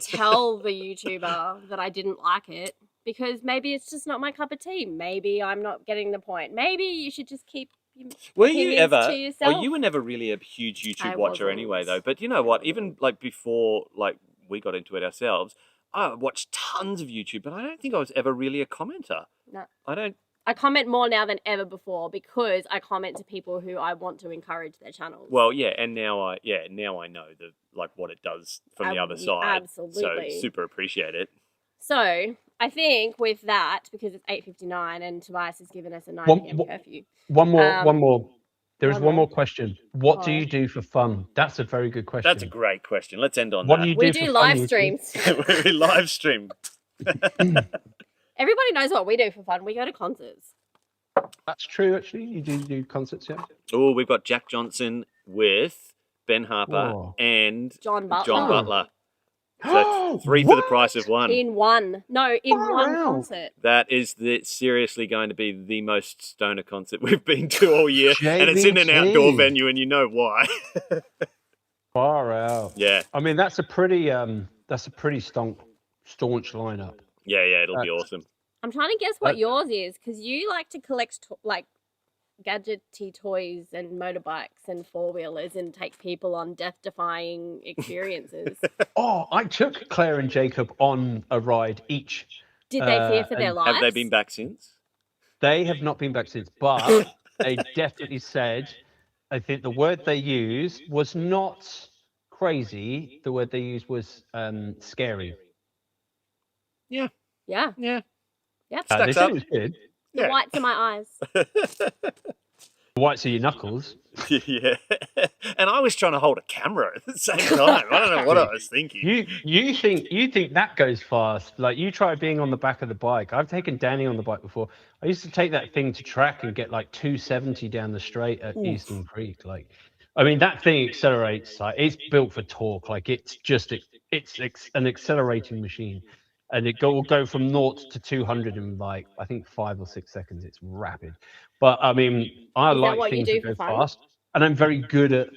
tell the YouTuber that I didn't like it because maybe it's just not my cup of tea. Maybe I'm not getting the point. Maybe you should just keep your Were you opinions ever? to yourself. You were never really a huge YouTube I watcher wasn't. anyway, though. But you know what? Even like before, like we got into it ourselves, I watched tons of YouTube, but I don't think I was ever really a commenter. No. I don't. I comment more now than ever before because I comment to people who I want to encourage their channels. Well, yeah, and now I know the like what it does from the other side. Absolutely. So super appreciate it. So I think with that, because it's 8:59 and Tobias has given us a 9 p.m. curfew. One more. There is one one more. more question. What do Oh. you do for fun? That's a very good question. That's a great question. Let's end on What that. do you We do do for live fun, streams. We live stream. Everybody knows what we do for fun. We go to concerts. That's true, actually. You do concerts, yeah? Oh, we've got Jack Johnson with Ben Harper Whoa. and John Butler. John Butler. So that's 3 for the price of 1. In one. No, in Far one out. concert. That is seriously going to be the most stoner concert we've been to all year. And it's in an JBT. outdoor venue, and you know why. Far out. Yeah. I mean, that's a pretty staunch lineup. Yeah, it'll be awesome. I'm trying to guess what yours is because you like to collect like gadgety toys and motorbikes and four-wheelers and take people on death-defying experiences. Oh, I took Claire and Jacob on a ride each. Did they fear for their and lives? Have they been back since? They have not been back since, but they definitely said, I think the word they used was not crazy. The word they used was scary. Yeah. Yeah. Yeah. Yep. They Stacks said up. it was good. The whites of my eyes. The whites of your knuckles. Yeah. And I was trying to hold a camera at the same time. I don't know what I was thinking. You think that goes fast? Like you try being on the back of the bike. I've taken Danny on the bike before. I used to take that thing to track and get like 270 down the straight at Eastern Creek. Like, I mean that thing accelerates. Like it's built for torque. Like it's an accelerating machine, and will go from 0 to 200 in like I think 5 or 6 seconds. It's rapid. But I mean, I Is that like what you things do that for go fun? fast, and I'm very good at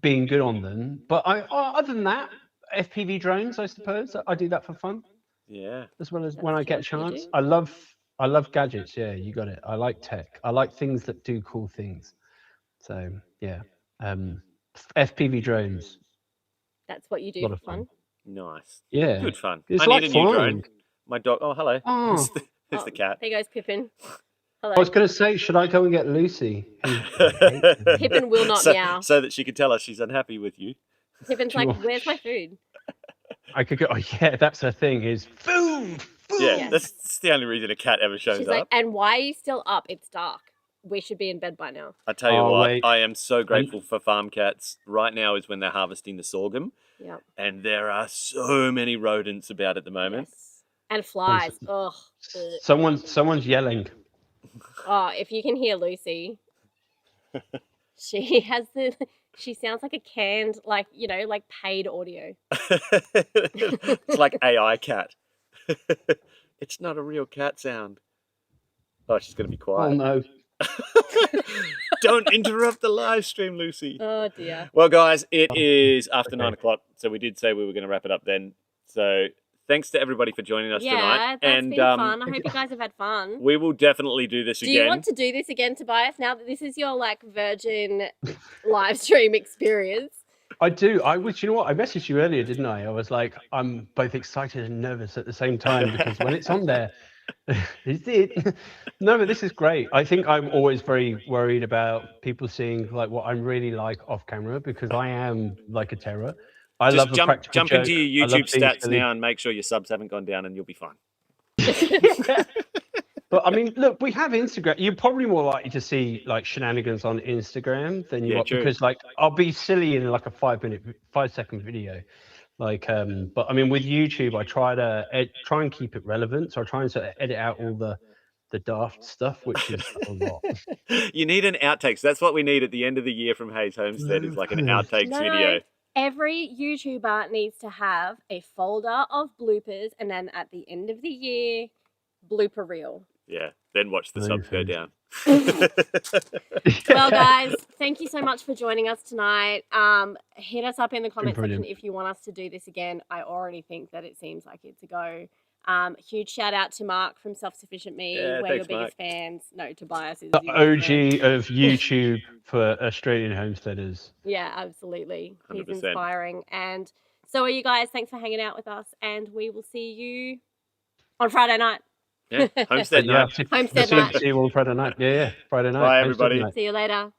being good on them. But other than that, FPV drones, I suppose I do that for fun Yeah. as well as That's when I get a cute that you chance. do. I love gadgets. Yeah, you got it. I like tech. I like things that do cool things. So yeah, FPV drones. That's what you A do lot for of fun. fun. Nice. Yeah, Good fun. it's I like need a new flying. drone. My dog. Oh, hello. Oh, There's the cat. There goes Pippin. Hello. I was going to say, should I go and get Lucy? Pippin will not meow. So that she could tell us she's unhappy with you. Pippin's like, where's my food? I could go. Oh yeah, that's her thing. Is food. Yeah, Yes. that's the only reason a cat ever shows She's up. like, and why are you still up? It's dark. We should be in bed by now. I tell you Oh, what, wait. I am so grateful for farm cats. Right now is when they're harvesting the sorghum, Yep. and there are so many rodents about at the moment. Yes. And flies. Ugh. Someone's yelling. Oh, if you can hear Lucy, she sounds like a canned, like paid audio. It's like AI cat. It's not a real cat sound. Oh, she's going to be Oh quiet. no. Don't interrupt the live stream, Lucy. Oh dear. Well, guys, it is after Okay. 9 o'clock, so we did say we were going to wrap it up then. So thanks to everybody for joining us Yeah, tonight. that's And been fun. I hope you guys have had fun. we will definitely do this Do again. you want to do this again, Tobias? Now that this is your virgin live stream experience. I do. You know what? I messaged you earlier, didn't I? I was like, I'm both excited and nervous at the same time because when it's on there, is it? No, but this is great. I think I'm always very worried about people seeing like what I'm really like off camera because I am like a terror. I Just love a practical jump joke. into your I love YouTube being stats silly. now and make sure your subs haven't gone down and you'll be fine. But I mean, look, we have Instagram. You're probably more likely to see like shenanigans on Instagram than you Yeah, are true. because like I'll be silly in like a 5-second video. Like, but I mean, with YouTube, I try and keep it relevant. So I try and sort of edit out all the daft stuff, which is a lot. You need an outtakes. That's what we need at the end of the year from Hayes Homestead is like an outtakes No, video. every YouTuber needs to have a folder of bloopers, and then at the end of the year, blooper reel. Yeah, then watch the subs go down. Well, guys, thank you so much for joining us tonight. Hit us up in the comment section brilliant. if you want us to do this again. I already think that it seems like it's a go. Huge shout out to Mark from Self-Sufficient Me. Yeah, We're thanks, your Mark. biggest fans. No, Tobias is The your biggest fan. OG of YouTube for Australian homesteaders. Yeah, absolutely. He's 100%. inspiring. And so are you guys. Thanks for hanging out with us. And we will see you on Friday night. Yeah, Homestead night. Homestead night. See you on Friday night. Yeah, Friday night. Bye, Homestead everybody. night. See you later.